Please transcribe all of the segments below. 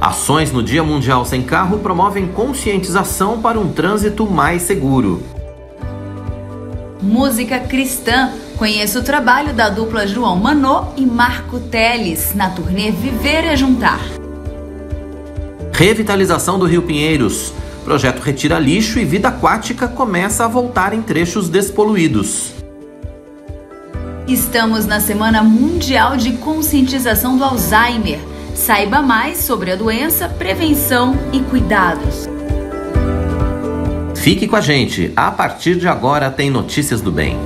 Ações no Dia Mundial Sem Carro promovem conscientização para um trânsito mais seguro. Música cristã. Conheça o trabalho da dupla João Manô e Marco Teles na turnê Viver é Juntar. Revitalização do Rio Pinheiros. Projeto retira lixo e vida aquática começa a voltar em trechos despoluídos. Estamos na Semana Mundial de Conscientização do Alzheimer. Saiba mais sobre a doença, prevenção e cuidados. Fique com a gente. A partir de agora tem Notícias do Bem.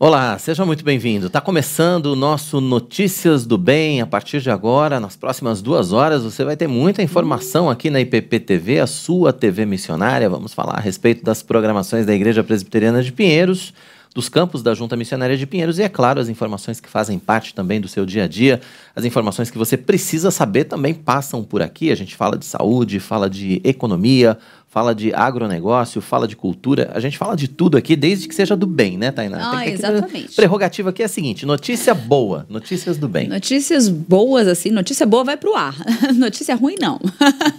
Olá, seja muito bem-vindo. Está começando o nosso Notícias do Bem. A partir de agora, nas próximas 2 horas, você vai ter muita informação aqui na IPP-TV, a sua TV missionária. Vamos falar a respeito das programações da Igreja Presbiteriana de Pinheiros, dos campos da Junta Missionária de Pinheiros e, é claro, as informações que fazem parte também do seu dia a dia. As informações que você precisa saber também passam por aqui. A gente fala de saúde, fala de economia, fala de agronegócio, fala de cultura, a gente fala de tudo aqui, desde que seja do bem, né, Tainá? Exatamente. A prerrogativa aqui é a seguinte, notícia boa, notícias do bem. Notícias boas, assim, notícia boa vai pro ar, notícia ruim não.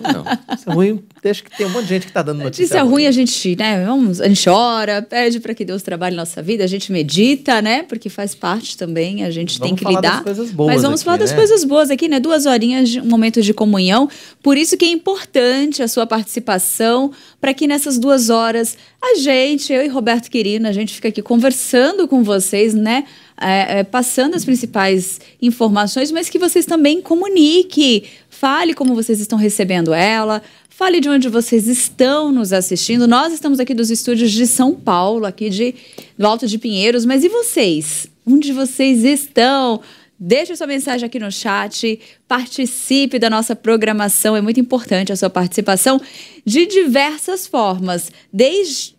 Não, notícia ruim, deixa que tem um monte de gente que tá dando notícia ruim. A gente, né, a gente ora, pede para que Deus trabalhe na nossa vida, a gente medita, né, porque faz parte também, a gente tem que lidar. Das coisas boas, mas vamos aqui, falar das né? coisas boas aqui, né, 2 horinhas, um momento de comunhão, por isso que é importante a sua participação, para que nessas 2 horas eu e Roberto Quirino, a gente fica aqui conversando com vocês, né? Passando as principais informações, mas que vocês também comuniquem, fale como vocês estão recebendo ela, fale de onde vocês estão nos assistindo. Nós estamos aqui dos estúdios de São Paulo, aqui do Alto de Pinheiros, mas e vocês? Onde vocês estão? Deixe sua mensagem aqui no chat, participe da nossa programação, é muito importante a sua participação de diversas formas, desde,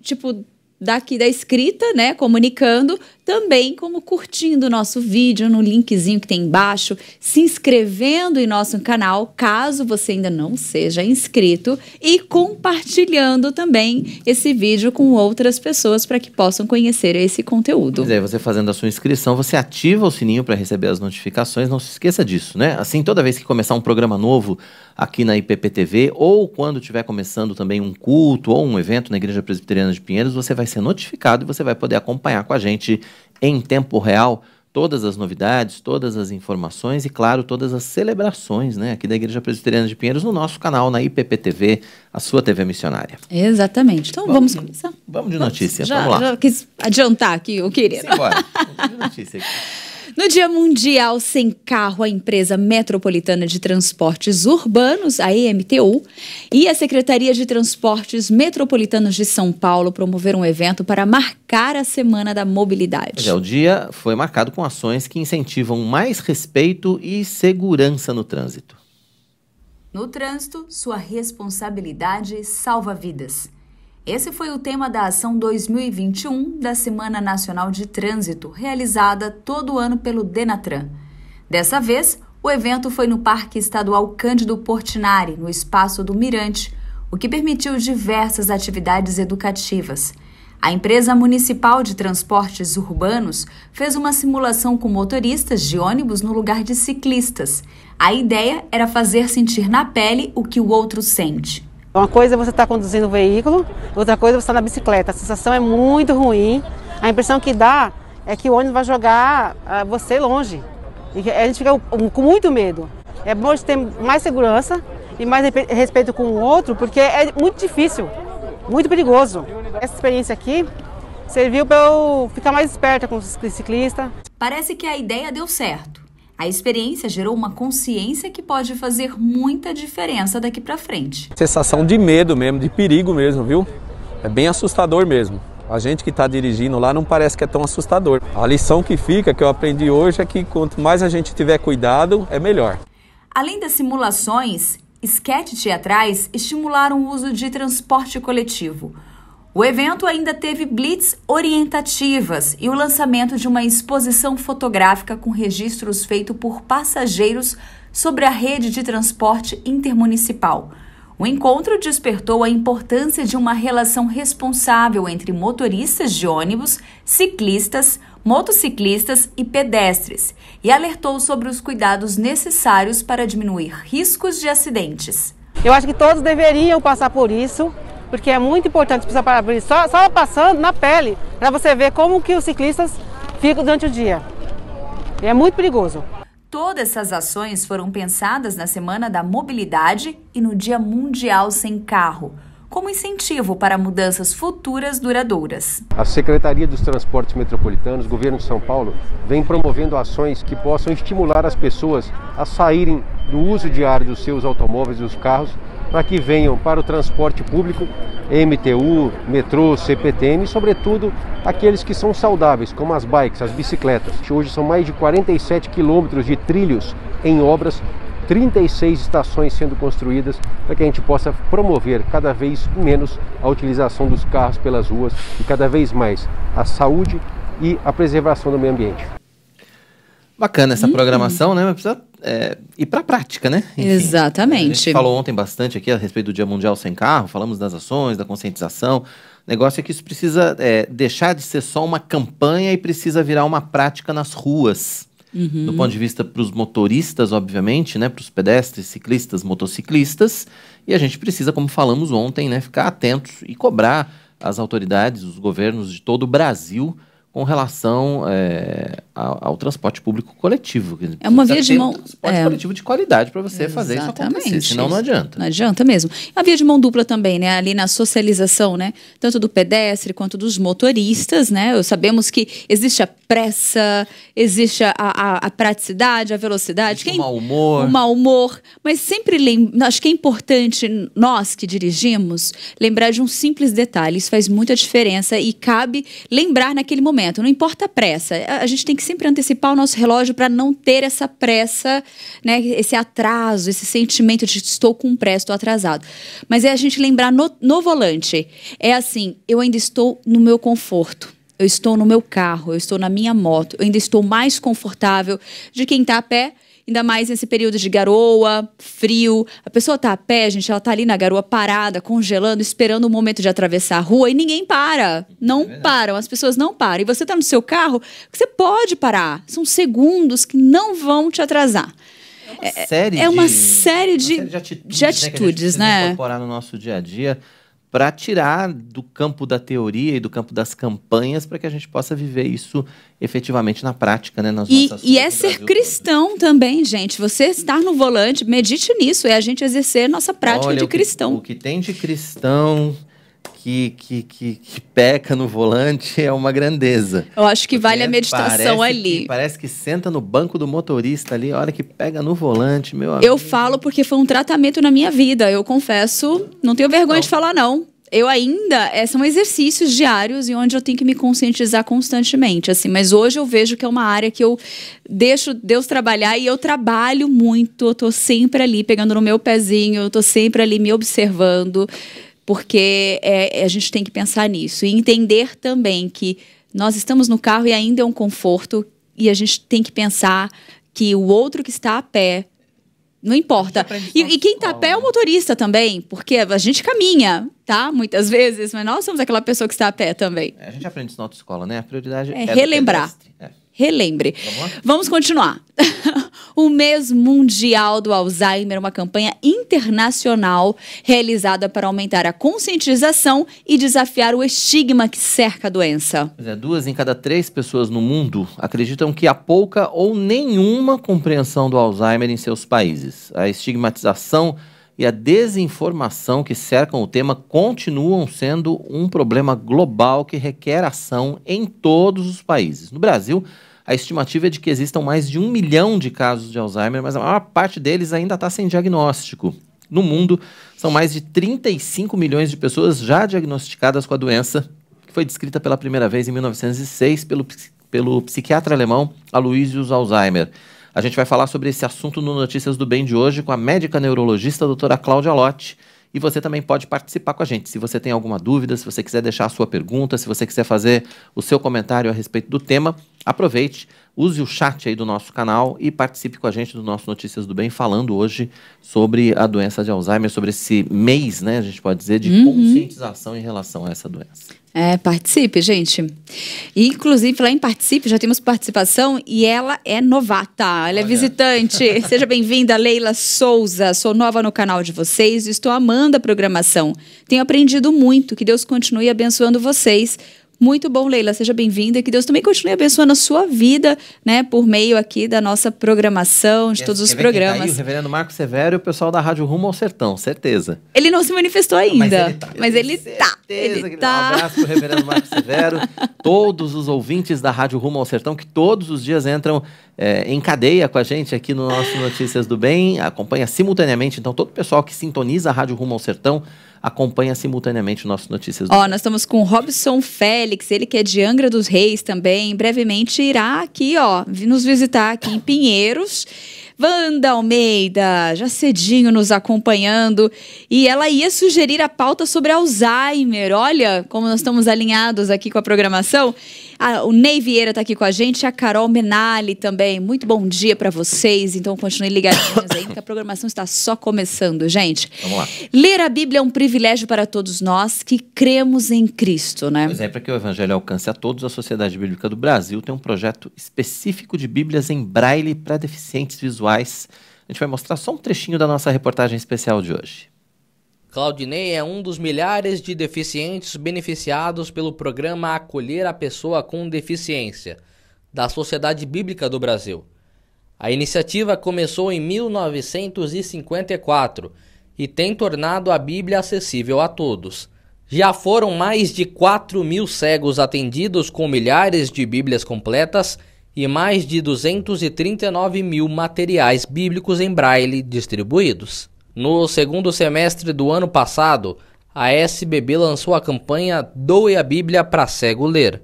daqui da escrita, né, comunicando, também como curtindo o nosso vídeo no linkzinho que tem embaixo, se inscrevendo em nosso canal, caso você ainda não seja inscrito, e compartilhando também esse vídeo com outras pessoas para que possam conhecer esse conteúdo. Pois é, você fazendo a sua inscrição, você ativa o sininho para receber as notificações, não se esqueça disso, né? Assim, toda vez que começar um programa novo aqui na IPP-TV, ou quando estiver começando também um culto ou um evento na Igreja Presbiteriana de Pinheiros, você vai ser notificado e você vai poder acompanhar com a gente em tempo real todas as novidades, todas as informações e, claro, todas as celebrações, né, aqui da Igreja Presbiteriana de Pinheiros no nosso canal, na IPP-TV, a sua TV missionária. Exatamente. Então vamos começar? Vamos de notícia, vamos lá. Já quis adiantar aqui, o querido. Simbora, vamos de notícia aqui. No Dia Mundial Sem Carro, a empresa Metropolitana de Transportes Urbanos, a EMTU, e a Secretaria de Transportes Metropolitanos de São Paulo promoveram um evento para marcar a Semana da Mobilidade. O dia foi marcado com ações que incentivam mais respeito e segurança no trânsito. No trânsito, sua responsabilidade salva vidas. Esse foi o tema da ação 2021 da Semana Nacional de Trânsito, realizada todo ano pelo Denatran. Dessa vez, o evento foi no Parque Estadual Cândido Portinari, no Espaço do Mirante, o que permitiu diversas atividades educativas. A empresa municipal de transportes urbanos fez uma simulação com motoristas de ônibus no lugar de ciclistas. A ideia era fazer sentir na pele o que o outro sente. Uma coisa é você estar conduzindo o veículo, outra coisa é você estar na bicicleta. A sensação é muito ruim. A impressão que dá é que o ônibus vai jogar você longe. E a gente fica com muito medo. É bom ter mais segurança e mais respeito com o outro, porque é muito difícil, muito perigoso. Essa experiência aqui serviu para eu ficar mais esperta com o ciclista. Parece que a ideia deu certo. A experiência gerou uma consciência que pode fazer muita diferença daqui para frente. Sensação de medo mesmo, de perigo mesmo, viu? É bem assustador mesmo. A gente que está dirigindo lá não parece que é tão assustador. A lição que fica, que eu aprendi hoje, é que quanto mais a gente tiver cuidado, é melhor. Além das simulações, esquetes teatrais estimularam o uso de transporte coletivo. O evento ainda teve blitz orientativas e o lançamento de uma exposição fotográfica com registros feitos por passageiros sobre a rede de transporte intermunicipal. O encontro despertou a importância de uma relação responsável entre motoristas de ônibus, ciclistas, motociclistas e pedestres e alertou sobre os cuidados necessários para diminuir riscos de acidentes. Eu acho que todos deveriam passar por isso, porque é muito importante passar por isso, só passando na pele, para você ver como que os ciclistas ficam durante o dia. É muito perigoso. Todas essas ações foram pensadas na Semana da Mobilidade e no Dia Mundial Sem Carro, como incentivo para mudanças futuras duradouras. A Secretaria dos Transportes Metropolitanos, Governo de São Paulo, vem promovendo ações que possam estimular as pessoas a saírem do uso diário dos seus automóveis e dos carros para que venham para o transporte público, MTU, metrô, CPTM e, sobretudo, aqueles que são saudáveis, como as bikes, as bicicletas. Hoje são mais de 47 quilômetros de trilhos em obras, 36 estações sendo construídas para que a gente possa promover cada vez menos a utilização dos carros pelas ruas e cada vez mais a saúde e a preservação do meio ambiente. Bacana essa programação, né? Mas precisa ir para a prática, né? Enfim, exatamente. A gente falou ontem bastante aqui a respeito do Dia Mundial Sem Carro, falamos das ações, da conscientização. O negócio é que isso precisa deixar de ser só uma campanha e precisa virar uma prática nas ruas. Do ponto de vista para os motoristas, obviamente, né? Para os pedestres, ciclistas, motociclistas. E a gente precisa, como falamos ontem, né? Ficar atentos e cobrar as autoridades, os governos de todo o Brasil com relação ao transporte público coletivo. É uma via de mão... transporte coletivo de qualidade para você fazer isso acontecer, senão não adianta. Não adianta mesmo. É uma via de mão dupla também, né? Ali na socialização, né? Tanto do pedestre quanto dos motoristas, né? Sabemos que existe a pressa, existe a praticidade, a velocidade. O mau humor. O mau humor. Mas sempre acho que é importante, nós que dirigimos, lembrar de um simples detalhe. Isso faz muita diferença e cabe lembrar naquele momento. Não importa a pressa. A gente tem que sempre antecipar o nosso relógio para não ter essa pressa, né? Esse atraso, esse sentimento de estou com pressa, estou atrasado. Mas é a gente lembrar no volante. É assim, eu ainda estou no meu conforto. Eu estou no meu carro, eu estou na minha moto, eu ainda estou mais confortável de quem está a pé, ainda mais nesse período de garoa, frio. A pessoa está a pé, gente, ela está ali na garoa parada, congelando, esperando o momento de atravessar a rua e ninguém para. Não param, as pessoas não param. E você está no seu carro, você pode parar. São segundos que não vão te atrasar. É uma série de atitudes, né? Incorporar no nosso dia a dia para tirar do campo da teoria e do campo das campanhas para que a gente possa viver isso efetivamente na prática, né? Nas nossas e é ser cristão também, gente. Você estar no volante, medite nisso, é a gente exercer nossa prática de cristão. O que tem de cristão que peca no volante é uma grandeza. Eu acho que vale a meditação ali. Parece que senta no banco do motorista ali, a hora que pega no volante, meu amigo. Eu falo porque foi um tratamento na minha vida, eu confesso, não tenho vergonha de falar não. Eu ainda, são exercícios diários e onde eu tenho que me conscientizar constantemente, assim. Mas hoje eu vejo que é uma área que eu deixo Deus trabalhar e eu trabalho muito, eu tô sempre ali pegando no meu pezinho, eu tô sempre ali me observando, porque a gente tem que pensar nisso. E entender também que nós estamos no carro e ainda é um conforto e a gente tem que pensar que o outro que está a pé, não importa. E quem está a pé é o motorista também, porque a gente caminha, tá? Muitas vezes, mas nós somos aquela pessoa que está a pé também. A gente aprende isso na autoescola, né? A prioridade é relembrar. Relembre. Vamos continuar. O Mês Mundial do Alzheimer é uma campanha internacional realizada para aumentar a conscientização e desafiar o estigma que cerca a doença. 2 em cada 3 pessoas no mundo acreditam que há pouca ou nenhuma compreensão do Alzheimer em seus países. A estigmatização e a desinformação que cercam o tema continuam sendo um problema global que requer ação em todos os países. No Brasil, a estimativa é de que existam mais de 1 milhão de casos de Alzheimer, mas a maior parte deles ainda está sem diagnóstico. No mundo, são mais de 35 milhões de pessoas já diagnosticadas com a doença, que foi descrita pela primeira vez em 1906 pelo psiquiatra alemão Aloysius Alzheimer. A gente vai falar sobre esse assunto no Notícias do Bem de hoje com a médica neurologista doutora Cláudia Lotti. E você também pode participar com a gente. Se você tem alguma dúvida, se você quiser deixar a sua pergunta, se você quiser fazer o seu comentário a respeito do tema, aproveite, use o chat aí do nosso canal e participe com a gente do nosso Notícias do Bem, falando hoje sobre a doença de Alzheimer, sobre esse mês, né, a gente pode dizer, de conscientização em relação a essa doença. Participe, gente. E, inclusive, lá em Participe, já temos participação e ela é novata, ela é visitante. Seja bem-vinda, Leila Souza. Sou nova no canal de vocês e estou amando a programação. Tenho aprendido muito, que Deus continue abençoando vocês. Muito bom, Leila, seja bem-vinda e que Deus também continue abençoando a sua vida, né, por meio aqui da nossa programação, de todos os programas. Tá aí, o reverendo Marco Severo e o pessoal da Rádio Rumo ao Sertão, certeza. Ele não se manifestou ainda, mas ele tá. Um abraço pro reverendo Marco Severo, todos os ouvintes da Rádio Rumo ao Sertão, que todos os dias entram em cadeia com a gente aqui no nosso Notícias do Bem, acompanha simultaneamente, então todo o pessoal que sintoniza a Rádio Rumo ao Sertão, acompanha simultaneamente o nosso Notícias do Bem. Nós estamos com o Robson Félix, ele que é de Angra dos Reis também, brevemente irá aqui, nos visitar aqui em Pinheiros. Wanda Almeida, já cedinho nos acompanhando, e ela ia sugerir a pauta sobre Alzheimer. Olha como nós estamos alinhados aqui com a programação. O Ney Vieira está aqui com a gente, a Carol Menali também. Muito bom dia para vocês, então continuem ligadinhos aí, porque a programação está só começando, gente. Vamos lá. Ler a Bíblia é um privilégio para todos nós que cremos em Cristo, né? Pois é, para que o Evangelho alcance a todos, a Sociedade Bíblica do Brasil tem um projeto específico de Bíblias em Braille para deficientes visuais. A gente vai mostrar só um trechinho da nossa reportagem especial de hoje. Claudinei é um dos milhares de deficientes beneficiados pelo programa Acolher a Pessoa com Deficiência, da Sociedade Bíblica do Brasil. A iniciativa começou em 1954 e tem tornado a Bíblia acessível a todos. Já foram mais de 4.000 cegos atendidos com milhares de Bíblias completas e mais de 239.000 materiais bíblicos em Braille distribuídos. No segundo semestre do ano passado, a SBB lançou a campanha Doe a Bíblia para Cego Ler.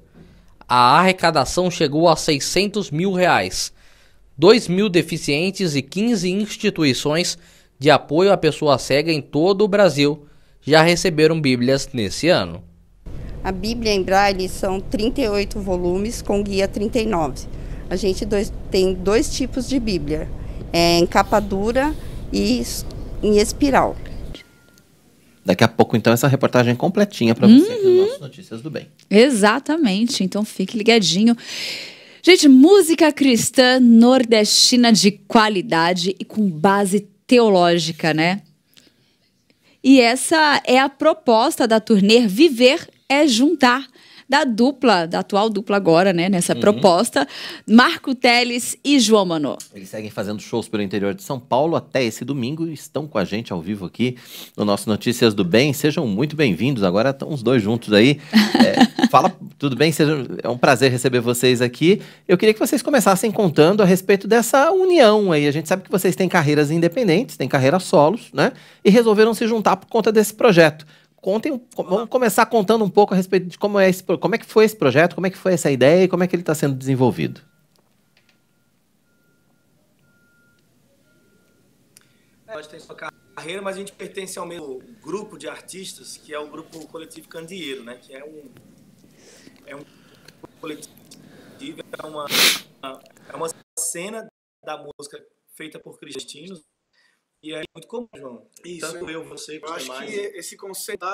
A arrecadação chegou a R$600 mil. 2.000 deficientes e 15 instituições de apoio à pessoa cega em todo o Brasil já receberam Bíblias nesse ano. A Bíblia em Braille são 38 volumes com guia 39. A gente tem dois tipos de Bíblia, em capa dura e em espiral. Daqui a pouco, então, essa reportagem completinha para você aqui no nosso Notícias do Bem. Exatamente, então fique ligadinho. Gente, música cristã nordestina de qualidade e com base teológica, né? E essa é a proposta da turnê Viver é Juntar, da atual dupla agora, né, nessa proposta, Marco Teles e João Manô. Eles seguem fazendo shows pelo interior de São Paulo até esse domingo e estão com a gente ao vivo aqui no nosso Notícias do Bem. Sejam muito bem-vindos, agora estão os dois juntos aí. Fala, tudo bem? É um prazer receber vocês aqui. Eu queria que vocês começassem contando a respeito dessa união aí. A gente sabe que vocês têm carreiras independentes, têm carreiras solos, né? E resolveram se juntar por conta desse projeto. Vamos começar contando um pouco a respeito de como é que foi esse projeto, como é que foi essa ideia e como é que ele está sendo desenvolvido. A gente tem sua carreira, mas a gente pertence ao mesmo grupo de artistas, que é o grupo Coletivo Candeeiro, né? Que é um coletivo, é uma cena da música feita por cristianos. E é muito comum, João. Isso. Tanto você acho mais. Que esse conceito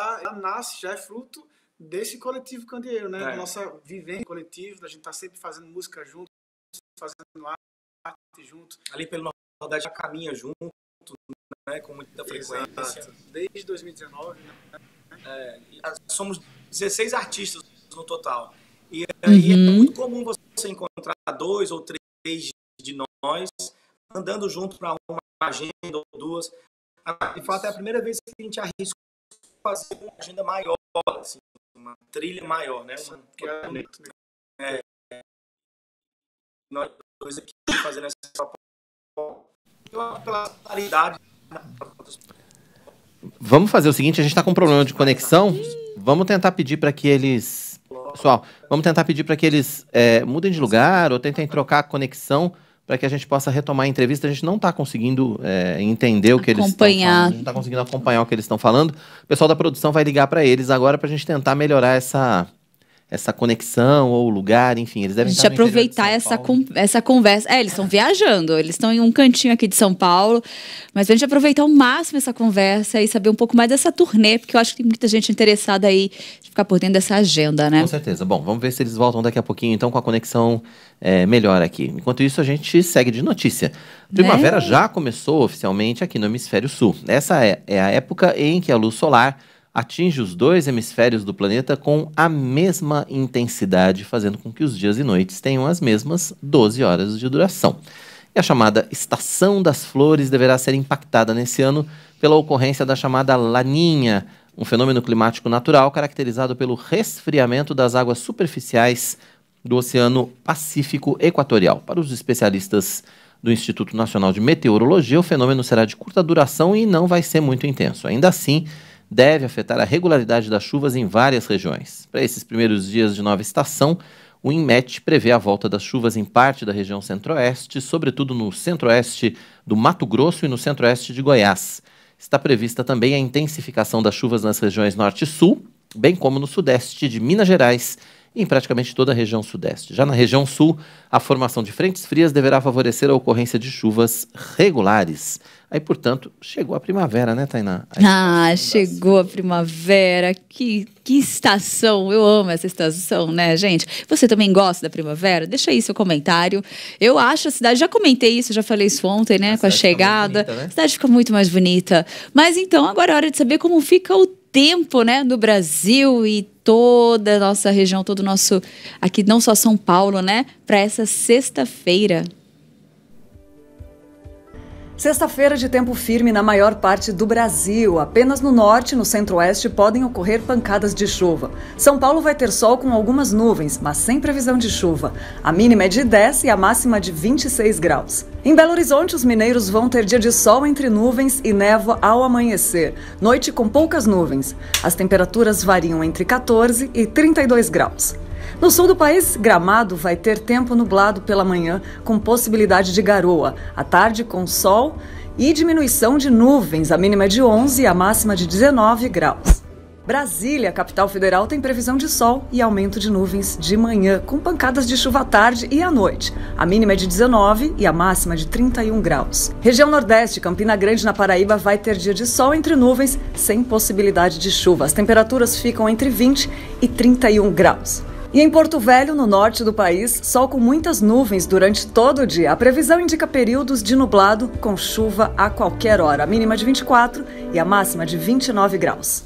já é fruto desse coletivo candeeiro, né? Da nossa vivência coletiva, da gente estar sempre fazendo música junto, fazendo arte junto. Ali pelo Nordeste já caminha junto, né? Com muita frequência. Exato. Desde 2019, né? Somos 16 artistas no total. E aí é muito comum você encontrar 2 ou 3 de nós andando junto para uma agenda ou duas. De fato, é a primeira vez que a gente arrisca fazer uma agenda maior, assim, uma trilha maior, né? Nós dois aqui fazendo essa pela claridade. Vamos fazer o seguinte, a gente está com um problema de conexão. Vamos tentar pedir para que eles... Pessoal, vamos tentar pedir para que eles mudem de lugar ou tentem trocar a conexão para que a gente possa retomar a entrevista. A gente não está conseguindo entender o que eles estão falando. A gente não está conseguindo acompanhar o que eles estão falando. O pessoal da produção vai ligar para eles agora para a gente tentar melhorar essa essa conexão ou lugar, enfim, eles devem estar no interior de aproveitar São essa conversa. Eles estão viajando, eles estão em um cantinho aqui de São Paulo, mas a gente aproveitar ao máximo essa conversa e saber um pouco mais dessa turnê, porque eu acho que tem muita gente interessada aí de ficar por dentro dessa agenda, né? Com certeza. Bom, vamos ver se eles voltam daqui a pouquinho, então, com a conexão melhor aqui. Enquanto isso, a gente segue de notícia. Primavera já começou oficialmente aqui no Hemisfério Sul. Essa é a época em que a luz solar atinge os 2 hemisférios do planeta com a mesma intensidade, fazendo com que os dias e noites tenham as mesmas 12 horas de duração. E a chamada Estação das Flores deverá ser impactada nesse ano pela ocorrência da chamada Laninha, um fenômeno climático natural caracterizado pelo resfriamento das águas superficiais do Oceano Pacífico Equatorial. Para os especialistas do Instituto Nacional de Meteorologia, o fenômeno será de curta duração e não vai ser muito intenso. Ainda assim, deve afetar a regularidade das chuvas em várias regiões. Para esses primeiros dias de nova estação, o INMET prevê a volta das chuvas em parte da região centro-oeste, sobretudo no centro-oeste do Mato Grosso e no centro-oeste de Goiás. Está prevista também a intensificação das chuvas nas regiões norte e sul, bem como no sudeste de Minas Gerais e em praticamente toda a região sudeste. Já na região sul, a formação de frentes frias deverá favorecer a ocorrência de chuvas regulares. Aí, portanto, chegou a primavera, né, Tainá? Chegou a primavera. Que estação. Eu amo essa estação, né, gente? Você também gosta da primavera? Deixa aí seu comentário. Eu acho a cidade, já comentei isso, já falei isso ontem, né, com a chegada. Bonita, né? A cidade fica muito mais bonita. Mas então, agora é hora de saber como fica o tempo, né, no Brasil e toda a nossa região, todo o nosso, aqui não só São Paulo, né, para essa sexta-feira. Sexta-feira de tempo firme na maior parte do Brasil. Apenas no norte e no centro-oeste podem ocorrer pancadas de chuva. São Paulo vai ter sol com algumas nuvens, mas sem previsão de chuva. A mínima é de 10 e a máxima de 26 graus. Em Belo Horizonte, os mineiros vão ter dia de sol entre nuvens e névoa ao amanhecer. Noite com poucas nuvens. As temperaturas variam entre 14 e 32 graus. No sul do país, Gramado vai ter tempo nublado pela manhã, com possibilidade de garoa. À tarde, com sol e diminuição de nuvens. A mínima é de 11 e a máxima de 19 graus. Brasília, capital federal, tem previsão de sol e aumento de nuvens de manhã, com pancadas de chuva à tarde e à noite. A mínima é de 19 e a máxima de 31 graus. Região Nordeste, Campina Grande, na Paraíba, vai ter dia de sol entre nuvens, sem possibilidade de chuva. As temperaturas ficam entre 20 e 31 graus. E em Porto Velho, no norte do país, sol com muitas nuvens durante todo o dia. A previsão indica períodos de nublado com chuva a qualquer hora. A mínima de 24 e a máxima de 29 graus.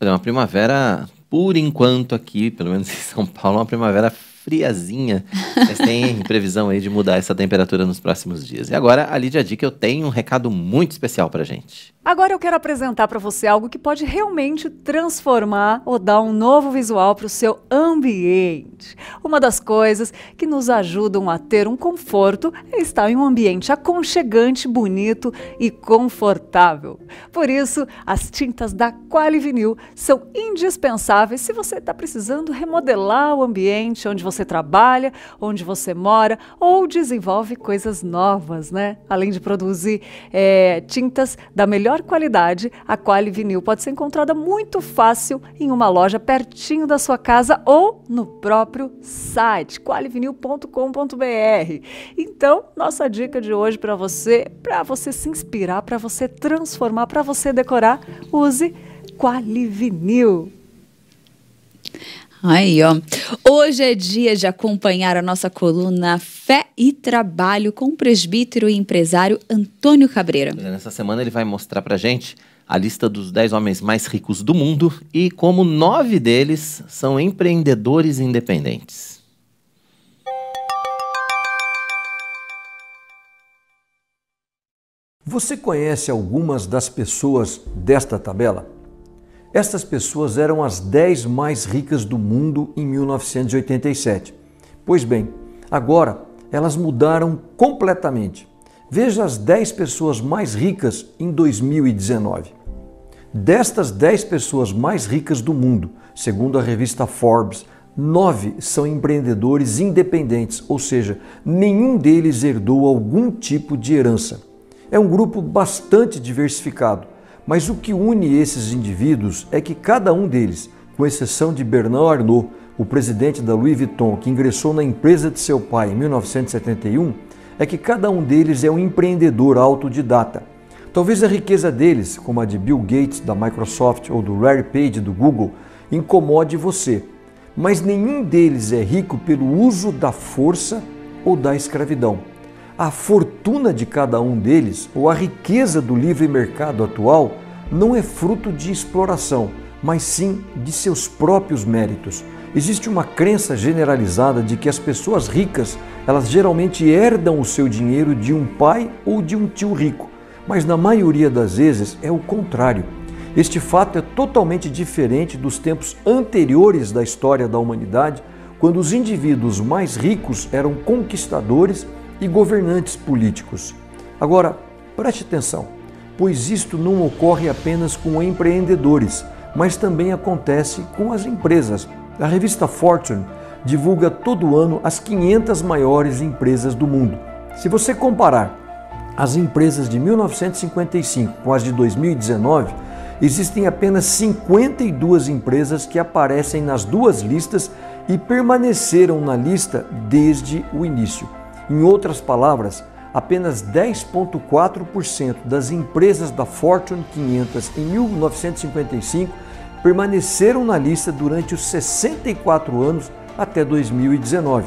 É uma primavera, por enquanto aqui, pelo menos em São Paulo, uma primavera friazinha. Mas tem previsão aí de mudar essa temperatura nos próximos dias. E agora, a Lídia Dica, eu tenho um recado muito especial pra gente. Agora eu quero apresentar para você algo que pode realmente transformar ou dar um novo visual para o seu ambiente. Uma das coisas que nos ajudam a ter um conforto é estar em um ambiente aconchegante, bonito e confortável. Por isso, as tintas da Qualivinil são indispensáveis se você está precisando remodelar o ambiente onde você trabalha, onde você mora ou desenvolve coisas novas, né? Além de produzir tintas da melhor qualidade, a Qualivinil pode ser encontrada muito fácil em uma loja pertinho da sua casa ou no próprio site qualivinil.com.br. Então, nossa dica de hoje para você se inspirar, para você transformar, para você decorar, use Qualivinil. Aí, ó. Hoje é dia de acompanhar a nossa coluna Fé e Trabalho com o presbítero e empresário Antônio Cabreira. Nessa semana ele vai mostrar pra gente a lista dos 10 homens mais ricos do mundo e como 9 deles são empreendedores independentes. Você conhece algumas das pessoas desta tabela? Estas pessoas eram as 10 mais ricas do mundo em 1987. Pois bem, agora elas mudaram completamente. Veja as 10 pessoas mais ricas em 2019. Destas 10 pessoas mais ricas do mundo, segundo a revista Forbes, 9 são empreendedores independentes, ou seja, nenhum deles herdou algum tipo de herança. É um grupo bastante diversificado. Mas o que une esses indivíduos é que cada um deles, com exceção de Bernard Arnault, o presidente da Louis Vuitton, que ingressou na empresa de seu pai em 1971, é que cada um deles é um empreendedor autodidata. Talvez a riqueza deles, como a de Bill Gates da Microsoft ou do Larry Page do Google, incomode você, mas nenhum deles é rico pelo uso da força ou da escravidão. A fortuna de cada um deles, ou a riqueza do livre mercado atual, não é fruto de exploração, mas sim de seus próprios méritos. Existe uma crença generalizada de que as pessoas ricas, elas geralmente herdam o seu dinheiro de um pai ou de um tio rico, mas na maioria das vezes é o contrário. Este fato é totalmente diferente dos tempos anteriores da história da humanidade, quando os indivíduos mais ricos eram conquistadores e governantes políticos. Agora, preste atenção, pois isto não ocorre apenas com empreendedores, mas também acontece com as empresas. A revista Fortune divulga todo ano as 500 maiores empresas do mundo. Se você comparar as empresas de 1955 com as de 2019, existem apenas 52 empresas que aparecem nas duas listas e permaneceram na lista desde o início. Em outras palavras, apenas 10,4% das empresas da Fortune 500 em 1955 permaneceram na lista durante os 64 anos até 2019.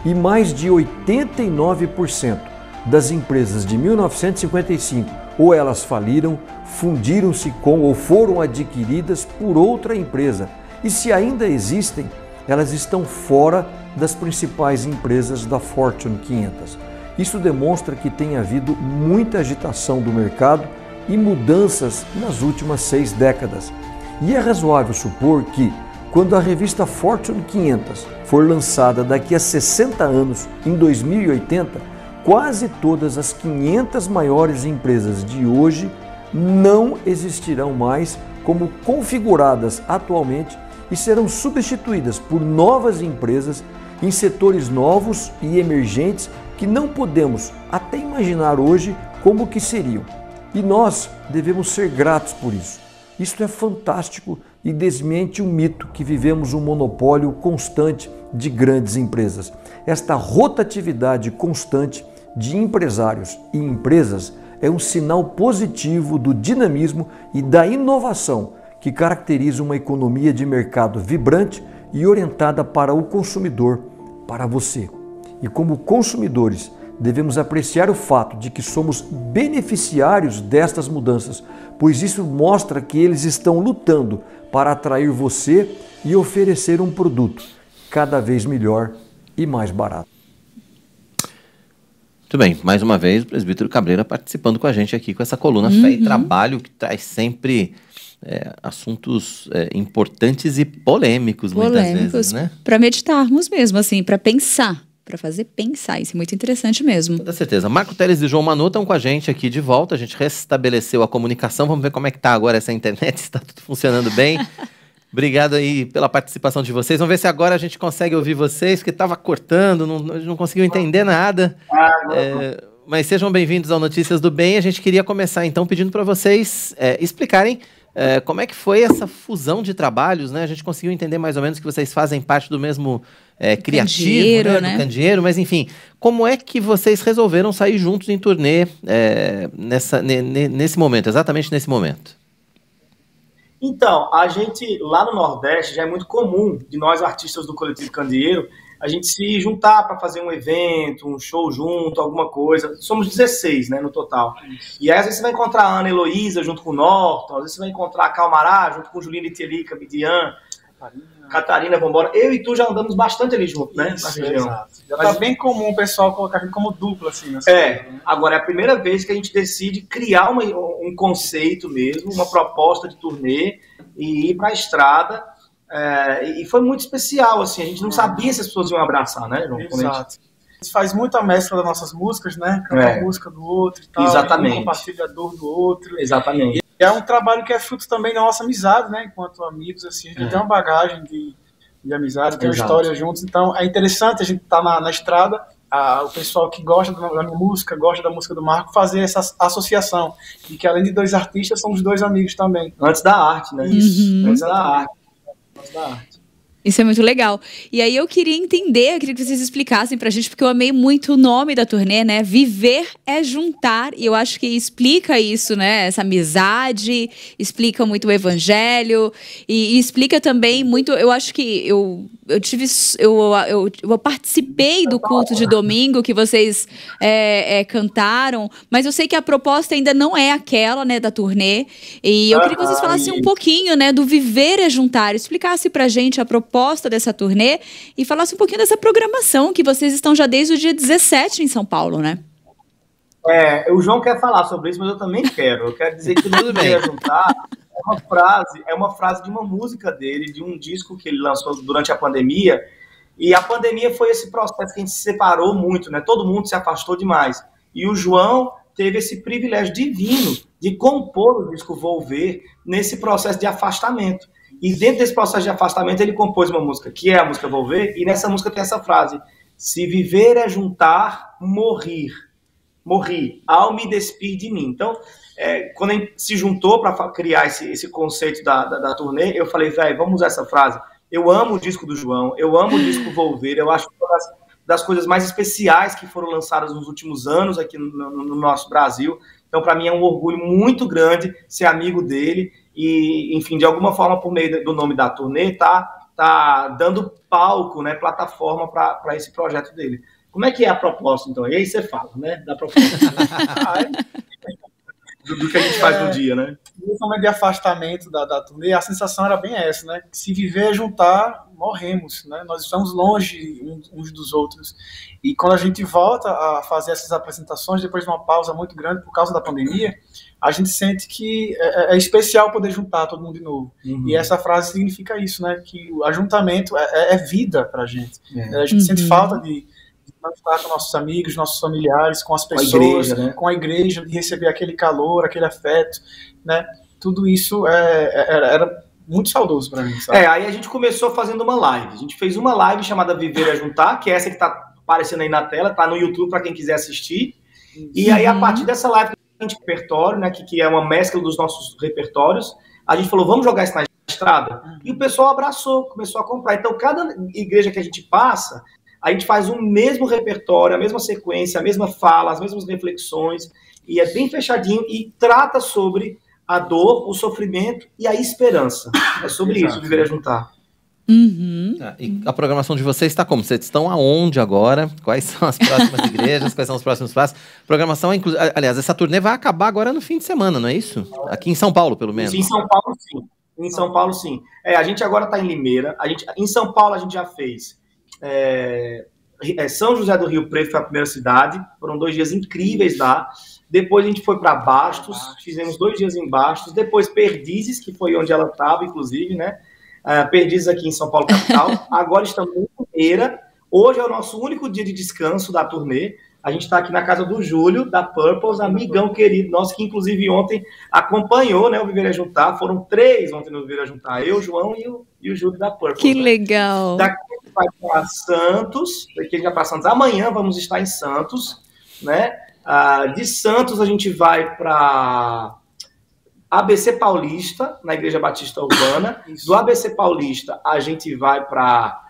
E mais de 89% das empresas de 1955 ou elas faliram, fundiram-se com ou foram adquiridas por outra empresa. E se ainda existem, elas estão fora das principais empresas da Fortune 500. Isso demonstra que tem havido muita agitação do mercado e mudanças nas últimas 6 décadas. E é razoável supor que, quando a revista Fortune 500 for lançada daqui a 60 anos, em 2080, quase todas as 500 maiores empresas de hoje não existirão mais como configuradas atualmente e serão substituídas por novas empresas em setores novos e emergentes que não podemos até imaginar hoje como que seriam. E nós devemos ser gratos por isso. Isto é fantástico e desmente o mito que vivemos um monopólio constante de grandes empresas. Esta rotatividade constante de empresários e empresas é um sinal positivo do dinamismo e da inovação que caracteriza uma economia de mercado vibrante e orientada para o consumidor, para você. E como consumidores, devemos apreciar o fato de que somos beneficiários destas mudanças, pois isso mostra que eles estão lutando para atrair você e oferecer um produto cada vez melhor e mais barato. Muito bem, mais uma vez o presbítero Cabreira participando com a gente aqui com essa coluna Fé e Trabalho, que traz sempre assuntos importantes e polêmicos muitas vezes, né? Para meditarmos mesmo, assim, para pensar, para fazer pensar. Isso é muito interessante mesmo. Com certeza. Marco Teles e João Manu estão com a gente aqui de volta. A gente restabeleceu a comunicação. Vamos ver como é que está agora essa internet, se está tudo funcionando bem. Obrigado aí pela participação de vocês. Vamos ver se agora a gente consegue ouvir vocês, que estava cortando, não conseguiu entender nada. Mas sejam bem-vindos ao Notícias do Bem. A gente queria começar então pedindo para vocês explicarem como é que foi essa fusão de trabalhos, né? A gente conseguiu entender mais ou menos que vocês fazem parte do mesmo criativo, né? Do candeeiro, mas enfim, como é que vocês resolveram sair juntos em turnê nesse momento, exatamente nesse momento? Então, a gente, lá no Nordeste, já é muito comum de nós, artistas do Coletivo Candeeiro, a gente se juntar para fazer um evento, um show junto, alguma coisa. Somos 16, né, no total. E aí, às vezes, você vai encontrar a Ana Heloísa junto com o Norton, às vezes você vai encontrar a Calmará junto com Julinho Itelica, Midian, Catarina, vambora. Eu e tu já andamos bastante ali junto, né? Isso, na região. Exato. Já tá bem comum o pessoal colocar a gente como dupla, assim. Né? Agora é a primeira vez que a gente decide criar um conceito mesmo, uma proposta de turnê e ir pra estrada. E foi muito especial, assim, a gente não sabia se as pessoas iam abraçar, né, João? Exato. A gente faz muita mescla das nossas músicas, né? Canta a música do outro e tal. Exatamente. Um compartilha a dor do outro. Exatamente. E é um trabalho que é fruto também da nossa amizade, né? Enquanto amigos, assim, a gente tem uma bagagem de amizade, tem uma história juntos. Então, é interessante a gente estar na estrada, o pessoal que gosta da minha música, gosta da música do Marco, fazer essa associação. E que além de 2 artistas, somos 2 amigos também. Antes da arte, né? Isso, antes da arte. Isso é muito legal. E aí eu queria entender, eu queria que vocês explicassem pra gente, porque eu amei muito o nome da turnê, né? Viver é juntar, e eu acho que explica isso, né? Essa amizade, explica muito o evangelho, e explica também muito, eu acho que eu participei do culto de domingo que vocês cantaram, mas eu sei que a proposta ainda não é aquela, né, da turnê, e eu queria que vocês falassem um pouquinho, né, do Viver é Juntar, explicasse pra gente a proposta dessa turnê e falasse um pouquinho dessa programação que vocês estão já desde o dia 17 em São Paulo, né? O João quer falar sobre isso, mas eu também quero. Eu quero dizer que o Viver é Juntar é uma frase de uma música dele, de um disco que ele lançou durante a pandemia, e a pandemia foi esse processo que a gente se separou muito, né? Todo mundo se afastou demais. E o João teve esse privilégio divino de compor o disco Volver nesse processo de afastamento. E dentro desse processo de afastamento ele compôs uma música, que é a música Volver, e nessa música tem essa frase: se viver é juntar, morri, ao me despir de mim. Então, quando a gente se juntou para criar esse conceito da turnê, eu falei, velho, vamos usar essa frase. Eu amo o disco do João, eu amo o disco Volver, eu acho que uma das coisas mais especiais que foram lançadas nos últimos anos aqui no nosso Brasil. Então, para mim, é um orgulho muito grande ser amigo dele e, enfim, de alguma forma, por meio do nome da turnê, tá dando palco, né, plataforma para esse projeto dele. Como é que é a proposta, então? E aí você fala, né, da proposta. do que a gente faz no dia, né? No momento de afastamento da turnê, a sensação era bem essa, né? Que se viver é juntar, morremos, né? Nós estamos longe uns dos outros. E quando a gente volta a fazer essas apresentações, depois de uma pausa muito grande por causa da pandemia, a gente sente que é especial poder juntar todo mundo de novo. Uhum. E essa frase significa isso, né? Que o ajuntamento é vida pra gente. A gente sente falta de estar com nossos amigos, nossos familiares, com as pessoas, com a igreja, de receber aquele calor, aquele afeto, né? Tudo isso era muito saudoso para mim, sabe? Aí a gente começou fazendo uma live. A gente fez uma live chamada Viver é Juntar, que é essa que tá aparecendo aí na tela, tá no YouTube para quem quiser assistir. E aí, a partir dessa live, a gente repertório, né, que é uma mescla dos nossos repertórios, a gente falou, vamos jogar isso na estrada? E o pessoal abraçou, começou a comprar. Então, cada igreja que a gente passa, a gente faz o mesmo repertório, a mesma sequência, a mesma fala, as mesmas reflexões, e é bem fechadinho e trata sobre a dor, o sofrimento e a esperança. É sobre isso, Viver é Juntar. Uhum. E a programação de vocês está como? Vocês estão aonde agora? Quais são as próximas igrejas? Quais são os próximos passos? Programação, aliás, essa turnê vai acabar agora no fim de semana, não é isso? Aqui em São Paulo, pelo menos. Em São Paulo, sim. Em São Paulo, sim. A gente agora está em Limeira. Em São Paulo, a gente já fez São José do Rio Preto, foi a primeira cidade. Foram 2 dias incríveis lá. Depois a gente foi para Bastos, fizemos 2 dias em Bastos. Depois Perdizes, que foi onde ela estava, inclusive, né? Perdizes aqui em São Paulo, capital. Agora estamos em Limeira. Hoje é o nosso único dia de descanso da turnê. A gente está aqui na casa do Júlio, da Purpose, amigão querido nosso, que inclusive ontem acompanhou, né, o Viver é Juntar. Foram 3 ontem no Viver é Juntar. Eu, João e o Júlio da Purpose. Que legal! Daqui a gente vai para Santos. Daqui a gente vai para Santos. Amanhã vamos estar em Santos, né? De Santos a gente vai para ABC Paulista, na Igreja Batista Urbana. Do ABC Paulista a gente vai para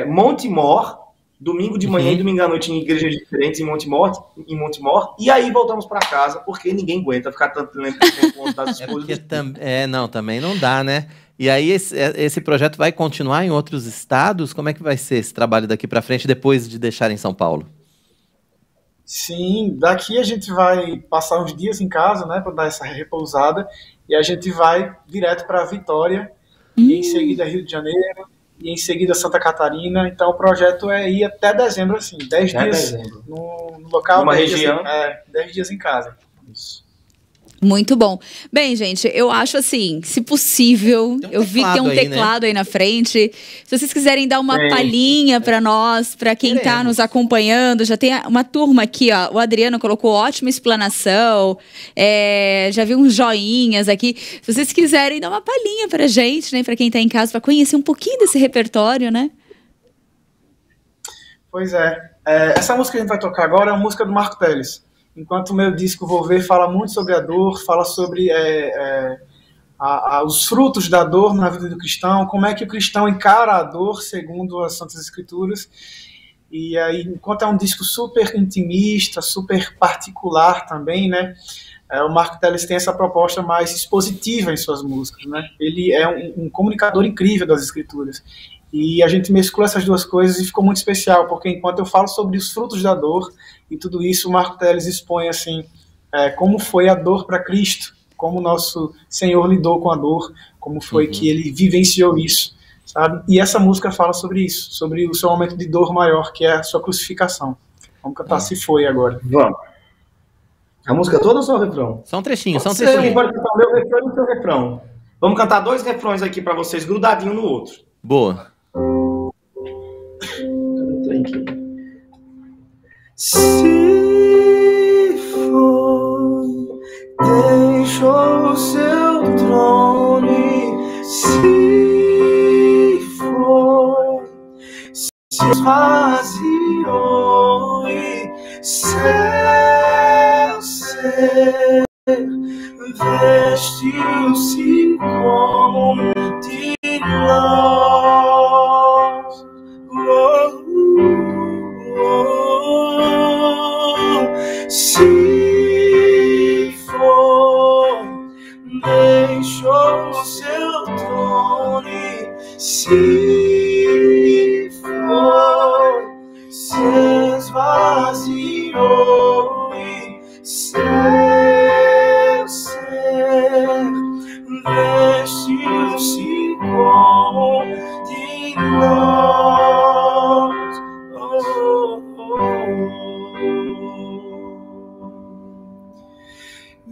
Montemor, domingo de manhã e domingo à noite em igrejas diferentes em Montemor. E aí voltamos para casa, porque ninguém aguenta ficar tanto tempo das esposas. Também não dá, né? E aí esse projeto vai continuar em outros estados? Como é que vai ser esse trabalho daqui para frente, depois de deixar em São Paulo? Sim, daqui a gente vai passar uns dias em casa, né, para dar essa repousada, e a gente vai direto para Vitória, e em seguida Rio de Janeiro, e em seguida Santa Catarina. Então o projeto é ir até dezembro, assim, 10 dias no local, numa região. 10 dias em casa. Isso. Muito bom. Bem, gente, eu acho assim, se possível, eu vi que tem um teclado aí na frente. Se vocês quiserem dar uma palhinha para nós, para quem está nos acompanhando, já tem uma turma aqui, ó. O Adriano colocou ótima explanação, já vi uns joinhas aqui. Se vocês quiserem dar uma palhinha pra gente, né, para quem está em casa, para conhecer um pouquinho desse repertório, né? Pois essa música que a gente vai tocar agora é uma música do Marco Teles. Enquanto o meu disco Volver fala muito sobre a dor, fala sobre os frutos da dor na vida do cristão, como é que o cristão encara a dor segundo as Santas Escrituras. E aí, enquanto é um disco super intimista, super particular também, né, o Marco Teles tem essa proposta mais expositiva em suas músicas, né? Ele é um comunicador incrível das Escrituras. E a gente mesclou essas duas coisas e ficou muito especial, porque enquanto eu falo sobre os frutos da dor e tudo isso, o Marco Teles expõe assim, como foi a dor para Cristo, como o nosso Senhor lidou com a dor, como foi que ele vivenciou isso, sabe? E essa música fala sobre isso, sobre o seu momento de dor maior, que é a sua crucificação. Vamos cantar Se Foi agora. Vamos. A música toda ou só o refrão? Só um trechinho, só um Você trechinho. pode cantar o meu refrão e o seu refrão. Vamos cantar 2 refrões aqui pra vocês, grudadinho no outro. Boa. Se foi, deixou o seu trono e se foi, se esvaziou e céu ser, vestiu-se como de nós. Se foi, deixou o seu trono e se foi, se esvaziou e céu ser, vestiu-se como de nós.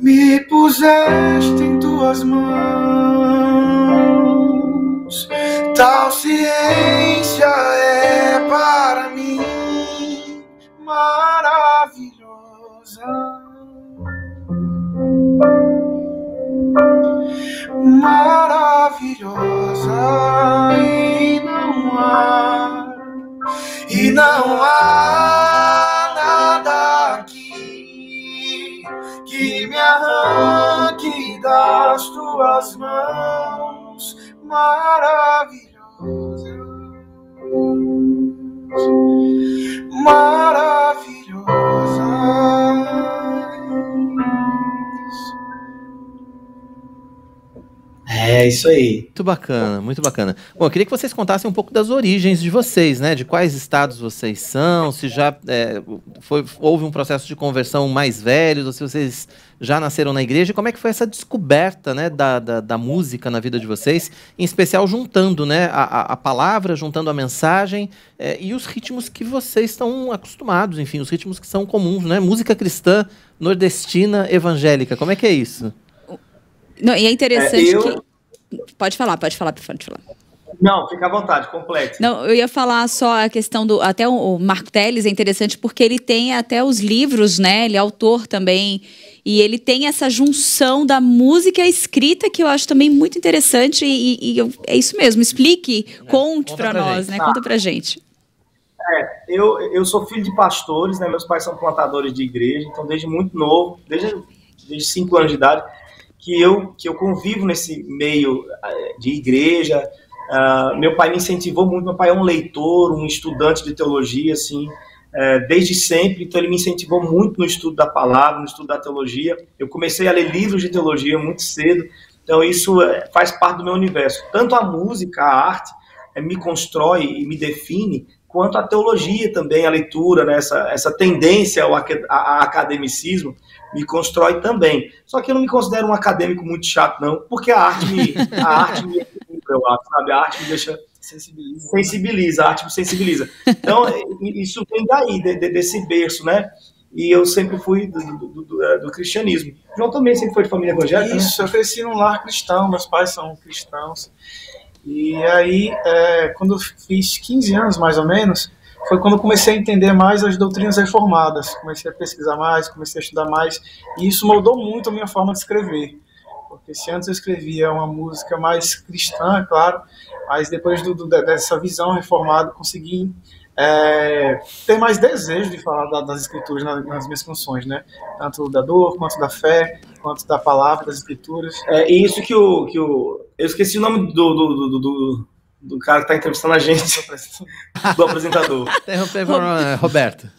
Me puseste em tuas mãos, tal ciência é para mim maravilhosa, maravilhosa, e não há nada aqui que me arranque das tuas mãos maravilhosas, maravilhosas. É isso aí. Muito bacana, muito bacana. Bom, eu queria que vocês contassem um pouco das origens de vocês, né? De quais estados vocês são, se já houve um processo de conversão mais velhos, ou se vocês já nasceram na igreja, e como é que foi essa descoberta, né, da música na vida de vocês, em especial juntando, né, a palavra, juntando a mensagem e os ritmos que vocês estão acostumados, enfim, os ritmos que são comuns, né? Música cristã, nordestina, evangélica, como é que é isso? Não, e é interessante que... Pode falar. Não, fica à vontade, complete. Não, eu ia falar só a questão do... Até o Marco Teles é interessante porque ele tem até os livros, né? Ele é autor também. E ele tem essa junção da música escrita que eu acho também muito interessante. É isso mesmo. Explique, conte para nós, né? Conta pra gente. Eu sou filho de pastores, né? Meus pais são plantadores de igreja. Então, desde muito novo, desde 5 anos de idade, que eu convivo nesse meio de igreja. Meu pai me incentivou muito. Meu pai é um leitor, um estudante de teologia, assim, desde sempre. Então ele me incentivou muito no estudo da palavra, no estudo da teologia. Eu comecei a ler livros de teologia muito cedo. Então isso faz parte do meu universo. Tanto a música, a arte, me constrói e me define, quanto a teologia também, a leitura, né? Essa tendência ao academicismo me constrói também. Só que eu não me considero um acadêmico muito chato, não, porque a arte me eu acho, sabe? A arte me deixa... Sensibiliza, a arte me sensibiliza. Então, isso vem daí, desse berço, né? E eu sempre fui do cristianismo. João também sempre foi de família evangélica, Isso, né? Eu cresci num lar cristão, meus pais são cristãos. E aí, quando eu fiz 15 anos, mais ou menos, foi quando eu comecei a entender mais as doutrinas reformadas. Comecei a pesquisar mais, comecei a estudar mais. E isso moldou muito a minha forma de escrever. Porque se antes eu escrevia uma música mais cristã, claro, mas depois dessa visão reformada, consegui ter mais desejo de falar das escrituras nas minhas canções, né? Tanto da dor, quanto da fé, quanto da palavra, das escrituras. E isso que eu esqueci o nome do cara que está entrevistando a gente, do apresentador. Roberto.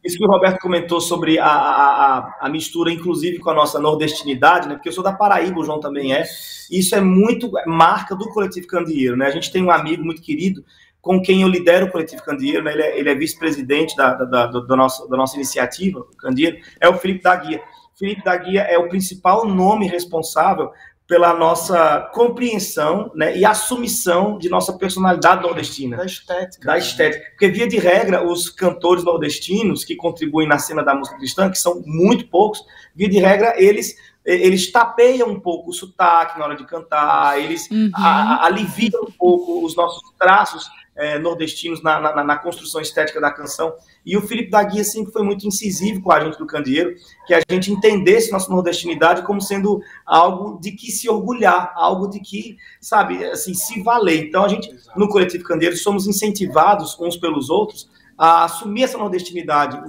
Isso que o Roberto comentou sobre a mistura, inclusive com a nossa nordestinidade, né? Porque eu sou da Paraíba, o João também é. Isso é muito marca do Coletivo Candeeiro, né? A gente tem um amigo muito querido com quem eu lidero o Coletivo Candeeiro, né? Ele é vice-presidente da nossa iniciativa, o Candeeiro, é o Felipe da Guia. Felipe da Guia é o principal nome responsável pela nossa compreensão, né, e assumição de nossa personalidade nordestina. Da estética. Porque, via de regra, os cantores nordestinos que contribuem na cena da música cristã, que são muito poucos, via de regra, eles tapeiam um pouco o sotaque na hora de cantar, eles aliviam um pouco os nossos traços nordestinos na construção estética da canção. E o Felipe da Guia sempre foi muito incisivo com a gente do Candeeiro, que a gente entendesse nossa nordestinidade como sendo algo de que se orgulhar, algo de que, sabe, assim, se valer. Então a gente, no Coletivo Candeeiro, somos incentivados uns pelos outros a assumir essa nordestinidade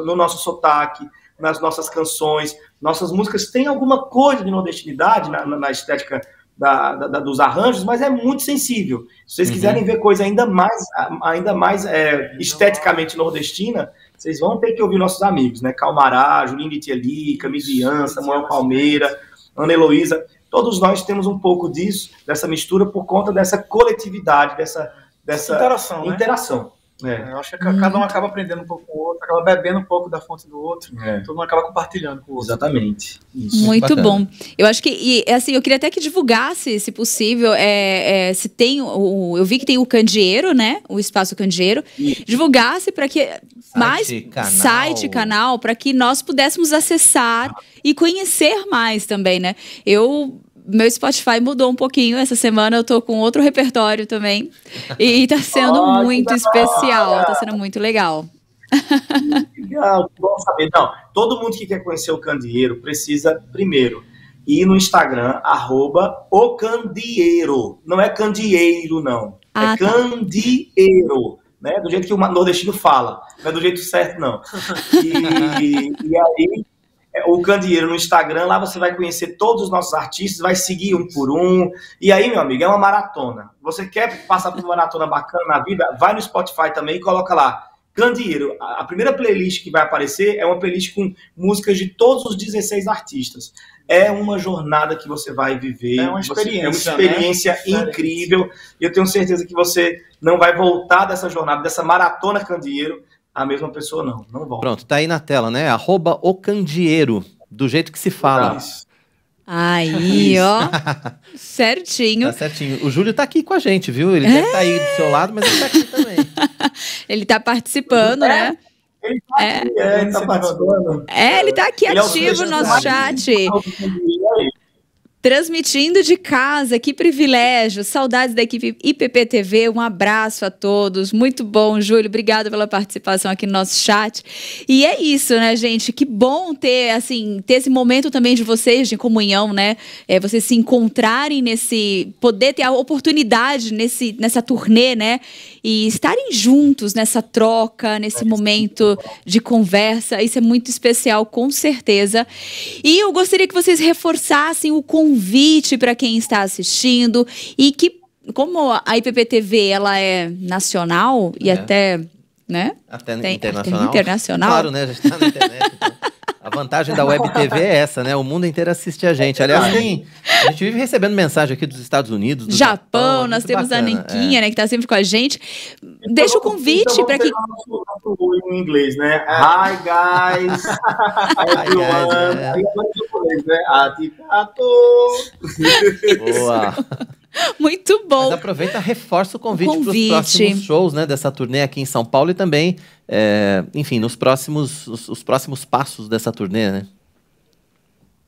no nosso sotaque, nas nossas canções. Nossas músicas têm alguma coisa de nordestinidade na estética dos arranjos, mas é muito sensível. Se vocês quiserem ver coisa ainda mais esteticamente nordestina, vocês vão ter que ouvir nossos amigos, né? Calmará, Julinho de Tieli, Camisian, Samuel Palmeira, Ana Heloísa. Todos nós temos um pouco disso, dessa mistura, por conta dessa coletividade, dessa interação. Eu acho que cada um acaba aprendendo um pouco com o outro, acaba bebendo um pouco da fonte do outro, todo mundo acaba compartilhando com o outro. Exatamente. Isso. Muito bom. Eu acho que, assim, eu queria até que divulgasse, se possível, se tem eu vi que tem o Candeeiro, né? O Espaço Candeeiro. Divulgasse para que site, canal, para que nós pudéssemos acessar e conhecer mais também, né? Meu Spotify mudou um pouquinho essa semana, eu tô com outro repertório também. E tá sendo muito especial, tá sendo muito legal. Legal, bom saber. Não, todo mundo que quer conhecer o Candeeiro precisa, primeiro, ir no Instagram, @ocandieiro. Não é Candeeiro, não. Candeeiro, né? Do jeito que o nordestino fala. Não é do jeito certo, não. E aí... o Candeeiro no Instagram, lá você vai conhecer todos os nossos artistas, vai seguir um por um, e aí, meu amigo, é uma maratona. Você quer passar por uma maratona bacana na vida, vai no Spotify também e coloca lá, Candeeiro. A primeira playlist que vai aparecer é uma playlist com músicas de todos os 16 artistas. É uma jornada que você vai viver. É uma experiência, incrível. E eu tenho certeza que você não vai voltar dessa jornada, dessa maratona Candeeiro, a mesma pessoa não volta. Pronto, tá aí na tela, né? @ocandieiro, do jeito que se fala. Aí, ó, certinho. Tá certinho. O Júlio tá aqui com a gente, viu? Ele deve estar aí do seu lado, mas ele tá aqui também. Ele tá participando, né? Ele tá aqui, ele tá participando. Ele tá aqui ativo no nosso chat. Transmitindo de casa, que privilégio. Saudades da equipe IPP-TV, um abraço a todos. Muito bom, Júlio, obrigado pela participação aqui no nosso chat. E é isso, né, gente? Que bom ter esse momento também de vocês, de comunhão, né? Vocês se encontrarem poder ter a oportunidade nessa turnê, né? E estarem juntos nessa troca, nesse momento de conversa. Isso é muito especial, com certeza. E eu gostaria que vocês reforçassem o convite para quem está assistindo e que, como a IPP-TV ela é nacional e até, né? Até internacional. Até internacional. Claro, né? A gente está na internet. Então. A vantagem da Web TV é essa, né? O mundo inteiro assiste a gente. Aliás, a gente vive recebendo mensagem aqui dos Estados Unidos, do Japão. Nós temos a Nenquinha, né? Que tá sempre com a gente. Deixa o convite para que... em inglês, né? Hi, guys. Boa. Muito bom. Mas aproveita, reforça o convite para os próximos shows, né, dessa turnê aqui em São Paulo e também, enfim, os próximos passos dessa turnê, né?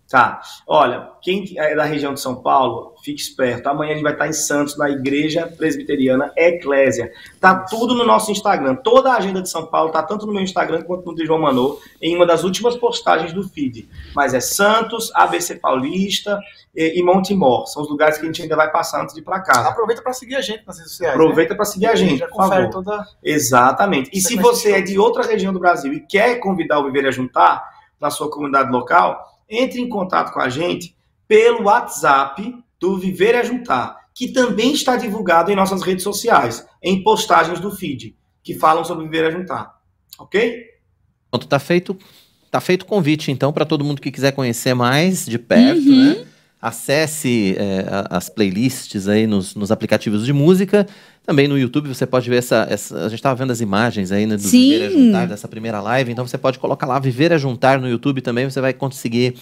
Tá. Olha, quem é da região de São Paulo, fique esperto. Amanhã a gente vai estar em Santos, na Igreja Presbiteriana Eclésia. Tá tudo no nosso Instagram. Toda a agenda de São Paulo tá tanto no meu Instagram quanto no de João Manô, em uma das últimas postagens do feed. Mas é Santos, ABC Paulista e Montemor. São os lugares que a gente ainda vai passar antes de ir para casa. Aproveita para seguir a gente nas redes sociais. Aproveita para seguir a gente, já por favor. toda... Exatamente. E se você é de outra região do Brasil e quer convidar o Viver a Juntar na sua comunidade local, entre em contato com a gente pelo WhatsApp do Viver a Juntar, que também está divulgado em nossas redes sociais, em postagens do feed, que falam sobre Viver a Juntar. Ok? Pronto, tá feito o convite, então, para todo mundo que quiser conhecer mais de perto, né? Acesse as playlists aí nos aplicativos de música. Também no YouTube você pode ver a gente estava vendo as imagens aí, né, do Viver a Juntar, dessa primeira live. Então você pode colocar lá Viver a Juntar no YouTube também. Você vai conseguir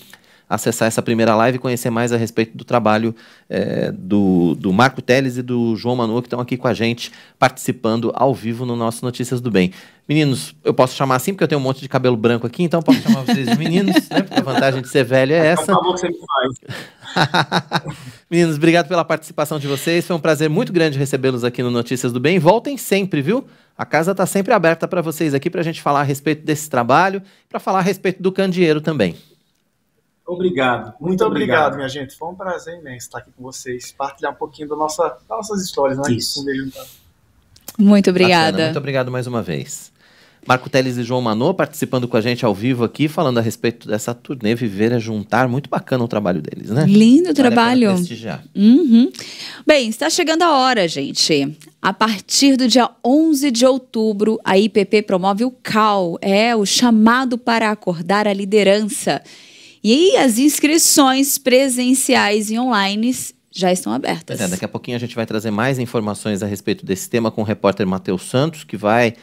acessar essa primeira live e conhecer mais a respeito do trabalho do Marco Teles e do João Manô, que estão aqui com a gente, participando ao vivo no nosso Notícias do Bem. Meninos, eu posso chamar assim, porque eu tenho um monte de cabelo branco aqui, então eu posso chamar vocês de meninos, né? Porque a vantagem de ser velho é essa. É um favor que você me faz. Meninos, obrigado pela participação de vocês. Foi um prazer muito grande recebê-los aqui no Notícias do Bem. Voltem sempre, viu? A casa está sempre aberta para vocês aqui, para a gente falar a respeito desse trabalho, para falar a respeito do candeeiro também. Obrigado. Muito obrigado, minha gente. Foi um prazer imenso estar aqui com vocês, partilhar um pouquinho das nossas histórias, né? Isso. Muito obrigada. Bacana, muito obrigado mais uma vez. Marco Teles e João Manô participando com a gente ao vivo aqui, falando a respeito dessa turnê Viver a Juntar. Muito bacana o trabalho deles, né? Lindo trabalho. Prestigiar. Bem, está chegando a hora, gente. A partir do dia 11 de outubro, a IPP promove o CAL, o chamado para acordar a liderança. E as inscrições presenciais e online já estão abertas. Daqui a pouquinho a gente vai trazer mais informações a respeito desse tema com o repórter Matheus Santos, que vai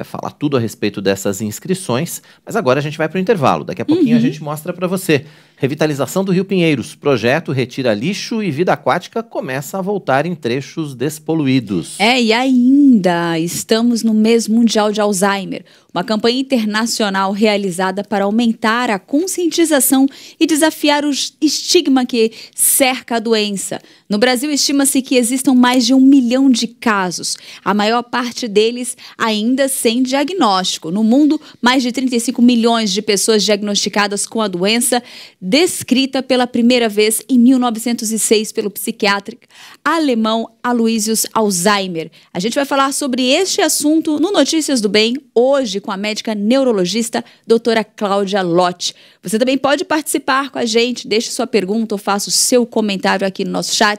falar tudo a respeito dessas inscrições. Mas agora a gente vai para o intervalo. Daqui a pouquinho a gente mostra para você. Revitalização do Rio Pinheiros. Projeto retira lixo e vida aquática começa a voltar em trechos despoluídos. E ainda estamos no mês mundial de Alzheimer. Uma campanha internacional realizada para aumentar a conscientização e desafiar o estigma que cerca a doença. No Brasil, estima-se que existam mais de 1 milhão de casos, a maior parte deles ainda sem diagnóstico. No mundo, mais de 35 milhões de pessoas diagnosticadas com a doença, descrita pela primeira vez em 1906 pelo psiquiatra alemão Aloysius Alzheimer. A gente vai falar sobre este assunto no Notícias do Bem, hoje com a médica neurologista doutora Cláudia Lotti. Você também pode participar com a gente, deixe sua pergunta ou faça o seu comentário aqui no nosso chat.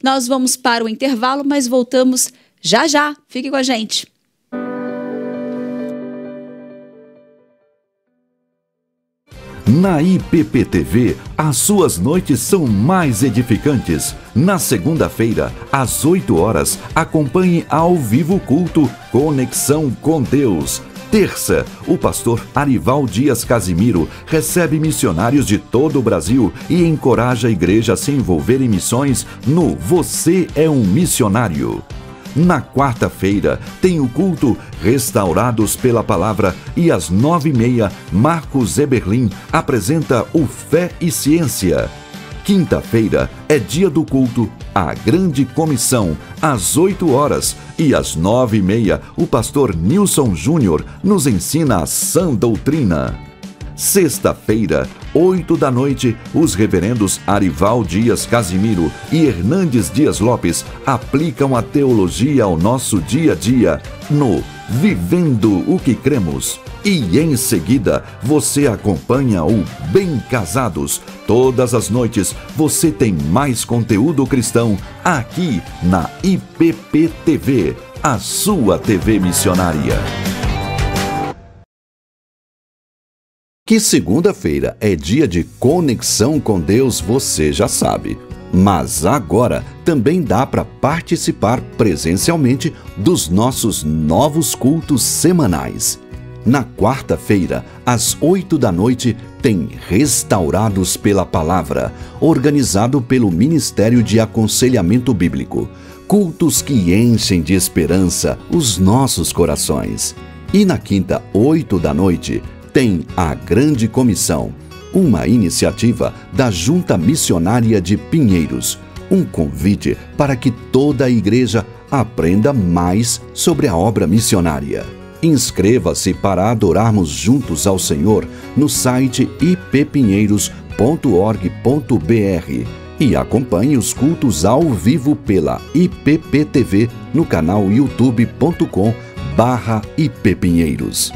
Nós vamos para o intervalo, mas voltamos já já. Fique com a gente. Na IPP-TV, as suas noites são mais edificantes. Na segunda-feira, às 8 horas, acompanhe ao vivo o culto Conexão com Deus. Terça, o pastor Arival Dias Casimiro recebe missionários de todo o Brasil e encoraja a igreja a se envolver em missões no Você é um Missionário. Na quarta-feira, tem o culto Restaurados pela Palavra e às 9h30, Marcos Eberlin apresenta o Fé e Ciência. Quinta-feira é dia do culto A Grande Comissão, às 8 horas e às 9h30, o pastor Nilson Júnior nos ensina a sã doutrina. Sexta-feira, 8 da noite, os reverendos Arival Dias Casimiro e Hernandes Dias Lopes aplicam a teologia ao nosso dia a dia no Vivendo o que Cremos. E em seguida, você acompanha o Bem Casados. Todas as noites, você tem mais conteúdo cristão aqui na IPP TV, a sua TV missionária. Que segunda-feira é dia de conexão com Deus, você já sabe. Mas agora também dá para participar presencialmente dos nossos novos cultos semanais. Na quarta-feira, às 8 da noite, tem Restaurados pela Palavra, organizado pelo Ministério de Aconselhamento Bíblico. Cultos que enchem de esperança os nossos corações. E na quinta, 8 da noite, tem a Grande Comissão. uma iniciativa da Junta Missionária de Pinheiros. Um convite para que toda a igreja aprenda mais sobre a obra missionária. Inscreva-se para adorarmos juntos ao Senhor no site ippinheiros.org.br e acompanhe os cultos ao vivo pela IPPTV no canal youtube.com/ippinheiros.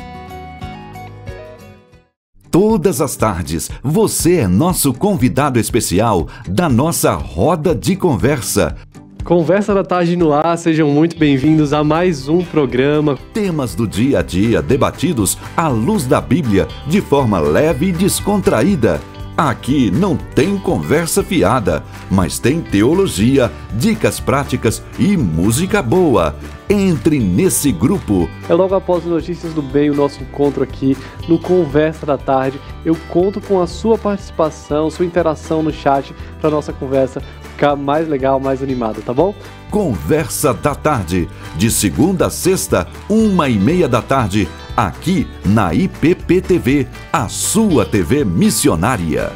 Todas as tardes, você é nosso convidado especial da nossa roda de conversa. Conversa da Tarde no ar, sejam muito bem-vindos a mais um programa. Temas do dia a dia debatidos à luz da Bíblia, de forma leve e descontraída. Aqui não tem conversa fiada, mas tem teologia, dicas práticas e música boa. Entre nesse grupo. É logo após as Notícias do Bem, o nosso encontro aqui no Conversa da Tarde. Eu conto com a sua participação, sua interação no chat para nossa conversa ficar mais legal, mais animada, tá bom? Conversa da Tarde, de segunda a sexta, 1h30 da tarde, aqui na IPPTV, a sua TV missionária.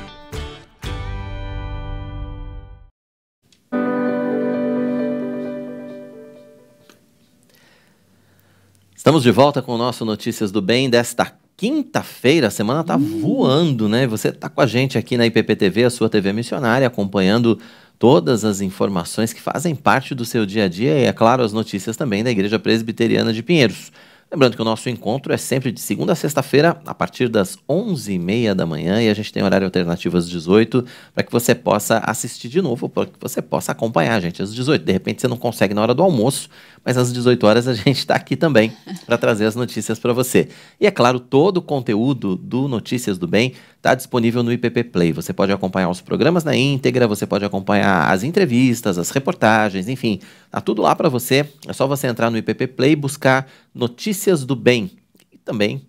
Estamos de volta com o nosso Notícias do Bem desta quinta-feira. A semana está voando, né? Você está com a gente aqui na IPPTV, a sua TV missionária, acompanhando todas as informações que fazem parte do seu dia a dia e, é claro, as notícias também da Igreja Presbiteriana de Pinheiros. Lembrando que o nosso encontro é sempre de segunda a sexta-feira, a partir das 11h30 da manhã, e a gente tem horário alternativo às 18h, para que você possa assistir de novo, para que você possa acompanhar a gente às 18h. De repente você não consegue na hora do almoço, mas às 18 horas a gente está aqui também para trazer as notícias para você. E é claro, todo o conteúdo do Notícias do Bem está disponível no IPP Play. Você pode acompanhar os programas na íntegra, você pode acompanhar as entrevistas, as reportagens, enfim, tá tudo lá para você. É só você entrar no IPP Play e buscar Notícias do Bem. E também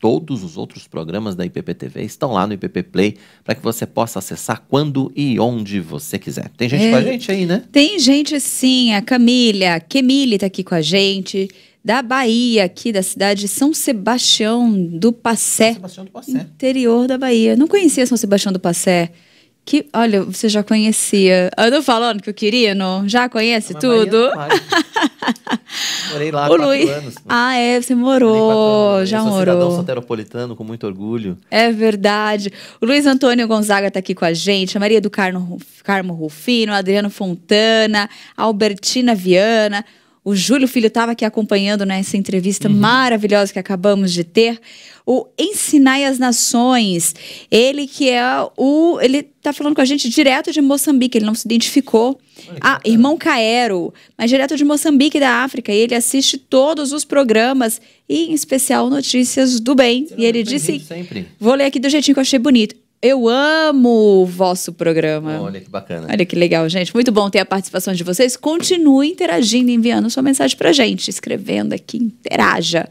todos os outros programas da IPPTV estão lá no IPP Play para que você possa acessar quando e onde você quiser. Tem gente com a gente aí, né? Tem gente sim, a Kemile está aqui com a gente, da Bahia, aqui da cidade de São Sebastião do Passé. São Sebastião do Passé. Interior da Bahia. Não conhecia São Sebastião do Passé. Que, olha, você já conhecia. Eu tô falando que eu queria, não? Já conhece tudo? Morei lá há 4 anos. Ah, é, você morou, já morou. Cidadão soteropolitano, com muito orgulho. É verdade. O Luiz Antônio Gonzaga tá aqui com a gente, a Maria do Carmo Rufino, a Adriano Fontana, a Albertina Viana. O Júlio Filho estava aqui acompanhando nessa entrevista maravilhosa que acabamos de ter. O Ensinai as Nações, ele que é ele está falando com a gente direto de Moçambique, ele não se identificou. Irmão Caero, mas direto de Moçambique, da África, e ele assiste todos os programas, e em especial Notícias do Bem. E ele disse, sempre. Vou ler aqui do jeitinho que eu achei bonito. Eu amo o vosso programa. Olha que bacana. Olha que legal, gente. Muito bom ter a participação de vocês. Continue interagindo, enviando sua mensagem pra gente, escrevendo aqui, interaja.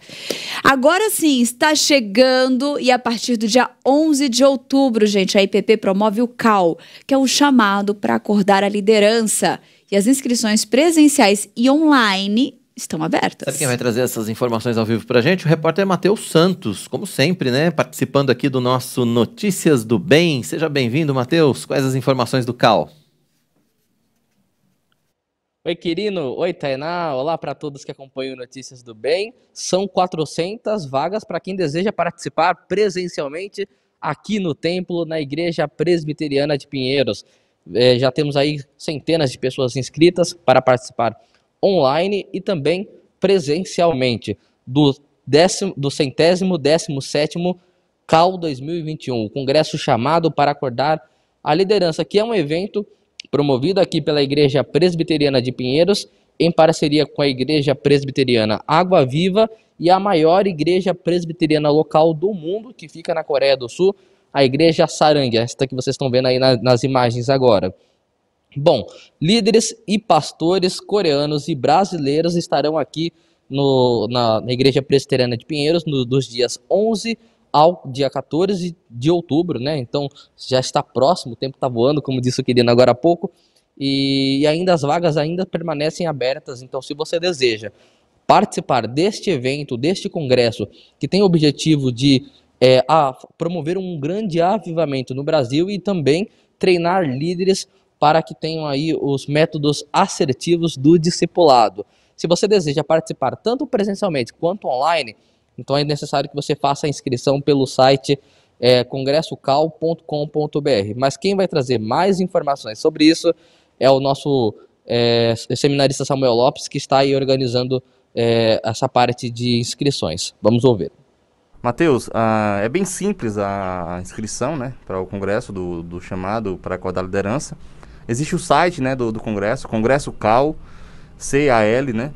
Agora sim, está chegando e a partir do dia 11 de outubro, gente, a IPP promove o CAL, que é um chamado para acordar a liderança. E as inscrições presenciais e online estão abertas. Sabe quem vai trazer essas informações ao vivo pra gente? O repórter Matheus Santos, como sempre, né? Participando aqui do nosso Notícias do Bem. Seja bem-vindo, Matheus. Quais as informações do CAL? Oi, Quirino. Oi, Tainá. Olá para todos que acompanham Notícias do Bem. São 400 vagas para quem deseja participar presencialmente aqui no templo, na Igreja Presbiteriana de Pinheiros. Já temos aí centenas de pessoas inscritas para participar online e também presencialmente do 117º CAL 2021, o Congresso Chamado para Acordar a Liderança, que é um evento promovido aqui pela Igreja Presbiteriana de Pinheiros, em parceria com a Igreja Presbiteriana Água Viva e a maior igreja presbiteriana local do mundo, que fica na Coreia do Sul, a Igreja Sarang, esta que vocês estão vendo aí nas imagens agora. Bom, líderes e pastores coreanos e brasileiros estarão aqui na Igreja Presbiteriana de Pinheiros dos dias 11 ao dia 14 de outubro, né? Então já está próximo, o tempo está voando, como disse o Quirino agora há pouco, e ainda as vagas ainda permanecem abertas. Então, se você deseja participar deste evento, deste congresso, que tem o objetivo de a promover um grande avivamento no Brasil e também treinar líderes para que tenham aí os métodos assertivos do discipulado. Se você deseja participar tanto presencialmente quanto online, então é necessário que você faça a inscrição pelo site congressocal.com.br. Mas quem vai trazer mais informações sobre isso é o nosso seminarista Samuel Lopes, que está aí organizando essa parte de inscrições. Vamos ouvir. Mateus, é bem simples a inscrição, né, para o congresso do chamado para acordar a liderança. Existe o site, né, do congresso, congressocal, né,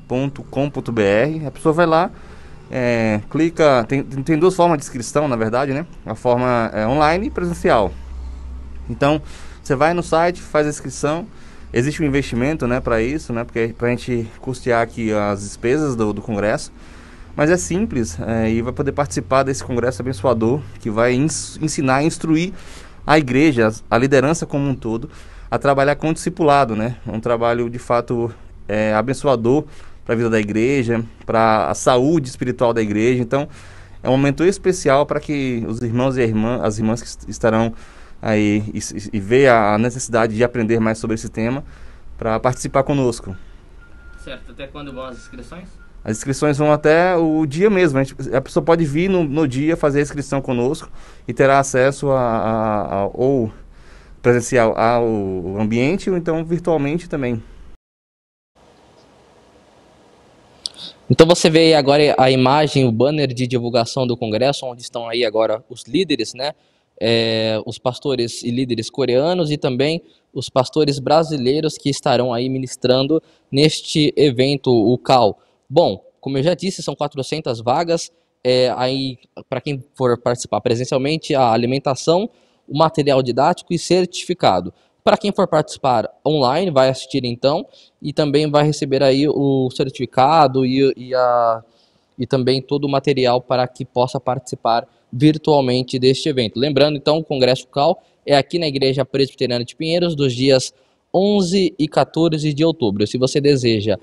.com.br. A pessoa vai lá, clica, tem duas formas de inscrição, na verdade, né, a forma online e presencial. Então, você vai no site, faz a inscrição. Existe um investimento, né, para isso, né, porque para a gente custear aqui as despesas do congresso. Mas é simples e vai poder participar desse congresso abençoador que vai ensinar, instruir a igreja, a liderança como um todo, a trabalhar com o discipulado, né? Um trabalho de fato abençoador para a vida da igreja, para a saúde espiritual da igreja. Então, é um momento especial para que os irmãos e as irmãs que estarão aí e ver a necessidade de aprender mais sobre esse tema, para participar conosco. Certo. Até quando vão as inscrições? As inscrições vão até o dia mesmo. A pessoa pode vir no dia fazer a inscrição conosco e terá acesso ou presencial ao ambiente ou então virtualmente também. Então você vê aí agora a imagem, o banner de divulgação do congresso, onde estão aí agora os líderes, né? Os pastores e líderes coreanos e também os pastores brasileiros que estarão aí ministrando neste evento, o CAL. Bom, como eu já disse, são 400 vagas, aí para quem for participar presencialmente, a alimentação, o material didático e certificado. Para quem for participar online, vai assistir então, e também vai receber aí o certificado e também todo o material para que possa participar virtualmente deste evento. Lembrando então, o Congresso CAL é aqui na Igreja Presbiteriana de Pinheiros, dos dias 11 e 14 de outubro. Se você deseja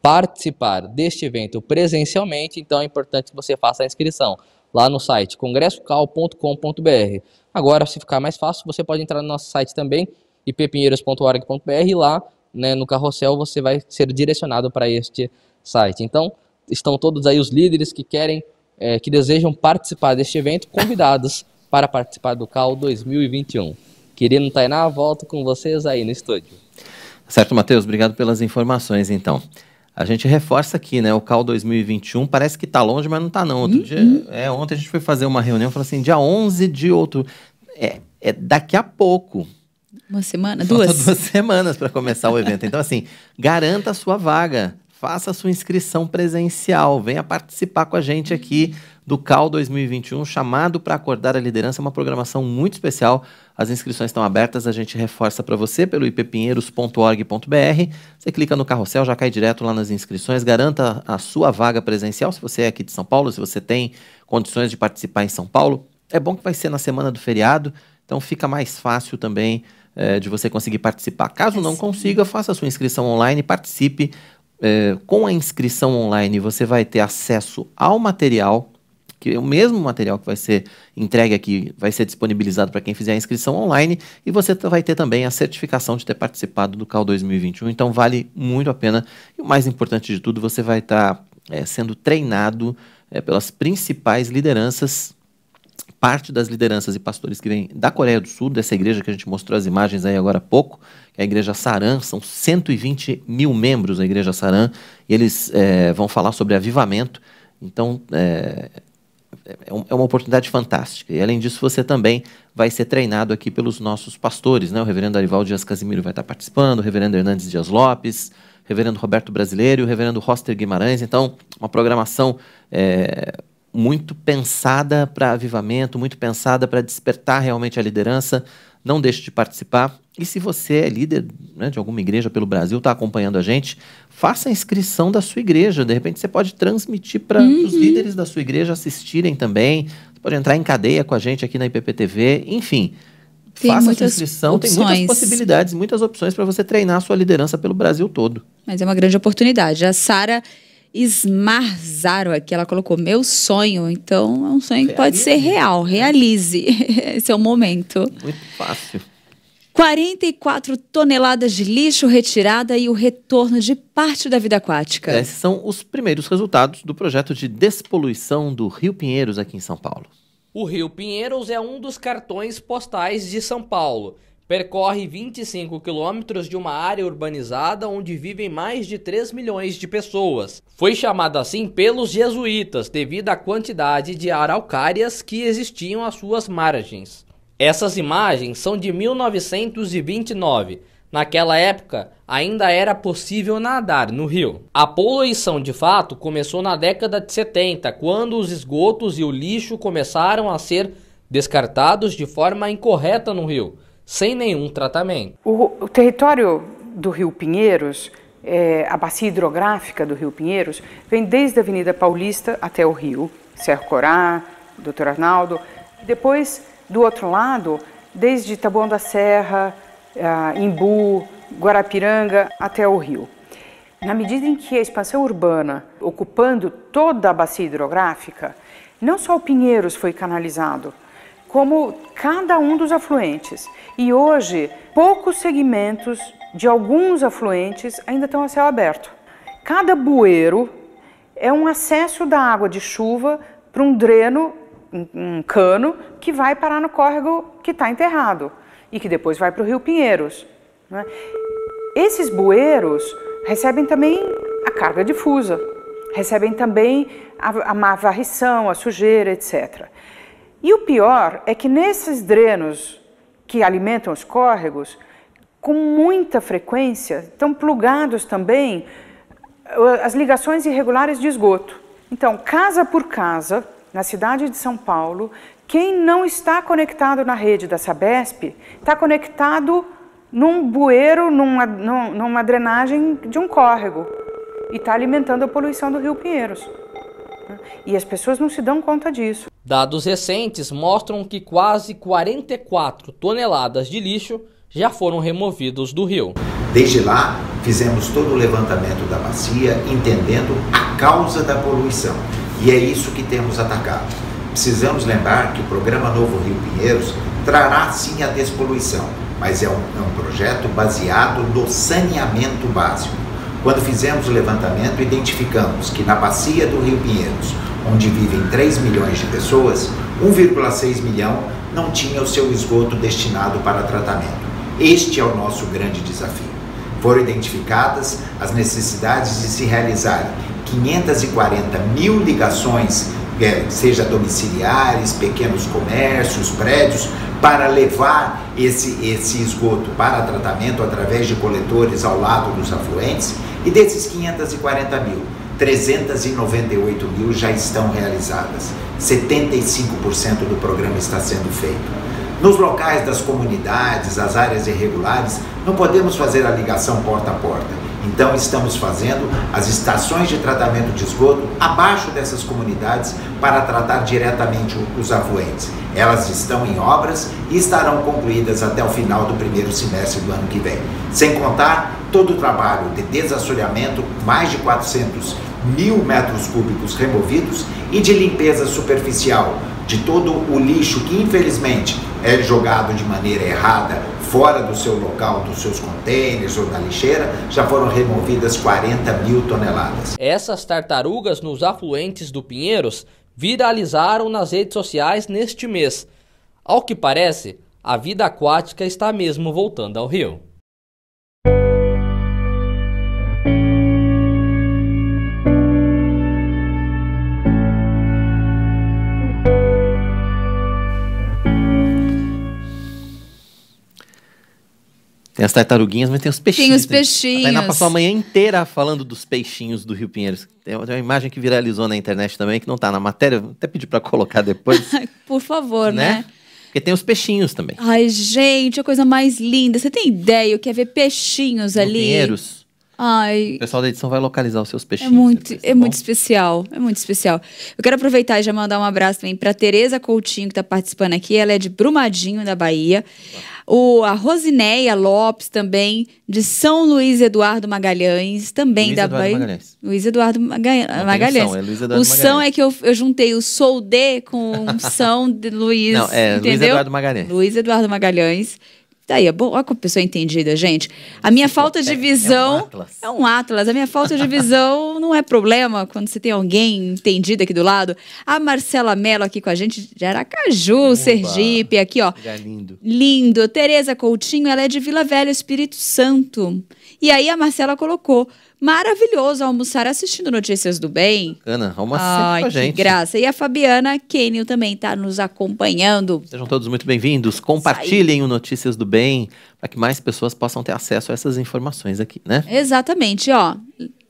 participar deste evento presencialmente, então é importante que você faça a inscrição lá no site congressocal.com.br. Agora, se ficar mais fácil, você pode entrar no nosso site também, ippinheiros.org.br, e lá, né, no carrossel você vai ser direcionado para este site. Então, estão todos aí os líderes que querem, que desejam participar deste evento, convidados para participar do CAL 2021. Querido Tainá, volto com vocês aí no estúdio. Certo, Mateus, obrigado pelas informações, então. A gente reforça aqui, né, o CAL 2021, parece que tá longe, mas não tá não. Outro dia, ontem a gente foi fazer uma reunião, falou assim, dia 11 de outubro, é daqui a pouco. Uma semana? Falta 2 semanas para começar o evento. Então, assim, garanta a sua vaga, faça a sua inscrição presencial, venha participar com a gente aqui do CAL 2021, chamado para acordar a liderança, uma programação muito especial. As inscrições estão abertas, a gente reforça para você pelo ippinheiros.org.br. Você clica no carrossel, já cai direto lá nas inscrições, garanta a sua vaga presencial, se você é aqui de São Paulo, se você tem condições de participar em São Paulo. É bom que vai ser na semana do feriado, então fica mais fácil também de você conseguir participar. Caso não consiga, faça a sua inscrição online e participe. Com a inscrição online, você vai ter acesso ao material, que é o mesmo material que vai ser entregue aqui, vai ser disponibilizado para quem fizer a inscrição online, e você vai ter também a certificação de ter participado do CAL 2021, então vale muito a pena. E o mais importante de tudo, você vai estar sendo treinado pelas principais lideranças, parte das lideranças e pastores que vêm da Coreia do Sul, dessa igreja que a gente mostrou as imagens aí agora há pouco, que é a Igreja Saran. São 120 mil membros da Igreja Saran, e eles vão falar sobre avivamento. Então, é uma oportunidade fantástica. E além disso, você também vai ser treinado aqui pelos nossos pastores, né? O reverendo Arivaldo Dias Casimiro vai estar participando, o reverendo Hernandes Dias Lopes, o reverendo Roberto Brasileiro e o reverendo Roster Guimarães. Então, uma programação muito pensada para avivamento, muito pensada para despertar realmente a liderança. Não deixe de participar. E se você é líder, né, de alguma igreja pelo Brasil, está acompanhando a gente, faça a inscrição da sua igreja. De repente você pode transmitir para os líderes da sua igreja assistirem também. Você pode entrar em cadeia com a gente aqui na IPPTV. Enfim, faça a sua inscrição. Opções. Tem muitas possibilidades, muitas opções para você treinar a sua liderança pelo Brasil todo. Mas é uma grande oportunidade. A Sara Ismar aqui, ela colocou meu sonho, então é um sonho que pode ser real, realize. Esse é o momento. Muito fácil. 44 toneladas de lixo retirada e o retorno de parte da vida aquática. Esses são os primeiros resultados do projeto de despoluição do Rio Pinheiros aqui em São Paulo. O Rio Pinheiros é um dos cartões postais de São Paulo. Percorre 25 quilômetros de uma área urbanizada onde vivem mais de 3 milhões de pessoas. Foi chamado assim pelos jesuítas devido à quantidade de araucárias que existiam às suas margens. Essas imagens são de 1929. Naquela época, ainda era possível nadar no rio. A poluição, de fato, começou na década de 70, quando os esgotos e o lixo começaram a ser descartados de forma incorreta no rio, sem nenhum tratamento. O território do Rio Pinheiros, a bacia hidrográfica do Rio Pinheiros, vem desde a Avenida Paulista até o rio, Cerro Corá, Dr. Arnaldo, depois do outro lado, desde Taboão da Serra, Imbu, Guarapiranga até o rio. Na medida em que a expansão urbana, ocupando toda a bacia hidrográfica, não só o Pinheiros foi canalizado, como cada um dos afluentes. E hoje, poucos segmentos de alguns afluentes ainda estão a céu aberto. Cada bueiro é um acesso da água de chuva para um dreno, um cano que vai parar no córrego que está enterrado e que depois vai para o Rio Pinheiros, né? Esses bueiros recebem também a carga difusa, recebem também a má varrição, a sujeira, etc. E o pior é que nesses drenos que alimentam os córregos, com muita frequência, estão plugados também as ligações irregulares de esgoto. Então, casa por casa, na cidade de São Paulo, quem não está conectado na rede da Sabesp está conectado num bueiro, numa drenagem de um córrego e está alimentando a poluição do Rio Pinheiros. E as pessoas não se dão conta disso. Dados recentes mostram que quase 44 toneladas de lixo já foram removidos do rio. Desde lá, fizemos todo o levantamento da bacia, entendendo a causa da poluição. E é isso que temos atacado. Precisamos lembrar que o programa Novo Rio Pinheiros trará sim a despoluição, mas é um projeto baseado no saneamento básico. Quando fizemos o levantamento, identificamos que na bacia do Rio Pinheiros, onde vivem 3 milhões de pessoas, 1,6 milhão não tinha o seu esgoto destinado para tratamento. Este é o nosso grande desafio. Foram identificadas as necessidades de se realizarem 540 mil ligações, seja domiciliares, pequenos comércios, prédios, para levar esse esgoto para tratamento através de coletores ao lado dos afluentes, e desses 540 mil, 398 mil já estão realizadas. 75% do programa está sendo feito. Nos locais das comunidades, as áreas irregulares, não podemos fazer a ligação porta a porta. Então estamos fazendo as estações de tratamento de esgoto abaixo dessas comunidades para tratar diretamente os afluentes. Elas estão em obras e estarão concluídas até o final do primeiro semestre do ano que vem. Sem contar todo o trabalho de desassoreamento, mais de 400 mil metros cúbicos removidos, e de limpeza superficial de todo o lixo que infelizmente é jogado de maneira errada fora do seu local, dos seus contêineres ou da lixeira. Já foram removidas 40 mil toneladas. Essas tartarugas nos afluentes do Pinheiros viralizaram nas redes sociais neste mês. Ao que parece, a vida aquática está mesmo voltando ao rio. Tem as tartaruguinhas, mas tem os peixinhos. Tem os peixinhos. A Tainá passou a manhã inteira falando dos peixinhos do Rio Pinheiros. Tem uma imagem que viralizou na internet também, que não tá na matéria. Vou até pedir para colocar depois. Por favor, né? Porque tem os peixinhos também. Ai, gente, a coisa mais linda. Você tem ideia o que é ver peixinhos ali? Pinheiros. Ai, O pessoal da edição vai localizar os seus é peixinhos. muito especial, é muito especial. Eu quero aproveitar e já mandar um abraço também para Tereza Coutinho, que está participando aqui. Ela é de Brumadinho, da Bahia. A Rosinéia Lopes também, de São Luís Eduardo Magalhães, também Luiz da Eduardo Bahia. Magalhães. Luiz Eduardo Magalhães. São, é Luiz Eduardo O São Magalhães. é que eu juntei o Sou de com o São de Luiz. Não, é entendeu? Luiz Eduardo Magalhães. Luiz Eduardo Magalhães. Daí, olha como a pessoa é entendida, gente. A minha falta de visão... É um atlas. A minha falta de visão não é problema quando você tem alguém entendido aqui do lado. A Marcela Mello aqui com a gente de Aracaju, Sergipe, aqui, ó. Lindo. Lindo. Tereza Coutinho, ela é de Vila Velha, Espírito Santo. E aí a Marcela colocou: maravilhoso almoçar assistindo Notícias do Bem. Ana, almoça sempre Ai, com a que gente. graça. E a Fabiana Kenil também está nos acompanhando. Sejam todos muito bem-vindos. Compartilhem o Notícias do Bem para que mais pessoas possam ter acesso a essas informações aqui, né? Exatamente, ó.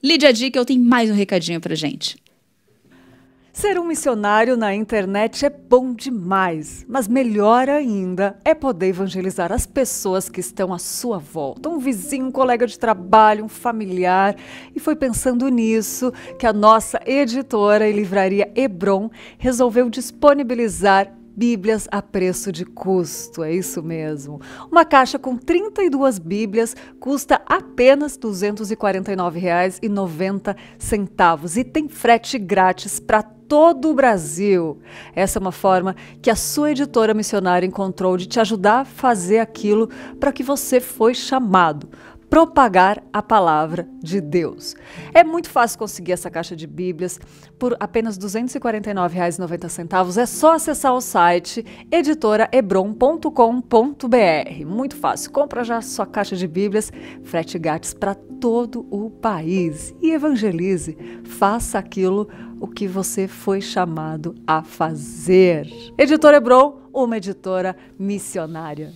Lídia Dickel tem mais um recadinho pra gente. Ser um missionário na internet é bom demais, mas melhor ainda é poder evangelizar as pessoas que estão à sua volta. Um vizinho, um colega de trabalho, um familiar. E foi pensando nisso que a nossa editora e livraria Hebron resolveu disponibilizar Bíblias a preço de custo, é isso mesmo. Uma caixa com 32 Bíblias custa apenas R$ 249,90 e tem frete grátis para todo o Brasil. Essa é uma forma que a sua editora missionária encontrou de te ajudar a fazer aquilo para que você foi chamado. Propagar a palavra de Deus. É muito fácil conseguir essa caixa de Bíblias por apenas R$ 249,90. É só acessar o site editoraebron.com.br. Muito fácil. Compra já a sua caixa de Bíblias, frete grátis para todo o país. E evangelize. Faça aquilo o que você foi chamado a fazer. Editora Hebron, uma editora missionária.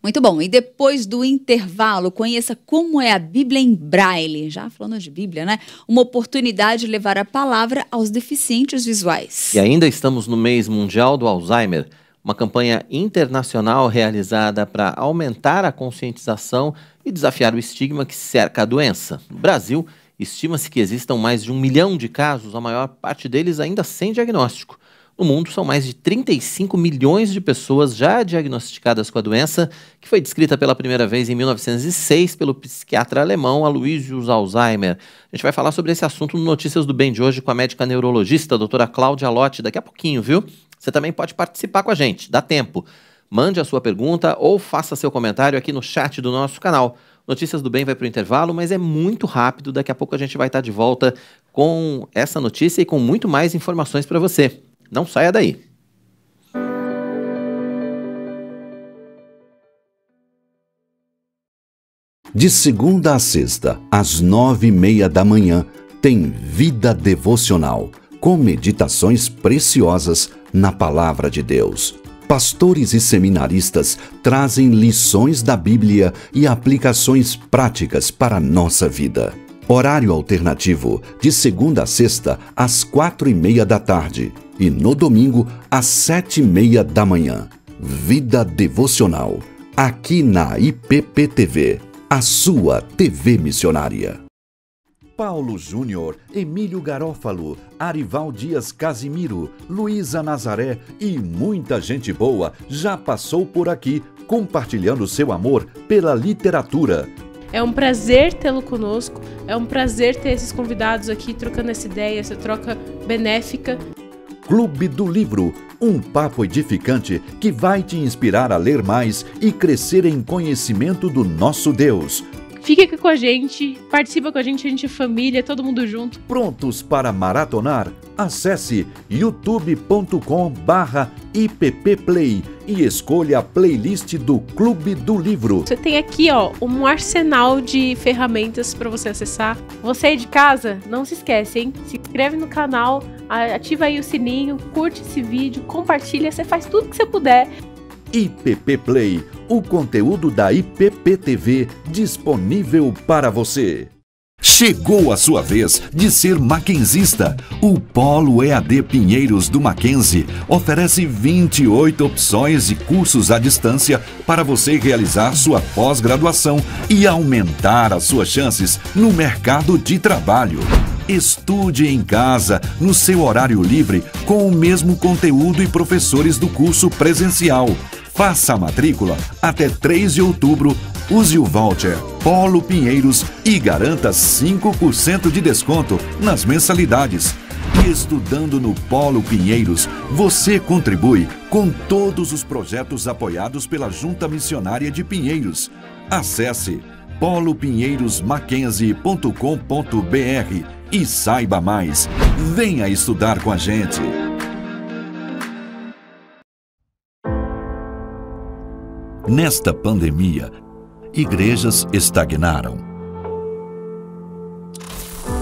Muito bom. E depois do intervalo, conheça como é a Bíblia em Braille. Já falando de Bíblia, né? Uma oportunidade de levar a palavra aos deficientes visuais. E ainda estamos no mês mundial do Alzheimer, uma campanha internacional realizada para aumentar a conscientização e desafiar o estigma que cerca a doença. No Brasil, estima-se que existam mais de 1 milhão de casos, a maior parte deles ainda sem diagnóstico. No mundo, são mais de 35 milhões de pessoas já diagnosticadas com a doença, que foi descrita pela primeira vez em 1906 pelo psiquiatra alemão Aloysius Alzheimer. A gente vai falar sobre esse assunto no Notícias do Bem de hoje com a médica neurologista, a doutora Cláudia Lotti, daqui a pouquinho, viu? Você também pode participar com a gente, dá tempo. Mande a sua pergunta ou faça seu comentário aqui no chat do nosso canal. Notícias do Bem vai para o intervalo, mas é muito rápido. Daqui a pouco a gente vai estar de volta com essa notícia e com muito mais informações para você. Não saia daí. De segunda a sexta, às 9h30 da manhã, tem Vida Devocional, com meditações preciosas na Palavra de Deus. Pastores e seminaristas trazem lições da Bíblia e aplicações práticas para a nossa vida. Horário alternativo, de segunda a sexta, às 4h30 da tarde. E no domingo, às 7h30 da manhã. Vida Devocional, aqui na IPP-TV, a sua TV missionária. Paulo Júnior, Emílio Garófalo, Arival Dias Casimiro, Luísa Nazaré e muita gente boa já passou por aqui, compartilhando seu amor pela literatura. É um prazer tê-lo conosco, é um prazer ter esses convidados aqui trocando essa ideia, essa troca benéfica. Clube do Livro, um papo edificante que vai te inspirar a ler mais e crescer em conhecimento do nosso Deus. Fique aqui com a gente, participa com a gente é família, todo mundo junto. Prontos para maratonar? Acesse youtube.com/ippplay e escolha a playlist do Clube do Livro. Você tem aqui, um arsenal de ferramentas para você acessar. Você aí de casa, não se esquece, hein? Se inscreve no canal, ativa aí o sininho, curte esse vídeo, compartilha, você faz tudo que você puder. IPP Play, o conteúdo da IPP-TV disponível para você. Chegou a sua vez de ser maquenzista. O Polo EAD Pinheiros do Mackenzie oferece 28 opções de cursos à distância para você realizar sua pós-graduação e aumentar as suas chances no mercado de trabalho. Estude em casa, no seu horário livre, com o mesmo conteúdo e professores do curso presencial. Faça a matrícula até 3 de outubro. Use o voucher Polo Pinheiros e garanta 5% de desconto nas mensalidades. E estudando no Polo Pinheiros, você contribui com todos os projetos apoiados pela Junta Missionária de Pinheiros. Acesse polopinheirosmackenzie.com.br e saiba mais. Venha estudar com a gente. Nesta pandemia, igrejas estagnaram.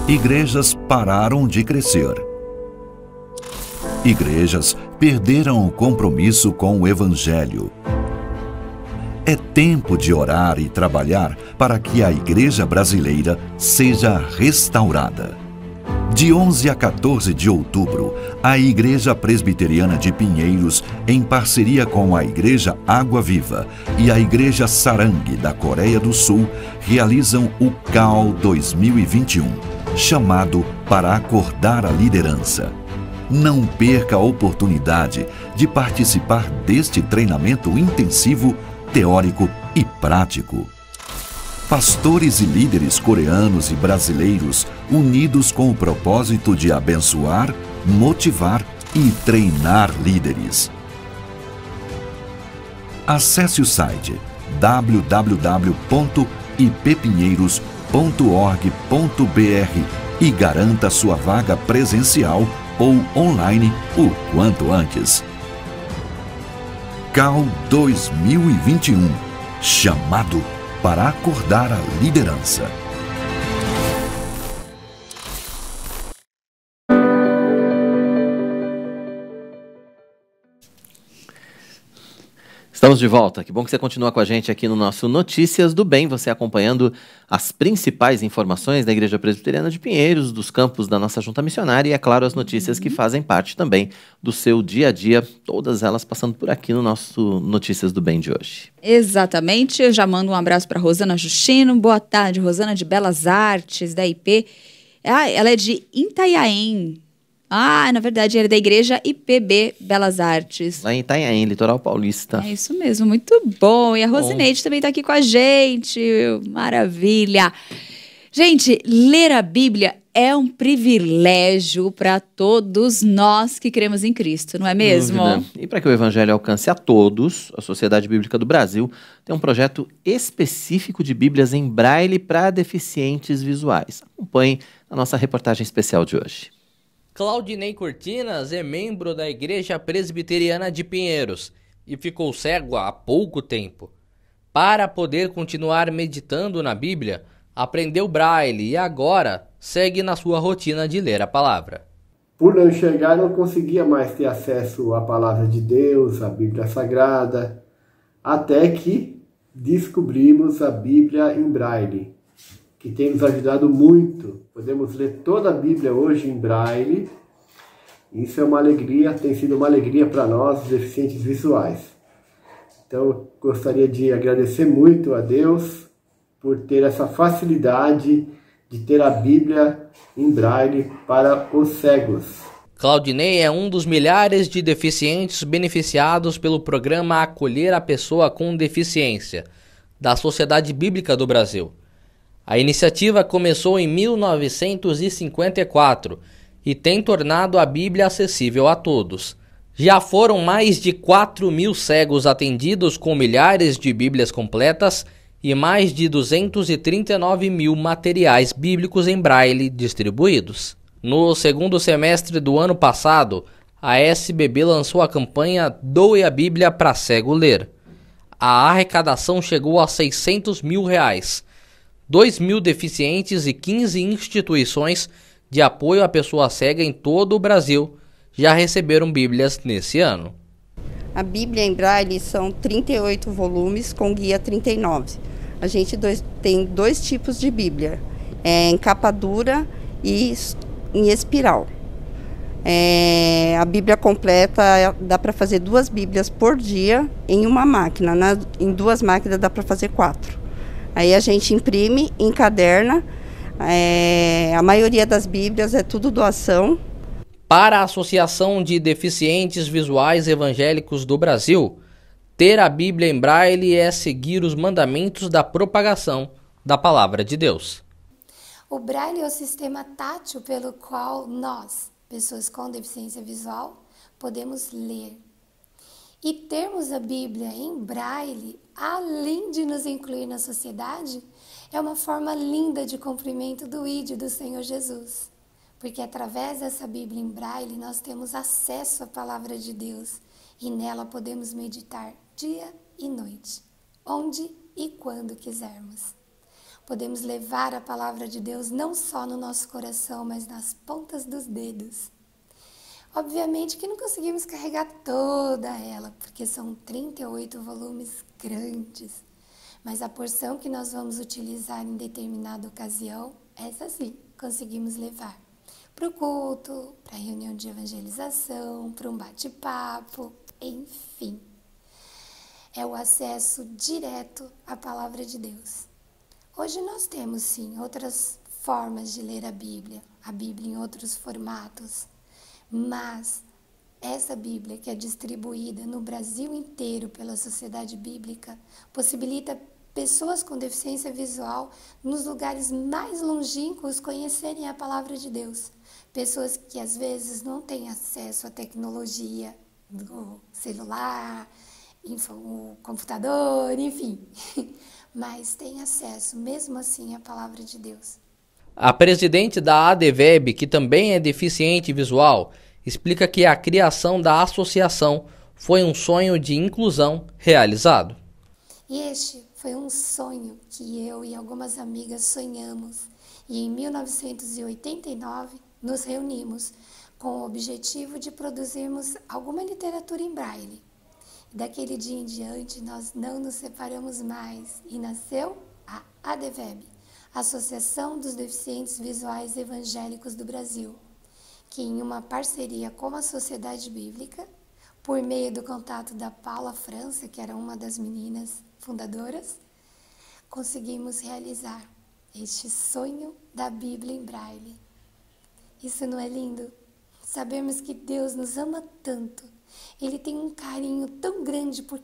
Igrejas pararam de crescer. Igrejas perderam o compromisso com o Evangelho. É tempo de orar e trabalhar para que a igreja brasileira seja restaurada. De 11 a 14 de outubro, a Igreja Presbiteriana de Pinheiros, em parceria com a Igreja Água Viva e a Igreja Sarang da Coreia do Sul, realizam o CAL 2021, chamado para acordar a liderança. Não perca a oportunidade de participar deste treinamento intensivo, teórico e prático. Pastores e líderes coreanos e brasileiros unidos com o propósito de abençoar, motivar e treinar líderes. Acesse o site www.ippinheiros.org.br e garanta sua vaga presencial ou online o quanto antes. CAL 2021, chamado para acordar a liderança. Estamos de volta. Que bom que você continua com a gente aqui no nosso Notícias do Bem, você acompanhando as principais informações da Igreja Presbiteriana de Pinheiros, dos campos da nossa Junta Missionária e, é claro, as notícias que fazem parte também do seu dia a dia, todas elas passando por aqui no nosso Notícias do Bem de hoje. Exatamente. Eu já mando um abraço para Rosana Justino. Boa tarde, Rosana de Belas Artes, da IP. Ela é de Itanhaém. Na verdade, ele é da Igreja IPB Belas Artes. Lá em Itanhaém, litoral paulista. É isso mesmo, muito bom. E a Rosineide também está aqui com a gente. Maravilha. Gente, ler a Bíblia é um privilégio para todos nós que cremos em Cristo, não é mesmo? E para que o Evangelho alcance a todos, a Sociedade Bíblica do Brasil tem um projeto específico de Bíblias em Braille para deficientes visuais. Acompanhe a nossa reportagem especial de hoje. Claudinei Cortinas é membro da Igreja Presbiteriana de Pinheiros e ficou cego há pouco tempo. Para poder continuar meditando na Bíblia, aprendeu Braille e agora segue na sua rotina de ler a palavra. Por não enxergar, não conseguia mais ter acesso à palavra de Deus, à Bíblia Sagrada, até que descobrimos a Bíblia em Braille, que tem nos ajudado muito. Podemos ler toda a Bíblia hoje em Braille. Isso é uma alegria, tem sido uma alegria para nós, os deficientes visuais. Então, eu gostaria de agradecer muito a Deus por ter essa facilidade de ter a Bíblia em Braille para os cegos. Claudinei é um dos milhares de deficientes beneficiados pelo programa Acolher a Pessoa com Deficiência, da Sociedade Bíblica do Brasil. A iniciativa começou em 1954 e tem tornado a Bíblia acessível a todos. Já foram mais de 4.000 cegos atendidos com milhares de Bíblias completas e mais de 239.000 materiais bíblicos em Braille distribuídos. No segundo semestre do ano passado, a SBB lançou a campanha Doe a Bíblia para Cego Ler. A arrecadação chegou a R$600 mil. 2.000 deficientes e 15 instituições de apoio à pessoa cega em todo o Brasil já receberam Bíblias nesse ano. A Bíblia em Braille são 38 volumes com guia 39. A gente tem dois tipos de Bíblia. em capa dura e em espiral. A Bíblia completa, dá para fazer 2 Bíblias por dia em uma máquina. Em 2 máquinas dá para fazer 4. Aí a gente imprime, encaderna. A maioria das Bíblias é tudo doação. Para a Associação de Deficientes Visuais Evangélicos do Brasil, ter a Bíblia em Braille é seguir os mandamentos da propagação da Palavra de Deus. O Braille é o sistema tátil pelo qual nós, pessoas com deficiência visual, podemos ler. E termos a Bíblia em Braille, além de nos incluir na sociedade, é uma forma linda de cumprimento do ID do Senhor Jesus. Porque através dessa Bíblia em Braille nós temos acesso à Palavra de Deus e nela podemos meditar dia e noite, onde e quando quisermos. Podemos levar a Palavra de Deus não só no nosso coração, mas nas pontas dos dedos. Obviamente que não conseguimos carregar toda ela, porque são 38 volumes grandes. Mas a porção que nós vamos utilizar em determinada ocasião, essa sim, conseguimos levar. Para o culto, para a reunião de evangelização, para um bate-papo, enfim. É o acesso direto à Palavra de Deus. Hoje nós temos, sim, outras formas de ler a Bíblia em outros formatos, mas essa Bíblia que é distribuída no Brasil inteiro pela Sociedade Bíblica possibilita pessoas com deficiência visual nos lugares mais longínquos conhecerem a Palavra de Deus. Pessoas que às vezes não têm acesso à tecnologia do celular, o computador, enfim, mas têm acesso mesmo assim à Palavra de Deus. A presidente da ADVEB, que também é deficiente visual, explica que a criação da associação foi um sonho de inclusão realizado. E este foi um sonho que eu e algumas amigas sonhamos. E em 1989 nos reunimos com o objetivo de produzirmos alguma literatura em Braille. E daquele dia em diante nós não nos separamos mais e nasceu a ADVEB, Associação dos Deficientes Visuais Evangélicos do Brasil, que em uma parceria com a Sociedade Bíblica, por meio do contato da Paula França, que era uma das meninas fundadoras, conseguimos realizar este sonho da Bíblia em Braille. Isso não é lindo? Sabermos que Deus nos ama tanto, Ele tem um carinho tão grande por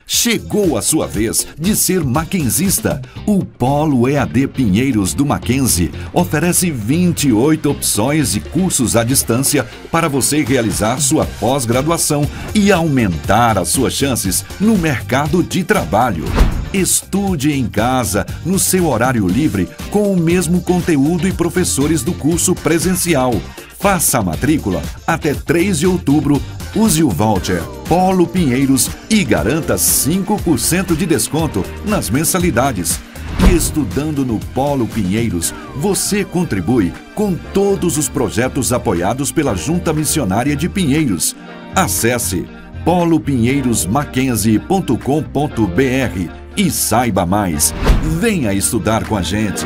Chegou a sua vez de ser maquenzista. O Polo EAD Pinheiros do Mackenzie oferece 28 opções e cursos à distância para você realizar sua pós-graduação e aumentar as suas chances no mercado de trabalho. Estude em casa, no seu horário livre, com o mesmo conteúdo e professores do curso presencial. Faça a matrícula até 3 de outubro. Use o voucher Polo Pinheiros e garanta 5% de desconto nas mensalidades. E estudando no Polo Pinheiros, você contribui com todos os projetos apoiados pela Junta Missionária de Pinheiros. Acesse polopinheirosmackenzie.com.br e saiba mais. Venha estudar com a gente.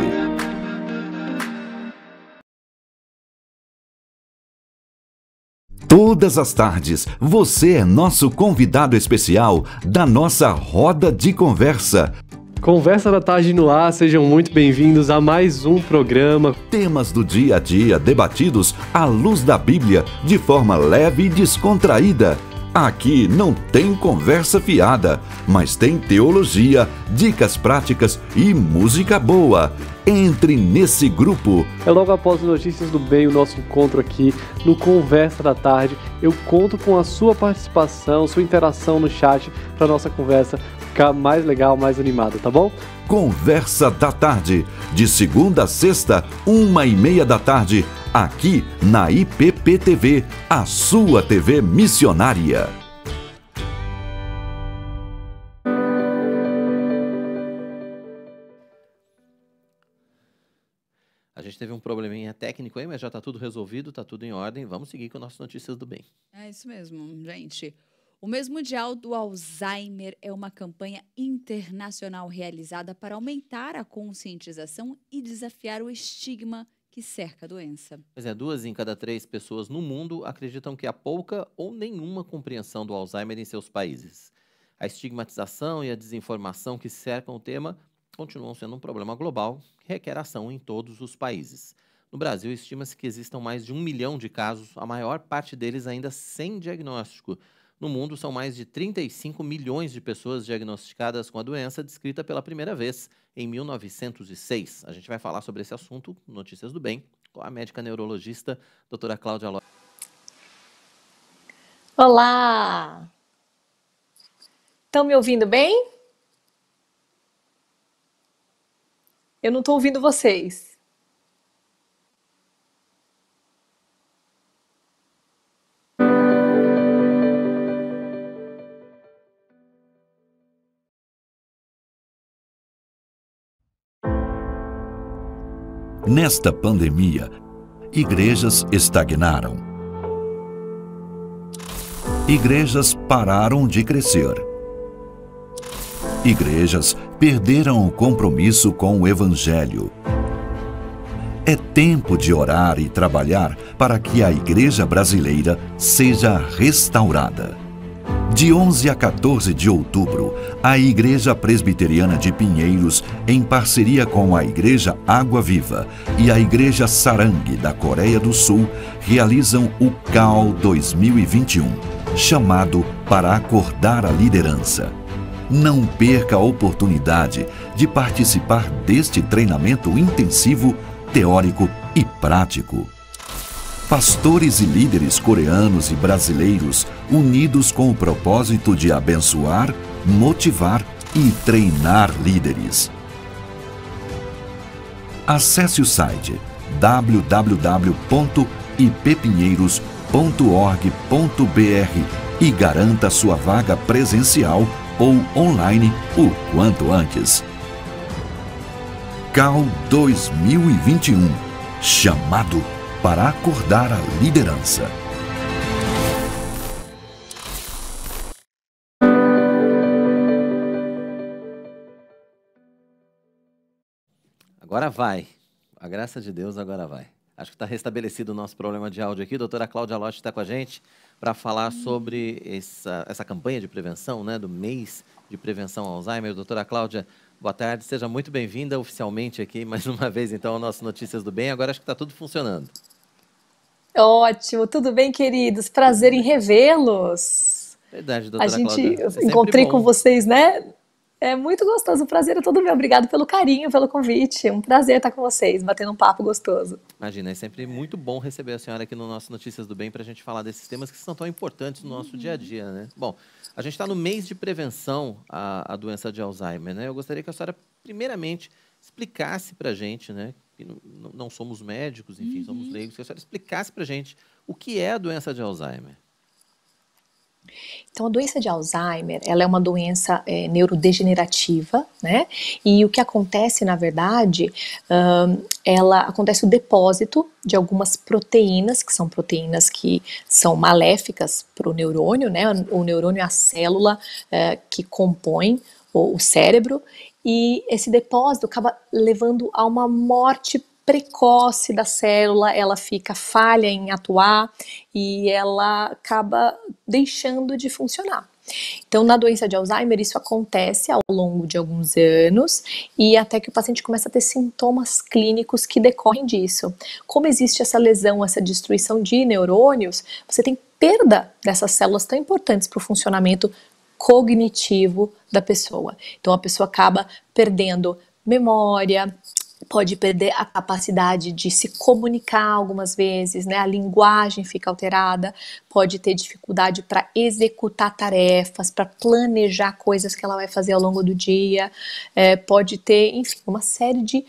Todas as tardes, você é nosso convidado especial da nossa roda de conversa. Conversa da Tarde no ar, sejam muito bem-vindos a mais um programa. Temas do dia a dia debatidos à luz da Bíblia, de forma leve e descontraída. Aqui não tem conversa fiada, mas tem teologia, dicas práticas e música boa. Entre nesse grupo. É logo após as Notícias do Bem, o nosso encontro aqui no Conversa da Tarde. Eu conto com a sua participação, sua interação no chat para nossa conversa ficar mais legal, mais animada, tá bom? Conversa da Tarde, de segunda a sexta, 1h30 da tarde, aqui na IPPTV, a sua TV missionária. A gente teve um probleminha técnico aí, mas já está tudo resolvido, está tudo em ordem. Vamos seguir com nossas Notícias do Bem. É isso mesmo, gente. O mês mundial do Alzheimer é uma campanha internacional realizada para aumentar a conscientização e desafiar o estigma que cerca a doença. Pois é, 2 em cada 3 pessoas no mundo acreditam que há pouca ou nenhuma compreensão do Alzheimer em seus países. A estigmatização e a desinformação que cercam o tema continuam sendo um problema global que requer ação em todos os países. No Brasil, estima-se que existam mais de 1 milhão de casos, a maior parte deles ainda sem diagnóstico. No mundo, são mais de 35 milhões de pessoas diagnosticadas com a doença, descrita pela primeira vez em 1906. A gente vai falar sobre esse assunto no Notícias do Bem com a médica neurologista, doutora Cláudia Lopes. Olá! Estão me ouvindo bem? Eu não estou ouvindo vocês. Nesta pandemia, igrejas estagnaram. Igrejas pararam de crescer. Igrejas perderam o compromisso com o Evangelho. É tempo de orar e trabalhar para que a Igreja brasileira seja restaurada. De 11 a 14 de outubro, a Igreja Presbiteriana de Pinheiros, em parceria com a Igreja Água Viva e a Igreja Sarang da Coreia do Sul, realizam o CAL 2021, chamado para acordar a liderança. Não perca a oportunidade de participar deste treinamento intensivo, teórico e prático. Pastores e líderes coreanos e brasileiros unidos com o propósito de abençoar, motivar e treinar líderes. Acesse o site www.ippinheiros.org.br e garanta sua vaga presencial ou online o quanto antes. CAL 2021, chamado para acordar a liderança. Agora vai. A graça de Deus agora vai. Acho que está restabelecido o nosso problema de áudio aqui. A doutora Cláudia Lopes está com a gente para falar sobre essa campanha de prevenção, né, do mês de prevenção ao Alzheimer. Doutora Cláudia, boa tarde. Seja muito bem-vinda oficialmente aqui, mais uma vez, então, ao nosso Notícias do Bem. Agora acho que está tudo funcionando. Ótimo, tudo bem, queridos? Prazer em revê-los. Verdade, doutora Cláudia. É Encontrei bom com vocês, né? É muito gostoso, o prazer é todo meu. Obrigado pelo carinho, pelo convite. É um prazer estar com vocês, batendo um papo gostoso. Imagina, é sempre muito bom receber a senhora aqui no nosso Notícias do Bem para a gente falar desses temas que são tão importantes no nosso dia a dia, né? Bom, a gente está no mês de prevenção à doença de Alzheimer, né? Eu gostaria que a senhora, primeiramente, explicasse para a gente, né? Que não somos médicos, enfim, somos leigos, que a senhora explicasse para a gente o que é a doença de Alzheimer. Então, a doença de Alzheimer, ela é uma doença neurodegenerativa, né? E o que acontece, na verdade, acontece o depósito de algumas proteínas, que são proteínas que são maléficas para o neurônio, né? O neurônio é a célula que compõe o cérebro, e esse depósito acaba levando a uma morte precoce da célula, ela fica falha em atuar e ela acaba deixando de funcionar. Então, na doença de Alzheimer, isso acontece ao longo de alguns anos e até que o paciente começa a ter sintomas clínicos que decorrem disso. Como existe essa lesão, essa destruição de neurônios, você tem perda dessas células tão importantes para o funcionamento cognitivo da pessoa. Então, a pessoa acaba perdendo memória, pode perder a capacidade de se comunicar algumas vezes, né? A linguagem fica alterada, pode ter dificuldade para executar tarefas, para planejar coisas que ela vai fazer ao longo do dia, pode ter, enfim, uma série de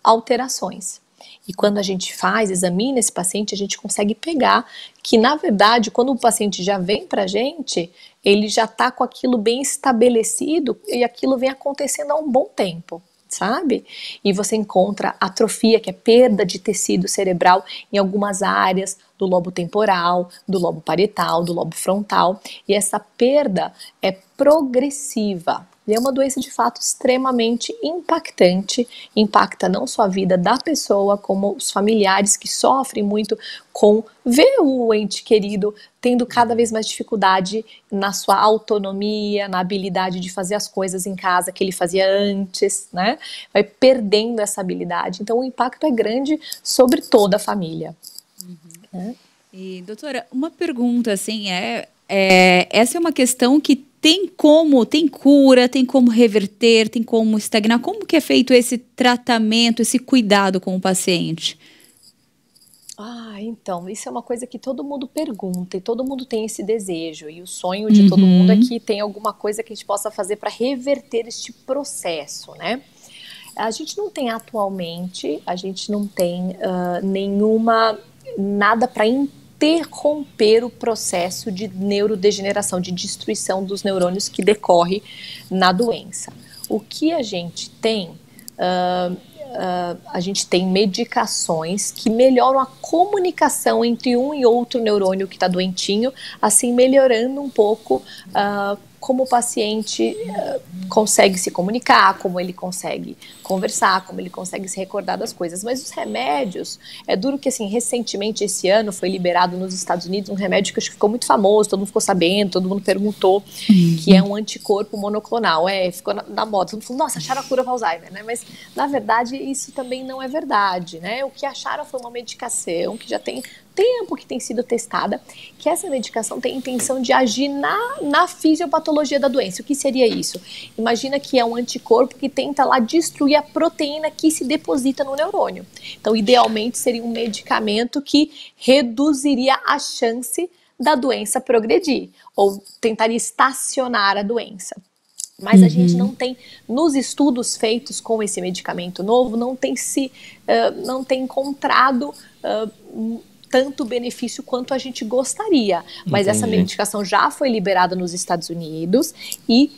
alterações. E quando a gente examina esse paciente, a gente consegue pegar que, na verdade, quando o paciente já vem pra gente, ele já está com aquilo bem estabelecido e aquilo vem acontecendo há um bom tempo. sabe? E você encontra atrofia, que é perda de tecido cerebral em algumas áreas do lobo temporal, do lobo parietal, do lobo frontal, e essa perda é progressiva. E é uma doença de fato extremamente impactante, impacta não só a vida da pessoa, como os familiares que sofrem muito com ver o ente querido tendo cada vez mais dificuldade na sua autonomia, na habilidade de fazer as coisas em casa que ele fazia antes, né? Vai perdendo essa habilidade. Então o impacto é grande sobre toda a família. Né? E, doutora, uma pergunta, assim, essa é uma questão que tem cura, tem como reverter, tem como estagnar. Como que é feito esse tratamento, esse cuidado com o paciente? Então, isso é uma coisa que todo mundo pergunta e todo mundo tem esse desejo. E o sonho de todo mundo é que tem alguma coisa que a gente possa fazer para reverter este processo, né? A gente não tem atualmente, nada para interromper o processo de neurodegeneração, de destruição dos neurônios que decorre na doença. O que a gente tem? A gente tem medicações que melhoram a comunicação entre um e outro neurônio que está doentinho, assim melhorando um pouco como o paciente consegue se comunicar, como ele consegue conversar, como ele consegue se recordar das coisas. Mas os remédios, é duro que assim, recentemente esse ano foi liberado nos Estados Unidos um remédio que acho que ficou muito famoso, todo mundo ficou sabendo, todo mundo perguntou, que é um anticorpo monoclonal, ficou na moda, todo mundo falou, nossa, acharam a cura para Alzheimer, né? Mas na verdade isso também não é verdade, né? O que acharam foi uma medicação que já tem tempo que tem sido testada, que essa medicação tem a intenção de agir na fisiopatologia da doença. O que seria isso? Imagina que é um anticorpo que tenta lá destruir a proteína que se deposita no neurônio. Então, idealmente, seria um medicamento que reduziria a chance da doença progredir, ou tentaria estacionar a doença. Mas a gente não tem, nos estudos feitos com esse medicamento novo, não tem encontrado tanto benefício quanto a gente gostaria. Mas essa medicação já foi liberada nos Estados Unidos e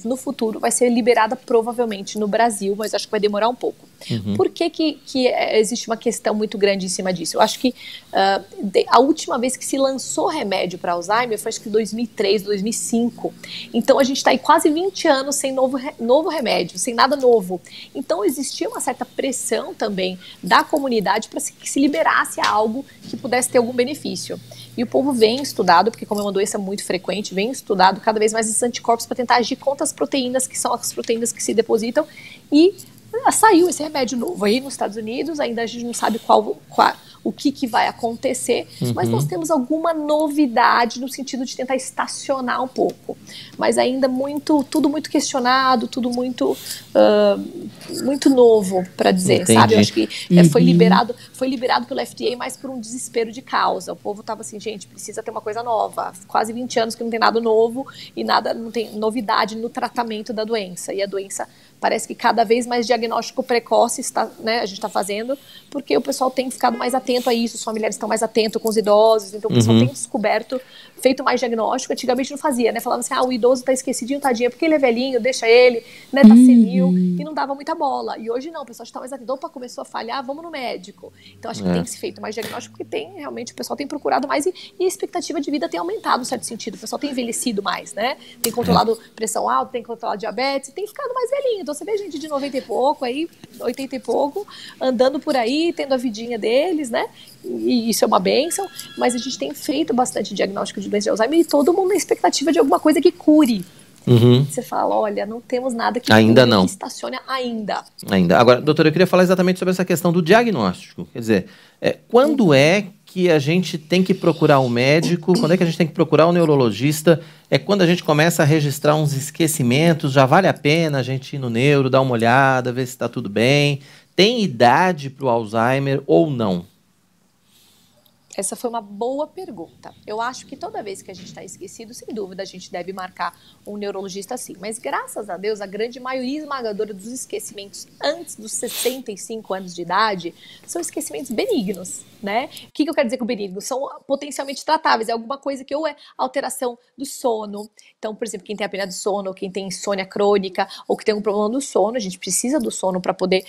no futuro vai ser liberada provavelmente no Brasil, mas acho que vai demorar um pouco. Por que existe uma questão muito grande em cima disso? Eu acho que a última vez que se lançou remédio para Alzheimer foi acho que 2003, 2005. Então a gente está aí quase 20 anos sem novo remédio, sem nada novo. Então existia uma certa pressão também da comunidade para que se liberasse algo que pudesse ter algum benefício. E o povo vem estudado, porque como é uma doença muito frequente, vem estudado cada vez mais esses anticorpos para tentar agir contra as proteínas, que são as proteínas que se depositam, e saiu esse remédio novo aí nos Estados Unidos, ainda a gente não sabe o que vai acontecer, mas nós temos alguma novidade no sentido de tentar estacionar um pouco. Mas ainda tudo muito questionado, tudo muito novo, para dizer, sabe? Eu acho que foi liberado pelo FDA, mas por um desespero de causa. O povo estava assim, gente, precisa ter uma coisa nova. Quase 20 anos que não tem nada novo e não tem novidade no tratamento da doença. E a doença parece que cada vez mais diagnóstico precoce a gente está fazendo, porque o pessoal tem ficado mais atento a isso, os familiares estão mais atentos com os idosos, então o pessoal tem descoberto, feito mais diagnóstico. Antigamente não fazia, né? Falava assim, o idoso tá esquecidinho, tadinho, porque ele é velhinho, deixa ele, né? Tá senil, e não dava muita bola. E hoje não, o pessoal está mais atento, opa, começou a falhar, vamos no médico. Então acho que tem se feito mais diagnóstico, porque realmente o pessoal tem procurado mais e a expectativa de vida tem aumentado, no certo sentido. O pessoal tem envelhecido mais, né? Tem controlado pressão alta, tem controlado diabetes, tem ficado mais velhinho. Então você vê gente de 90 e pouco, aí 80 e pouco, andando por aí, tendo a vidinha deles, né? E isso é uma bênção, mas a gente tem feito bastante diagnóstico de doença de Alzheimer e todo mundo na expectativa de alguma coisa que cure. Você fala, olha, não temos nada que ainda cure, não. que estacione ainda. Agora, doutora, eu queria falar exatamente sobre essa questão do diagnóstico. Quer dizer, quando é que a gente tem que procurar um médico, quando é que a gente tem que procurar um neurologista? É quando a gente começa a registrar uns esquecimentos, já vale a pena a gente ir no neuro, dar uma olhada, ver se está tudo bem? Tem idade para o Alzheimer ou não? Essa foi uma boa pergunta. Eu acho que toda vez que a gente está esquecido, sem dúvida, a gente deve marcar um neurologista sim. Mas, graças a Deus, a grande maioria esmagadora dos esquecimentos antes dos 65 anos de idade são esquecimentos benignos, né? O que eu quero dizer com benignos? São potencialmente tratáveis. É alguma coisa que ou é alteração do sono. Então, por exemplo, quem tem apneia do sono, ou quem tem insônia crônica, ou que tem um problema do sono, a gente precisa do sono para poder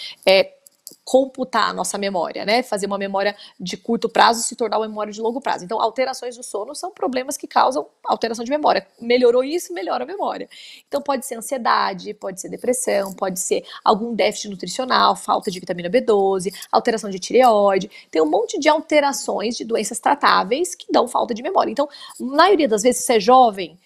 computar a nossa memória, né? Fazer uma memória de curto prazo se tornar uma memória de longo prazo. Então, alterações do sono são problemas que causam alteração de memória. Melhorou isso, melhora a memória. Então, pode ser ansiedade, pode ser depressão, pode ser algum déficit nutricional, falta de vitamina B12, alteração de tireoide. Tem um monte de alterações de doenças tratáveis que dão falta de memória. Então, na maioria das vezes, se você é jovem,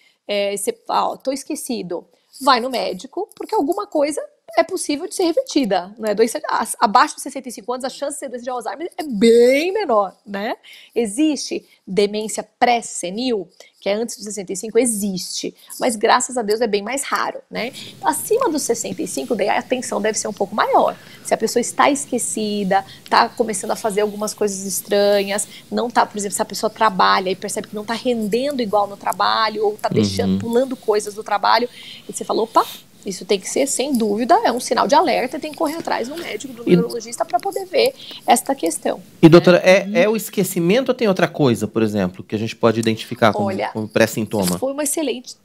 você fala, tô esquecido, vai no médico, porque alguma coisa é possível de ser revertida, né? Doença abaixo de 65 anos, a chance de ser doença de Alzheimer é bem menor, né? Existe demência pré-senil, que é antes dos 65, existe, mas graças a Deus é bem mais raro, né? Acima dos 65, daí a atenção deve ser um pouco maior. Se a pessoa está esquecida, está começando a fazer algumas coisas estranhas, não está, por exemplo, se a pessoa trabalha e percebe que não está rendendo igual no trabalho, ou está deixando, pulando coisas do trabalho, e você fala, opa, isso tem que ser, sem dúvida, é um sinal de alerta, tem que correr atrás do médico, do neurologista, para poder ver esta questão. E, doutora, é o esquecimento ou tem outra coisa, por exemplo, que a gente pode identificar como pré-sintoma? Foi uma excelente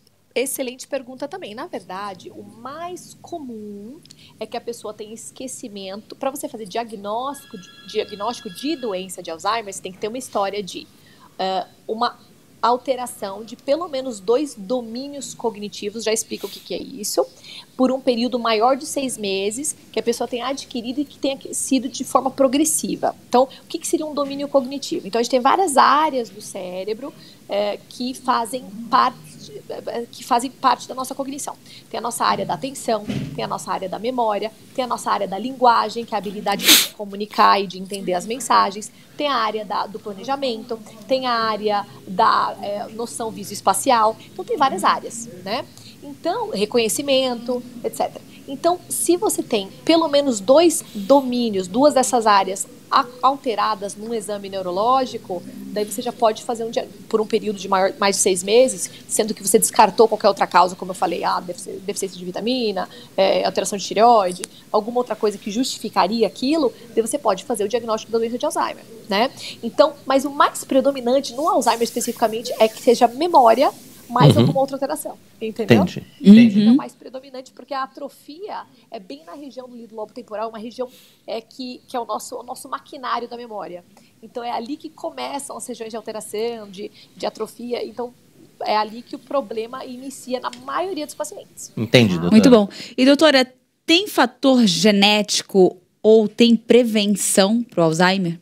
pergunta também. Na verdade, o mais comum é que a pessoa tenha esquecimento. Para você fazer diagnóstico de doença de Alzheimer, você tem que ter uma história de uma alteração de pelo menos 2 domínios cognitivos, já explico o que é isso, por um período maior de 6 meses, que a pessoa tenha adquirido e que tenha sido de forma progressiva. Então, o que seria um domínio cognitivo? Então, a gente tem várias áreas do cérebro que fazem parte da nossa cognição. Tem a nossa área da atenção, tem a nossa área da memória, tem a nossa área da linguagem, que é a habilidade de se comunicar e de entender as mensagens, tem a área do planejamento, tem a área da noção visoespacial, então tem várias áreas, né? Então, reconhecimento, etc. Então, se você tem pelo menos 2 domínios, 2 dessas áreas alteradas num exame neurológico, daí você já pode fazer por um período de mais de 6 meses, sendo que você descartou qualquer outra causa, como eu falei, deficiência de vitamina, alteração de tireoide, alguma outra coisa que justificaria aquilo, daí você pode fazer o diagnóstico da doença de Alzheimer, né? Então, mas o mais predominante no Alzheimer especificamente é que seja memória, mais alguma outra alteração, entendeu? Entendi. É o mais predominante, porque a atrofia é bem na região do lobo temporal, uma região que é o nosso maquinário da memória. Então, é ali que começam as regiões de alteração, de atrofia. Então, é ali que o problema inicia na maioria dos pacientes. Entendi, doutora. Muito bom. E, doutora, tem fator genético ou tem prevenção para o Alzheimer?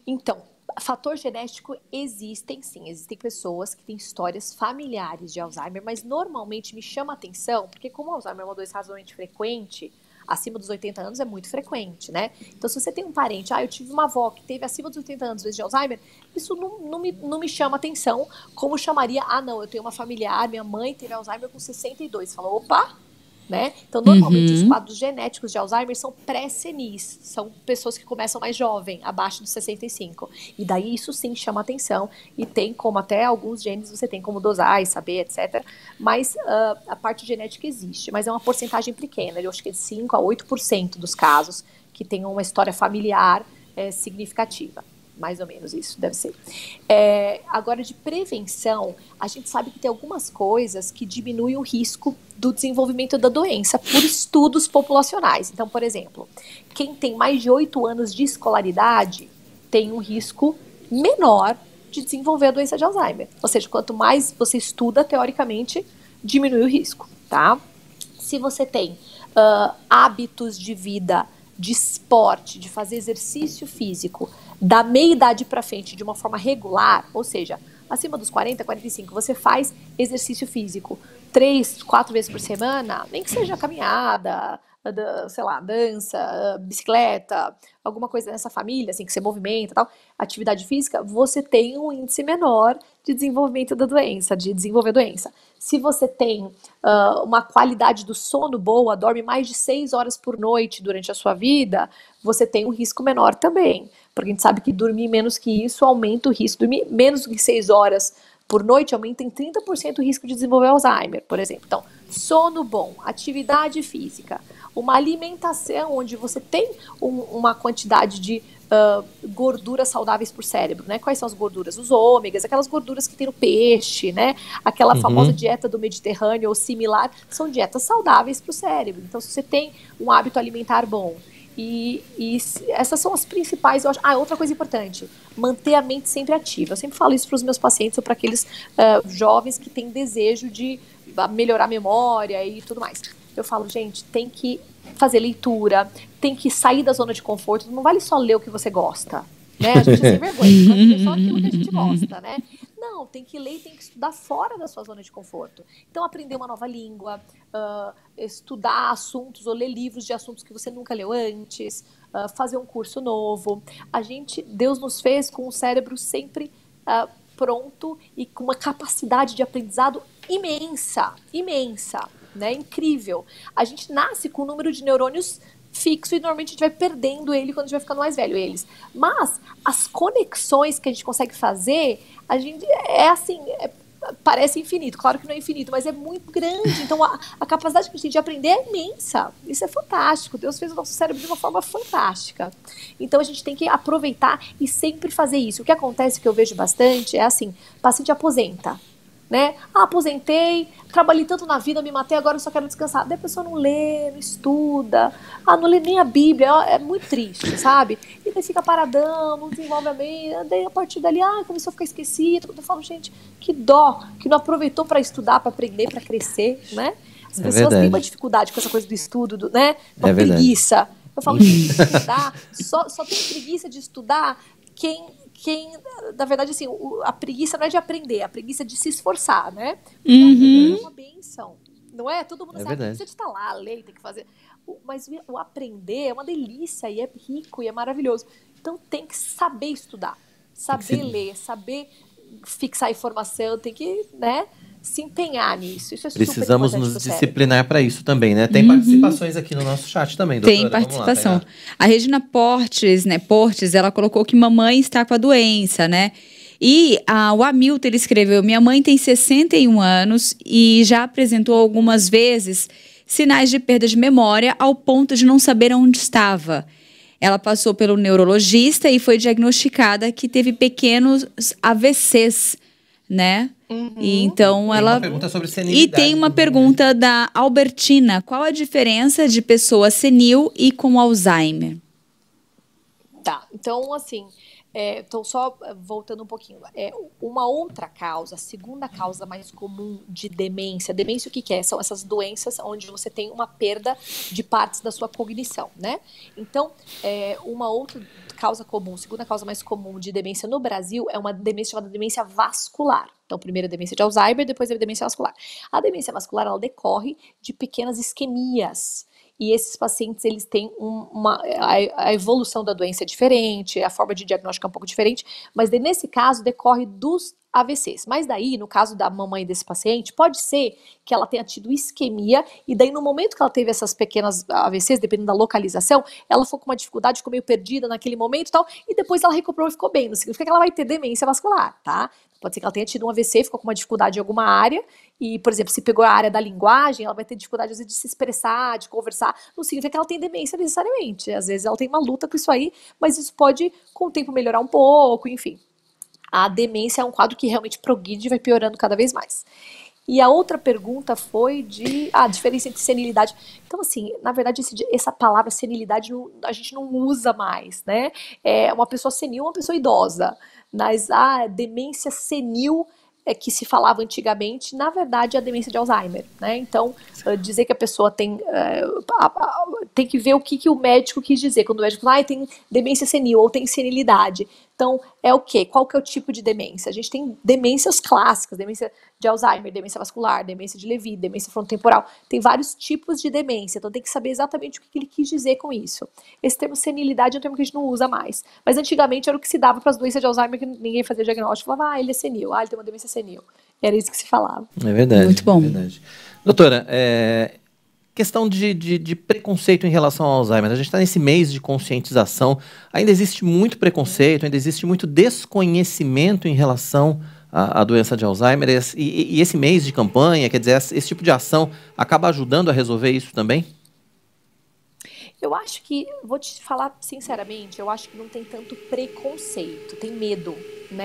Então, fator genético existem sim, existem pessoas que têm histórias familiares de Alzheimer, mas normalmente me chama a atenção, porque como o Alzheimer é uma doença razoavelmente frequente, acima dos 80 anos é muito frequente, né? Então, se você tem um parente, eu tive uma avó que teve acima dos 80 anos de Alzheimer, isso não me chama atenção, como chamaria, não, eu tenho uma familiar, minha mãe teve Alzheimer com 62, você fala, opa, né? Então, normalmente, os quadros genéticos de Alzheimer são pré-senis, são pessoas que começam mais jovem, abaixo dos 65. E daí, isso sim chama atenção, e tem como até alguns genes você tem como dosar e saber, etc. Mas a parte genética existe, mas é uma porcentagem pequena, eu acho que é de 5% a 8% dos casos que tem uma história familiar significativa. Mais ou menos isso, deve ser. Agora, de prevenção, a gente sabe que tem algumas coisas que diminuem o risco do desenvolvimento da doença por estudos populacionais. Então, por exemplo, quem tem mais de 8 anos de escolaridade tem um risco menor de desenvolver a doença de Alzheimer. Ou seja, quanto mais você estuda, teoricamente, diminui o risco, tá? Se você tem hábitos de vida, de esporte, de fazer exercício físico, da meia-idade para frente de uma forma regular, ou seja, acima dos 40, 45, você faz exercício físico 3, 4 vezes por semana, nem que seja caminhada, sei lá, dança, bicicleta, alguma coisa nessa família, assim, que você movimenta e tal, atividade física, você tem um índice menor de desenvolvimento da doença, de desenvolver a doença. Se você tem uma qualidade do sono boa, dorme mais de 6 horas por noite durante a sua vida, você tem um risco menor também. porque a gente sabe que dormir menos que isso aumenta o risco. Dormir menos do que 6 horas por noite aumenta em 30% o risco de desenvolver Alzheimer, por exemplo. Então, sono bom, atividade física, uma alimentação onde você tem uma quantidade de gorduras saudáveis para o cérebro, né? Quais são as gorduras? Os ômegas, aquelas gorduras que tem no peixe, né? Aquela famosa dieta do Mediterrâneo ou similar, são dietas saudáveis para o cérebro. Então, se você tem um hábito alimentar bom, e essas são as principais, eu acho. Outra coisa importante, manter a mente sempre ativa. Eu sempre falo isso para os meus pacientes ou para aqueles jovens que têm desejo de melhorar a memória e tudo mais. Eu falo, gente, tem que fazer leitura, tem que sair da zona de conforto, não vale só ler o que você gosta, né? A gente é sem vergonha, tem que ler só aquilo que a gente gosta, né? Não, tem que ler e tem que estudar fora da sua zona de conforto. Então, aprender uma nova língua, estudar assuntos ou ler livros de assuntos que você nunca leu antes, fazer um curso novo. Deus nos fez com o cérebro sempre pronto e com uma capacidade de aprendizado imensa, né? Incrível. A gente nasce com um número de neurônios fixo e normalmente a gente vai perdendo ele quando a gente vai ficando mais velho, eles. Mas as conexões que a gente consegue fazer, parece infinito. Claro que não é infinito, mas é muito grande. Então a capacidade que a gente tem de aprender é imensa. Isso é fantástico. Deus fez o nosso cérebro de uma forma fantástica. Então a gente tem que aproveitar e sempre fazer isso. O que acontece, que eu vejo bastante, é assim, o paciente aposenta, né? Aposentei, trabalhei tanto na vida, me matei, agora eu só quero descansar. Daí a pessoa não lê, não estuda, não lê nem a Bíblia, é muito triste, sabe? E daí fica paradão, não desenvolve a mente, daí a partir dali, começou a ficar esquecido. Eu falo, gente, que dó, que não aproveitou para estudar, para aprender, para crescer, né? As pessoas têm uma dificuldade com essa coisa do estudo, né? Uma preguiça. Eu falo, gente, estudar, só tem preguiça de estudar quem, na verdade, assim, a preguiça não é de aprender, a preguiça é de se esforçar, né? É uma benção, não é? Todo mundo sabe que precisa de estar lá, ler, tem que fazer. Mas o aprender é uma delícia e é rico e é maravilhoso. Então tem que saber estudar, saber ler, saber fixar informação, tem que, né, se empenhar nisso. Isso é Precisamos super nos disciplinar para isso também, né? Tem participações aqui no nosso chat também, doutora. Tem participação. A Regina Portes, ela colocou que mamãe está com a doença, né? E o Hamilton, ele escreveu, minha mãe tem 61 anos e já apresentou algumas vezes sinais de perda de memória ao ponto de não saber onde estava. Ela passou pelo neurologista e foi diagnosticada que teve pequenos AVCs, né? E então tem uma pergunta sobre senilidade. E tem uma pergunta da Albertina. Qual a diferença de pessoa senil e com Alzheimer? Tá, então assim, então só voltando um pouquinho, uma outra causa, a segunda causa mais comum de demência. Demência o que é? São essas doenças onde você tem uma perda de partes da sua cognição, né? Então, uma outra causa comum, segunda causa mais comum de demência no Brasil é uma demência chamada demência vascular. Então, primeiro a demência de Alzheimer, depois a demência vascular. A demência vascular, ela decorre de pequenas isquemias. E esses pacientes, eles têm a evolução da doença é diferente, a forma de diagnóstico é um pouco diferente, mas nesse caso decorre dos AVCs. Mas daí, no caso da mamãe desse paciente, pode ser que ela tenha tido isquemia e daí no momento que ela teve essas pequenas AVCs, dependendo da localização, ela ficou com uma dificuldade, ficou meio perdida naquele momento e tal, e depois ela recuperou e ficou bem. Não significa que ela vai ter demência vascular, tá? Pode ser que ela tenha tido um AVC, ficou com uma dificuldade em alguma área e, por exemplo, se pegou a área da linguagem, ela vai ter dificuldade às vezes de se expressar, de conversar. Não significa que ela tem demência necessariamente. Às vezes ela tem uma luta com isso aí, mas isso pode, com o tempo, melhorar um pouco, enfim. A demência é um quadro que realmente progride e vai piorando cada vez mais. E a outra pergunta foi a diferença entre senilidade. Então, assim, na verdade, essa palavra senilidade a gente não usa mais, né? É uma pessoa senil, uma pessoa idosa. Mas a demência senil que se falava antigamente, na verdade, é a demência de Alzheimer, né? Então, dizer que a pessoa tem que ver o que o médico quis dizer. Quando o médico fala, tem demência senil ou tem senilidade. Então, é o quê? Qual que é o tipo de demência? A gente tem demências clássicas, demência de Alzheimer, demência vascular, demência de Lewy, demência frontotemporal. Tem vários tipos de demência, então tem que saber exatamente o que ele quis dizer com isso. Esse termo senilidade é um termo que a gente não usa mais. Mas antigamente era o que se dava para as doenças de Alzheimer, que ninguém fazia diagnóstico. Falava, ele é senil, ele tem uma demência senil. Era isso que se falava. É verdade. Muito bom. É verdade. Doutora, questão de preconceito em relação ao Alzheimer. A gente está nesse mês de conscientização, ainda existe muito preconceito, ainda existe muito desconhecimento em relação à doença de Alzheimer, e esse mês de campanha, quer dizer, esse tipo de ação acaba ajudando a resolver isso também? Eu acho que, vou te falar sinceramente, eu acho que não tem tanto preconceito, tem medo, né?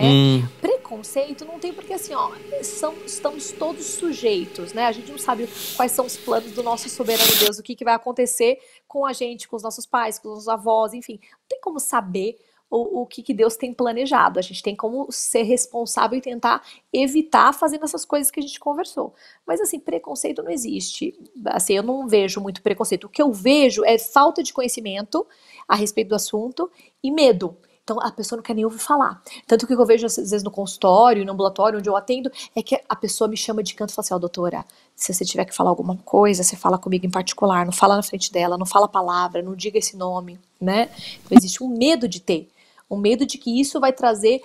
Preconceito não tem, porque assim, ó, estamos todos sujeitos, né? A gente não sabe quais são os planos do nosso soberano Deus, o que vai acontecer com a gente, com os nossos pais, com os nossos avós, enfim. Não tem como saber o que Deus tem planejado. A gente tem como ser responsável e tentar evitar fazendo essas coisas que a gente conversou. Mas assim, preconceito não existe. Assim, eu não vejo muito preconceito. O que eu vejo é falta de conhecimento a respeito do assunto e medo. Então a pessoa não quer nem ouvir falar. Tanto que o que eu vejo às vezes no consultório, no ambulatório onde eu atendo, é que a pessoa me chama de canto e fala assim, ó, doutora, se você tiver que falar alguma coisa, você fala comigo em particular, não fala na frente dela, não fala a palavra, não diga esse nome, né? Então existe um medo de ter. Um medo de que isso vai trazer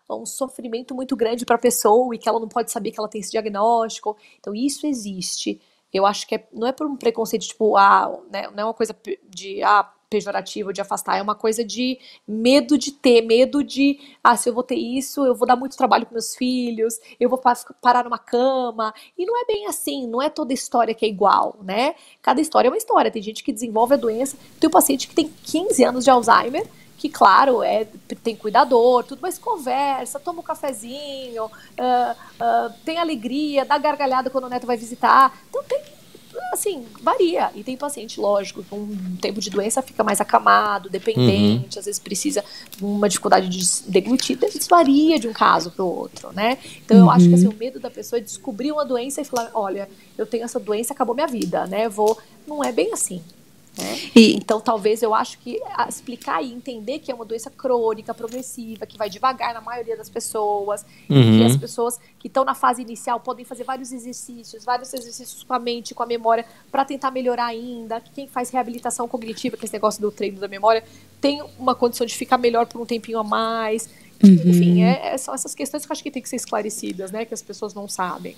um sofrimento muito grande para a pessoa e que ela não pode saber que ela tem esse diagnóstico. Então, isso existe. Eu acho que não é por um preconceito, tipo, né, não é uma coisa pejorativa, de afastar, é uma coisa de medo de ter, medo de, se eu vou ter isso, eu vou dar muito trabalho para meus filhos, eu vou parar numa cama. E não é bem assim, não é toda história que é igual, né? Cada história é uma história. Tem gente que desenvolve a doença, tem um paciente que tem 15 anos de Alzheimer, que claro, tem cuidador, tudo, mas conversa, toma um cafezinho, tem alegria, dá gargalhada quando o neto vai visitar. Então tem, assim, varia. E tem paciente, lógico, com um tempo de doença fica mais acamado, dependente, às vezes precisa de uma dificuldade de deglutir, isso varia de um caso para o outro, né? Então eu acho que assim, o medo da pessoa é descobrir uma doença e falar, olha, eu tenho essa doença, acabou minha vida, né? Não é bem assim. Então talvez eu acho que explicar e entender que é uma doença crônica, progressiva, que vai devagar na maioria das pessoas, que as pessoas que estão na fase inicial podem fazer vários exercícios com a mente, com a memória, para tentar melhorar ainda. Quem faz reabilitação cognitiva, que é esse negócio do treino da memória, tem uma condição de ficar melhor por um tempinho a mais. Enfim, são essas questões que eu acho que tem que ser esclarecidas, né, que as pessoas não sabem.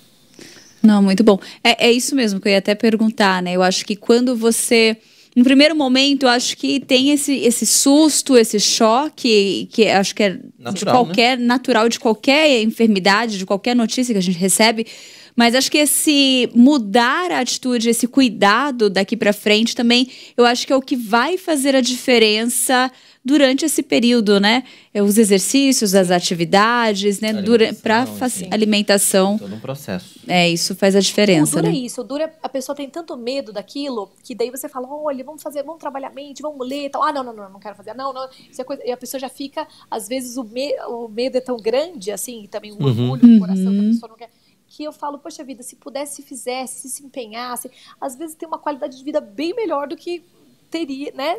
Não, muito bom. É isso mesmo que eu ia até perguntar, né? Eu acho que quando você... No primeiro momento, eu acho que tem esse susto, esse choque, que acho que é natural, natural de qualquer enfermidade, de qualquer notícia que a gente recebe. Mas acho que esse mudar a atitude, esse cuidado daqui para frente também, eu acho que é o que vai fazer a diferença durante esse período, né? Os exercícios, as atividades, né? Para alimentação. Todo um processo. Isso faz a diferença, né? A pessoa tem tanto medo daquilo, que daí você fala, olha, vamos trabalhar a mente, vamos ler e tal. Não quero fazer. Não, isso é coisa... E a pessoa já fica, às vezes o medo é tão grande, assim, e também o orgulho no coração, que a pessoa não quer... Que eu falo, poxa vida, se pudesse, se fizesse, se empenhasse, às vezes tem uma qualidade de vida bem melhor do que teria, né?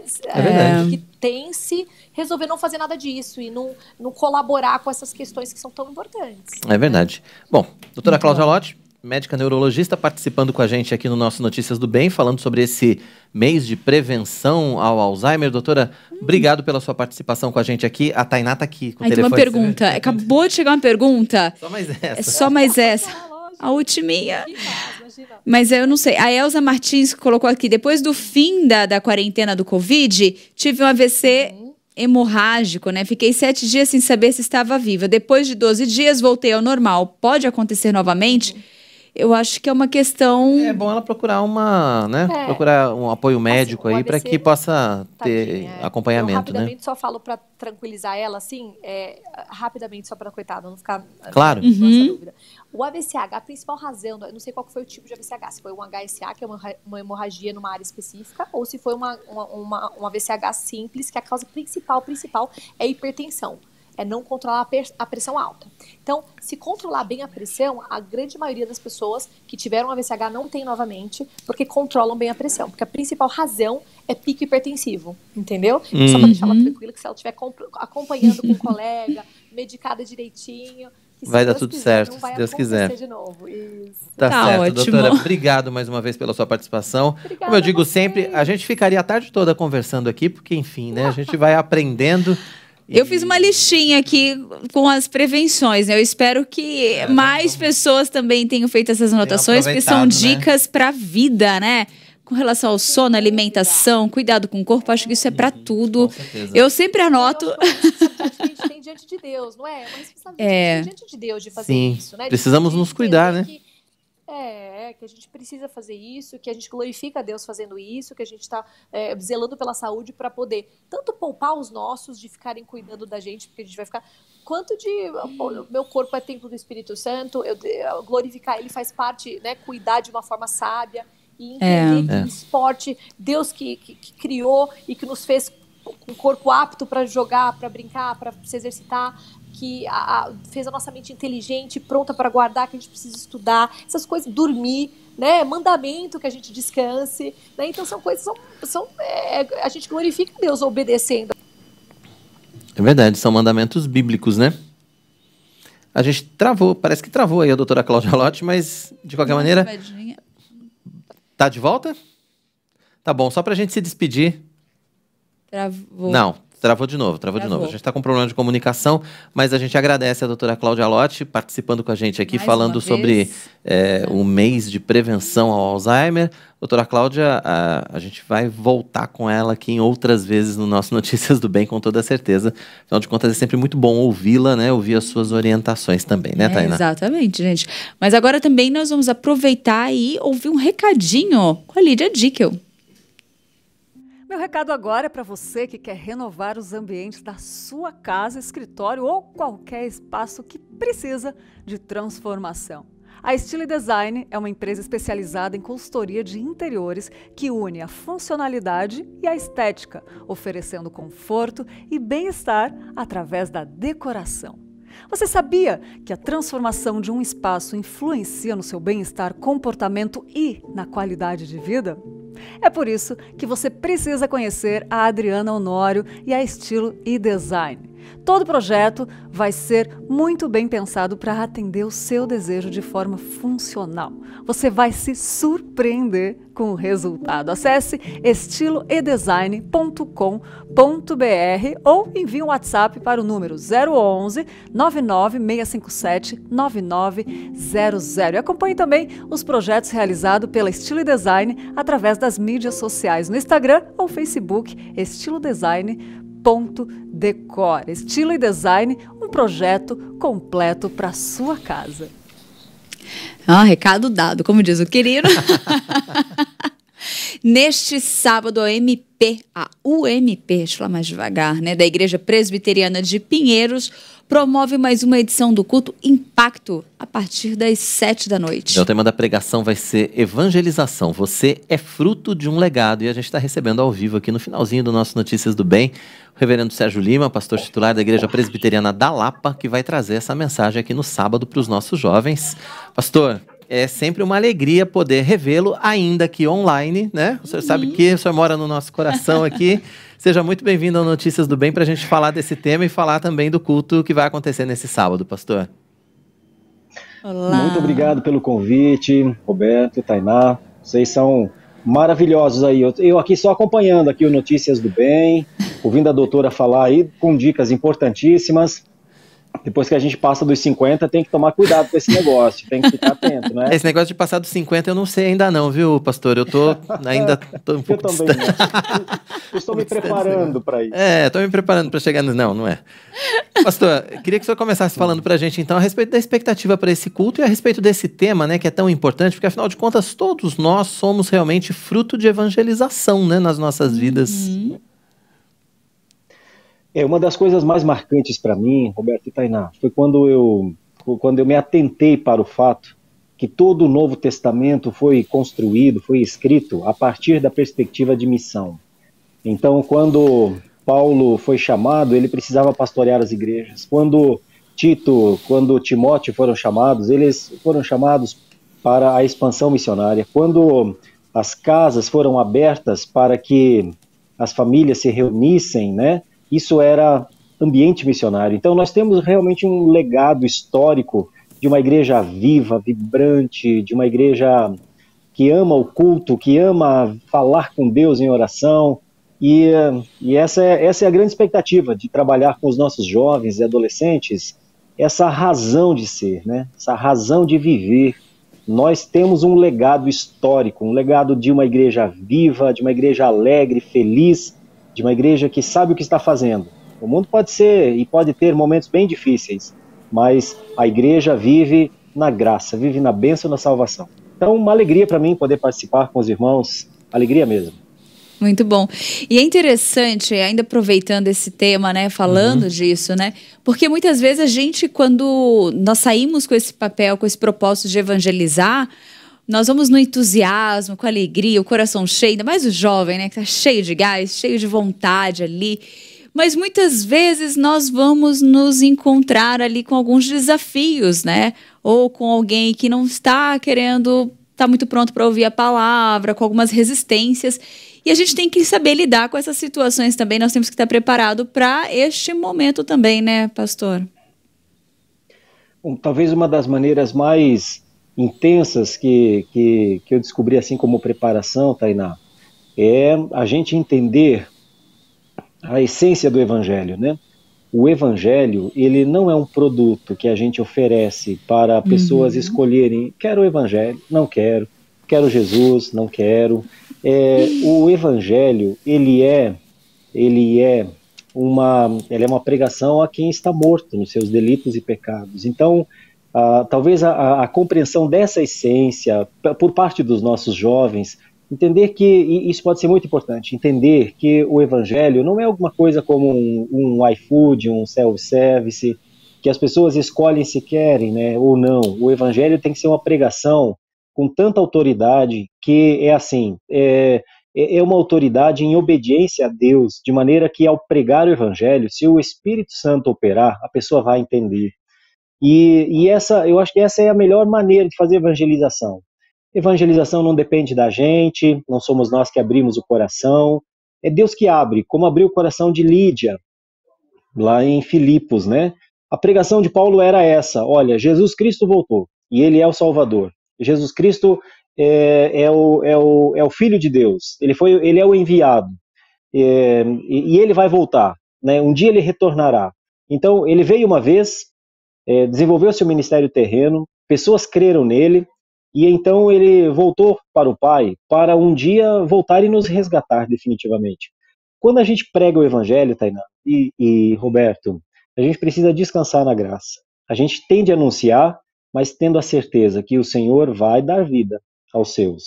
Que tem se resolver não fazer nada disso e não colaborar com essas questões que são tão importantes. É verdade. Bom, doutora Cláudia Lotti, médica neurologista, participando com a gente aqui no nosso Notícias do Bem, falando sobre esse mês de prevenção ao Alzheimer. Doutora, obrigado pela sua participação com a gente aqui. A Tainá está aqui com o telefone. Tem uma pergunta. Acabou de chegar uma pergunta. Só mais essa. É só mais essa. A ultiminha. Mas eu não sei. A Elza Martins colocou aqui, depois do fim da quarentena do Covid, tive um AVC hemorrágico, né? Fiquei 7 dias sem saber se estava viva. Depois de 12 dias, voltei ao normal. Pode acontecer novamente? Eu acho que é uma questão... É bom ela procurar procurar um apoio médico aí para que possa ter acompanhamento, eu rapidamente só falo para tranquilizar ela, assim, rapidamente só para coitada, não ficar claro. Com essa dúvida. O AVCH, a principal razão, eu não sei qual foi o tipo de AVCH, se foi um HSA, que é uma hemorragia numa área específica, ou se foi um AVCH simples, que a causa principal é hipertensão. É não controlar a pressão alta. Então, se controlar bem a pressão, a grande maioria das pessoas que tiveram AVCH não tem novamente, porque controlam bem a pressão. Porque a principal razão é pico hipertensivo, entendeu? Só para deixar ela tranquila, que se ela estiver acompanhando com um colega, medicada direitinho, vai dar tudo certo, se Deus quiser. De novo. Isso. Tá certo, ótimo. Doutora. Obrigado mais uma vez pela sua participação. Obrigada. Como eu digo sempre, a gente ficaria a tarde toda conversando aqui, porque, enfim, né? A gente vai aprendendo Eu fiz uma listinha aqui com as prevenções, né? Eu espero que mais pessoas também tenham feito essas anotações, porque são dicas para a vida, né? Com relação ao sono, alimentação, cuidado com o corpo, acho que isso é para tudo. Eu sempre anoto. A gente tem diante de Deus, não é? É uma responsabilidade diante de Deus de fazer isso, né? Precisamos nos cuidar, né? Que a gente precisa fazer isso, que a gente glorifica a Deus fazendo isso, que a gente está zelando pela saúde para poder tanto poupar os nossos de ficarem cuidando da gente, porque a gente vai ficar, quanto de meu corpo é templo do Espírito Santo, eu glorificar ele faz parte, né, cuidar de uma forma sábia e entender que o esporte, Deus que criou e que nos fez com o corpo apto para jogar, para brincar, para se exercitar, que fez a nossa mente inteligente, pronta para guardar, que a gente precisa estudar, essas coisas, dormir, né, mandamento que a gente descanse, né, então são coisas, a gente glorifica Deus obedecendo. É verdade, são mandamentos bíblicos, né? A gente travou, parece que travou aí a doutora Cláudia Lotti, mas de qualquer maneira... Tá de volta? Tá bom, só pra gente se despedir. Travou. Não, travou de novo. A gente tá com problema de comunicação, mas a gente agradece a doutora Cláudia Lotti participando com a gente aqui, falando sobre o mês de prevenção ao Alzheimer. Doutora Cláudia, a gente vai voltar com ela aqui em outras vezes no nosso Notícias do Bem, com toda certeza. Afinal de contas, é sempre muito bom ouvi-la, né? Ouvir as suas orientações também, né, Tainá? Exatamente, gente. Mas agora também nós vamos aproveitar e ouvir um recadinho com a Lídia Dickel. Meu recado agora é para você que quer renovar os ambientes da sua casa, escritório ou qualquer espaço que precisa de transformação. A Estilo Design é uma empresa especializada em consultoria de interiores que une a funcionalidade e a estética, oferecendo conforto e bem-estar através da decoração. Você sabia que a transformação de um espaço influencia no seu bem-estar, comportamento e na qualidade de vida? É por isso que você precisa conhecer a Adriana Honório e a Estilo e Design. Todo projeto vai ser muito bem pensado para atender o seu desejo de forma funcional. Você vai se surpreender com o resultado. Acesse estiloedesign.com.br ou envie um WhatsApp para o número 011 99657 9900. E acompanhe também os projetos realizados pela Estilo e Design através das mídias sociais no Instagram ou Facebook Estilo Design. Decor. Estilo e Design, um projeto completo para sua casa. Recado dado, como diz o querido. Neste sábado, a UMP, deixa eu falar mais devagar, né, da Igreja Presbiteriana de Pinheiros, promove mais uma edição do culto Impacto, a partir das 7 da noite. O tema da pregação vai ser evangelização. Você é fruto de um legado. E a gente está recebendo ao vivo aqui no finalzinho do nosso Notícias do Bem, o reverendo Sérgio Lima, pastor titular da Igreja Presbiteriana da Lapa, que vai trazer essa mensagem aqui no sábado para os nossos jovens. Pastor, é sempre uma alegria poder revê-lo, ainda que online, né? O senhor sabe que o senhor mora no nosso coração aqui. Seja muito bem-vindo ao Notícias do Bem para a gente falar desse tema e falar também do culto que vai acontecer nesse sábado, pastor. Olá. Muito obrigado pelo convite, Roberto, Tainá. Vocês são maravilhosos aí. Eu aqui só acompanhando aqui o Notícias do Bem, ouvindo a doutora falar aí com dicas importantíssimas. Depois que a gente passa dos 50, tem que tomar cuidado com esse negócio, tem que ficar atento, né? Esse negócio de passar dos 50 eu não sei ainda não, viu, pastor? Eu ainda tô um pouco distante. Eu estou me preparando para isso. Estou me preparando para chegar no... Não é. Pastor, queria que o senhor começasse falando para a gente, então, a respeito da expectativa para esse culto e a respeito desse tema, né, que é tão importante, porque, afinal de contas, todos nós somos realmente fruto de evangelização, né, nas nossas vidas. Uma das coisas mais marcantes para mim, Roberto e Tainá, foi quando eu me atentei para o fato que todo o Novo Testamento foi construído, foi escrito a partir da perspectiva de missão. Então, quando Paulo foi chamado, ele precisava pastorear as igrejas. Quando Tito, quando Timóteo foram chamados, eles foram chamados para a expansão missionária. Quando as casas foram abertas para que as famílias se reunissem, né? Isso era ambiente missionário. Então nós temos realmente um legado histórico de uma igreja viva, vibrante, de uma igreja que ama o culto, que ama falar com Deus em oração, E essa é a grande expectativa de trabalhar com os nossos jovens e adolescentes, essa razão de ser, né? Essa razão de viver. Nós temos um legado histórico, um legado de uma igreja viva, de uma igreja alegre, feliz, de uma igreja que sabe o que está fazendo. O mundo pode ser e pode ter momentos bem difíceis, mas a igreja vive na graça, vive na bênção da salvação. Então, uma alegria para mim poder participar com os irmãos, alegria mesmo. Muito bom. E é interessante, ainda aproveitando esse tema, né, falando disso, né, porque muitas vezes a gente, quando nós saímos com esse papel, com esse propósito de evangelizar, nós vamos no entusiasmo, com alegria, o coração cheio, ainda mais o jovem, né, que tá cheio de gás, cheio de vontade ali. Mas muitas vezes nós vamos nos encontrar ali com alguns desafios, né, ou com alguém que não está querendo, está muito pronto para ouvir a palavra, com algumas resistências. E a gente tem que saber lidar com essas situações também, nós temos que estar preparado para este momento também, né, pastor? Bom, talvez uma das maneiras mais intensas que eu descobri assim como preparação, Tainá, é a gente entender a essência do evangelho, né? O evangelho, ele não é um produto que a gente oferece para pessoas escolherem, quero o evangelho, não quero, quero Jesus, não quero. O evangelho, ele é uma pregação a quem está morto nos seus delitos e pecados. Então, talvez a compreensão dessa essência por parte dos nossos jovens, entender que, e isso pode ser muito importante, entender que o evangelho não é alguma coisa como um iFood, um self-service, que as pessoas escolhem se querem, né, ou não. O evangelho tem que ser uma pregação com tanta autoridade que é assim, é uma autoridade em obediência a Deus, de maneira que ao pregar o evangelho, se o Espírito Santo operar, a pessoa vai entender. E eu acho que essa é a melhor maneira de fazer evangelização. Evangelização não depende da gente, não somos nós que abrimos o coração, é Deus que abre, como abriu o coração de Lídia, lá em Filipos, né? A pregação de Paulo era essa, olha, Jesus Cristo voltou, e Ele é o Salvador. Jesus Cristo é o Filho de Deus, Ele é o enviado, e Ele vai voltar, né? Um dia Ele retornará. Então, Ele veio uma vez, desenvolveu seu ministério terreno, pessoas creram nele, e então ele voltou para o Pai, para um dia voltar e nos resgatar definitivamente. Quando a gente prega o Evangelho, Tainá e Roberto, a gente precisa descansar na graça. A gente tem de anunciar, mas tendo a certeza que o Senhor vai dar vida aos seus.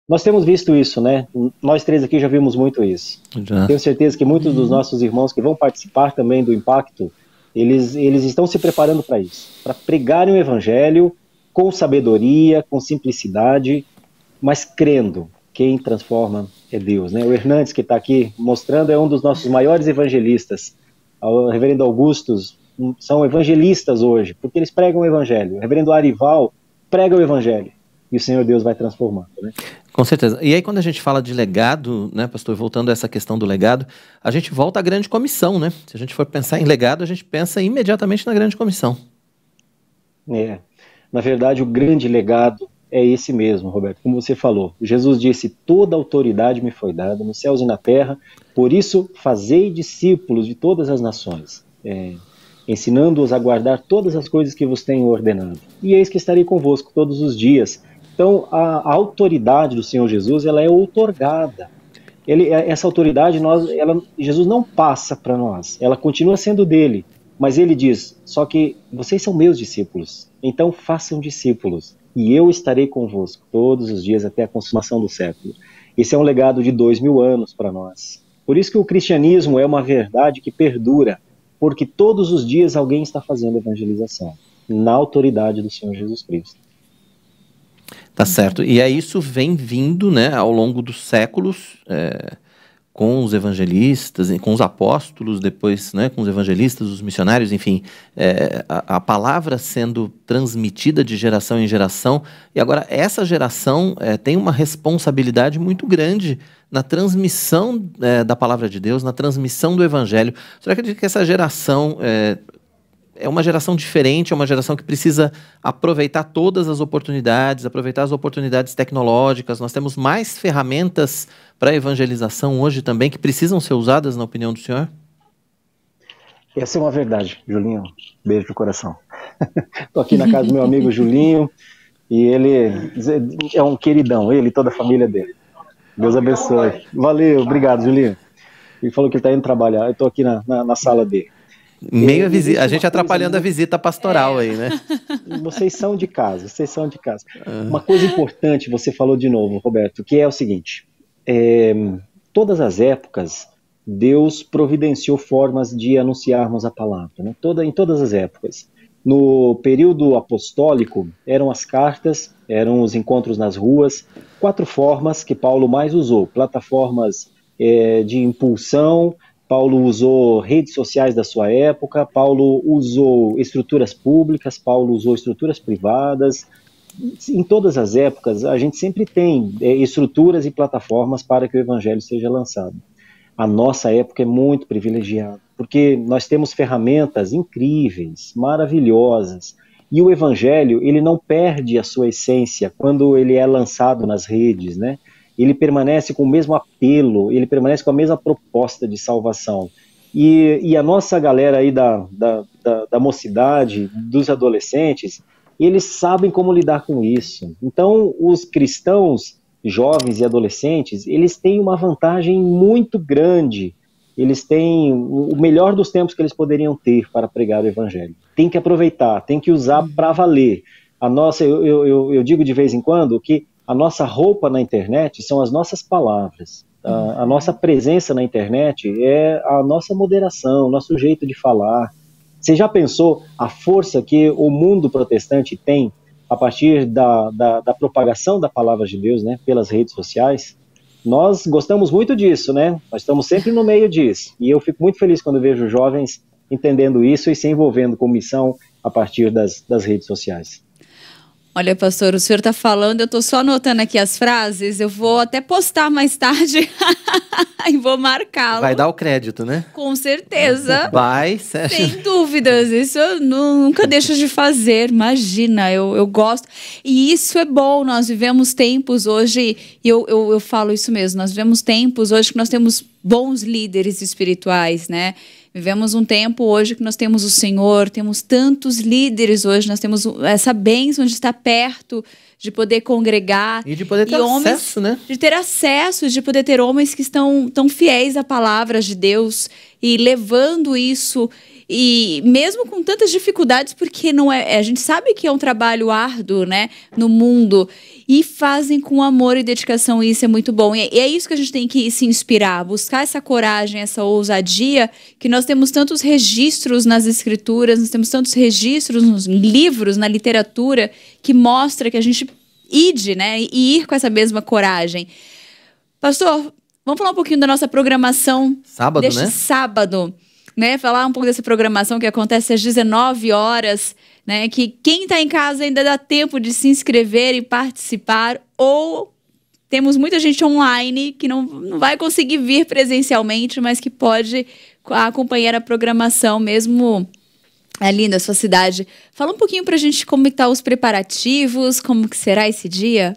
Nós temos visto isso, né? Nós três aqui já vimos muito isso. Já. Tenho certeza que muitos dos nossos irmãos que vão participar também do Impacto, eles estão se preparando para isso, para pregarem o Evangelho com sabedoria, com simplicidade, mas crendo. Quem transforma é Deus, né? O Hernandes, que está aqui mostrando, é um dos nossos maiores evangelistas. O reverendo Augustus são evangelistas hoje, porque eles pregam o evangelho. O reverendo Arival prega o evangelho. E o Senhor Deus vai transformando, né? Com certeza. E aí quando a gente fala de legado, né, pastor, voltando a essa questão do legado, a gente volta à grande comissão, né? Se a gente for pensar em legado, a gente pensa imediatamente na grande comissão. Na verdade, o grande legado é esse mesmo, Roberto, como você falou. Jesus disse, toda autoridade me foi dada nos céus e na terra, por isso fazei discípulos de todas as nações, ensinando-os a guardar todas as coisas que vos tenho ordenado. E eis que estarei convosco todos os dias. Então, a autoridade do Senhor Jesus, ela é outorgada. Essa autoridade, Jesus não passa para nós, ela continua sendo dele. Mas ele diz, só que vocês são meus discípulos, então façam discípulos, e eu estarei convosco todos os dias até a consumação do século. Esse é um legado de 2000 anos para nós. Por isso que o cristianismo é uma verdade que perdura, porque todos os dias alguém está fazendo evangelização, na autoridade do Senhor Jesus Cristo. Tá certo, e aí isso vem vindo, né, ao longo dos séculos, com os evangelistas, com os apóstolos, depois, né, com os evangelistas, os missionários, enfim, a palavra sendo transmitida de geração em geração, e agora essa geração tem uma responsabilidade muito grande na transmissão da palavra de Deus, na transmissão do evangelho. Será que essa geração é uma geração diferente, é uma geração que precisa aproveitar todas as oportunidades, aproveitar as oportunidades tecnológicas. Nós temos mais ferramentas para evangelização hoje também que precisam ser usadas, na opinião do senhor? Essa é uma verdade, Julinho. Beijo no coração. Estou aqui na casa do meu amigo Julinho e ele é um queridão, ele e toda a família dele. Deus abençoe. Valeu, obrigado, Julinho. Ele falou que ele está indo trabalhar, eu estou aqui na sala dele. Meio a gente atrapalhando a visita pastoral aí, né? Vocês são de casa, Uma coisa importante, você falou de novo, Roberto, que é o seguinte, todas as épocas, Deus providenciou formas de anunciarmos a palavra, né? Em todas as épocas. No período apostólico, eram as cartas, eram os encontros nas ruas, 4 formas que Paulo mais usou, plataformas de impulsão. Paulo usou redes sociais da sua época, Paulo usou estruturas públicas, Paulo usou estruturas privadas. Em todas as épocas, a gente sempre tem estruturas e plataformas para que o evangelho seja lançado. A nossa época é muito privilegiada, porque nós temos ferramentas incríveis, maravilhosas, e o evangelho, ele não perde a sua essência quando ele é lançado nas redes, né? Ele permanece com o mesmo apelo, ele permanece com a mesma proposta de salvação. E a nossa galera aí da mocidade, dos adolescentes, eles sabem como lidar com isso. Então, os cristãos jovens e adolescentes, eles têm uma vantagem muito grande. Eles têm o melhor dos tempos que eles poderiam ter para pregar o evangelho. Tem que aproveitar, tem que usar para valer. Eu digo de vez em quando que a nossa roupa na internet são as nossas palavras. A nossa presença na internet é a nossa moderação, o nosso jeito de falar. Você já pensou a força que o mundo protestante tem a partir da propagação da palavra de Deus, né, pelas redes sociais? Nós gostamos muito disso, né? Nós estamos sempre no meio disso. E eu fico muito feliz quando vejo jovens entendendo isso e se envolvendo com missão a partir das redes sociais. Olha, pastor, o senhor está falando, eu estou só anotando aqui as frases, eu vou até postar mais tarde e vou marcá-lo. Vai dar o crédito, né? Com certeza. Vai, Sérgio. Sem dúvidas, isso eu nunca deixo de fazer, imagina, eu gosto. E isso é bom, nós vivemos tempos hoje, e eu falo isso mesmo, nós vivemos tempos hoje que nós temos bons líderes espirituais, né? Vivemos um tempo hoje que nós temos o Senhor, temos tantos líderes hoje, nós temos essa bênção de estar perto, de poder congregar. E de poder ter acesso, né? De ter acesso, de poder ter homens que estão tão fiéis à palavra de Deus e levando isso, e mesmo com tantas dificuldades, porque não é, a gente sabe que é um trabalho árduo, né, no mundo, e fazem com amor e dedicação, e isso é muito bom. E é isso que a gente tem que se inspirar, buscar essa coragem, essa ousadia, que nós temos tantos registros nas escrituras, nós temos tantos registros nos livros, na literatura, que mostra que a gente ide, né, e ir com essa mesma coragem. Pastor, vamos falar um pouquinho da nossa programação sábado, deste né? sábado, né? Falar um pouco dessa programação que acontece às 19 horas, né? Que quem está em casa ainda dá tempo de se inscrever e participar, ou temos muita gente online que não vai conseguir vir presencialmente, mas que pode acompanhar a programação mesmo ali na sua cidade. Fala um pouquinho pra gente como estão os preparativos, como que será esse dia?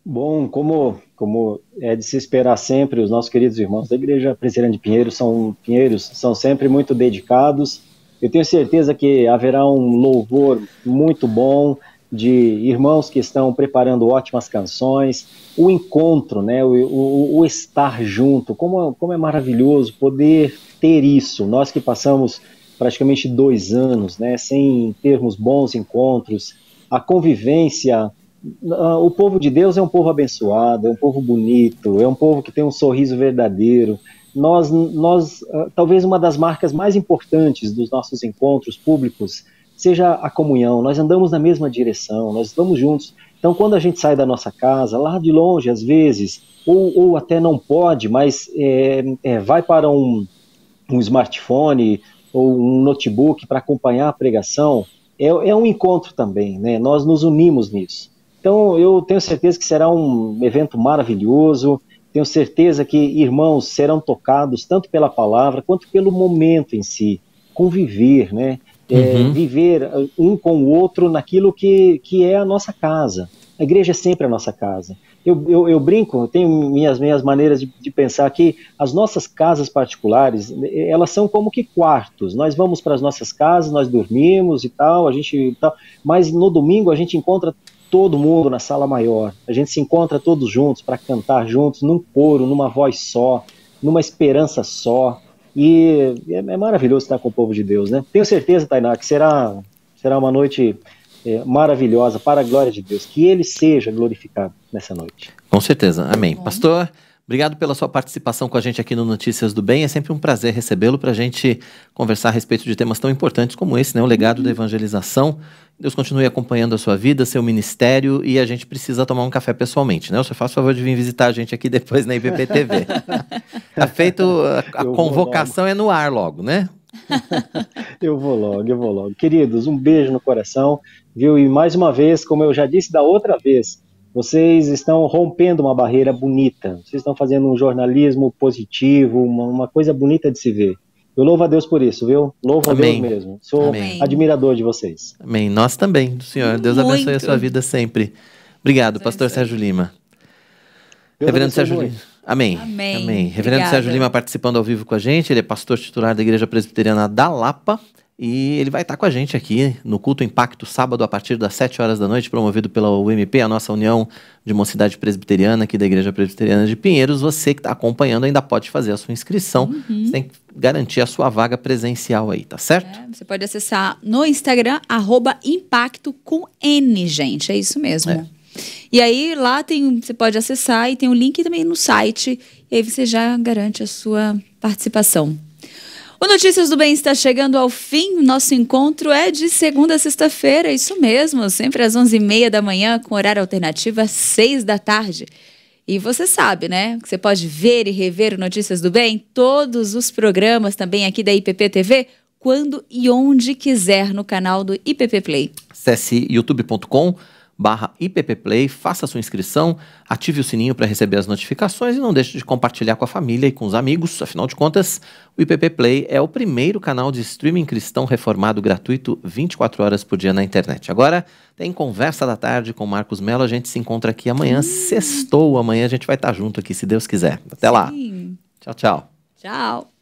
Bom, como é de se esperar sempre, os nossos queridos irmãos da Igreja Presbiteriana de Pinheiros são sempre muito dedicados. Eu tenho certeza que haverá um louvor muito bom de irmãos que estão preparando ótimas canções, o encontro, né, o estar junto, como é maravilhoso poder ter isso. Nós que passamos praticamente 2 anos, né, sem termos bons encontros, a convivência. O povo de Deus é um povo abençoado, é um povo bonito, é um povo que tem um sorriso verdadeiro. Nós talvez uma das marcas mais importantes dos nossos encontros públicos seja a comunhão. Nós andamos na mesma direção, nós estamos juntos. Então, quando a gente sai da nossa casa, lá de longe, às vezes, ou até não pode, mas vai para um smartphone ou um notebook para acompanhar a pregação, é um encontro também, né? Nós nos unimos nisso. Então, eu tenho certeza que será um evento maravilhoso, tenho certeza que irmãos serão tocados tanto pela palavra quanto pelo momento em si. conviver, né? Viver um com o outro naquilo que é a nossa casa. A igreja é sempre a nossa casa. Eu brinco, eu tenho minhas maneiras de pensar que as nossas casas particulares, elas são como que quartos. Nós vamos para as nossas casas, nós dormimos e tal, mas no domingo a gente encontra todo mundo na sala maior. A gente se encontra todos juntos para cantar juntos, num coro, numa voz só, numa esperança só. E é maravilhoso estar com o povo de Deus, né? Tenho certeza, Tainá, que será uma noite maravilhosa para a glória de Deus. Que Ele seja glorificado nessa noite. Com certeza. Amém. Pastor, obrigado pela sua participação com a gente aqui no Notícias do Bem. É sempre um prazer recebê-lo para a gente conversar a respeito de temas tão importantes como esse, né? O legado da evangelização. Deus continue acompanhando a sua vida, seu ministério, e a gente precisa tomar um café pessoalmente, né? O senhor faz o favor de vir visitar a gente aqui depois na IPP-TV. Tá feito, a convocação é no ar logo, né? Eu vou logo. Queridos, um beijo no coração, viu? E mais uma vez, como eu já disse da outra vez, vocês estão rompendo uma barreira bonita. Vocês estão fazendo um jornalismo positivo, uma coisa bonita de se ver. Eu louvo a Deus por isso, viu? Louvo a Deus mesmo. Sou admirador de vocês. Amém. Nós também, do Senhor. Deus abençoe a sua vida sempre. Obrigado, pastor Sérgio Lima. Reverendo Sérgio Lima. Amém. Reverendo Obrigada. Sérgio Lima participando ao vivo com a gente. Ele é pastor titular da Igreja Presbiteriana da Lapa. E ele vai estar com a gente aqui no Culto Impacto, sábado, a partir das 7 horas da noite, promovido pela UMP, a nossa União de Mocidade Presbiteriana, aqui da Igreja Presbiteriana de Pinheiros. Você que está acompanhando ainda pode fazer a sua inscrição. Você tem que garantir a sua vaga presencial aí, tá certo? Você pode acessar no Instagram, @impacto com N, gente. É isso mesmo. E aí lá você pode acessar e tem um link também no site. E aí você já garante a sua participação. O Notícias do Bem está chegando ao fim. O nosso encontro é de segunda a sexta-feira, isso mesmo, sempre às 11h30 da manhã, com horário alternativo às 6 da tarde. E você sabe, né, que você pode ver e rever o Notícias do Bem, todos os programas também aqui da IPP TV, quando e onde quiser no canal do IPP Play. Acesse youtube.com/IPPplay, faça a sua inscrição, ative o sininho para receber as notificações e não deixe de compartilhar com a família e com os amigos. Afinal de contas, o IPP Play é o primeiro canal de streaming cristão reformado gratuito 24 horas por dia na internet. Agora tem Conversa da Tarde com Marcos Mello. A gente se encontra aqui amanhã, sextou. Amanhã a gente vai estar junto aqui, se Deus quiser. Até lá. Tchau, tchau. Tchau.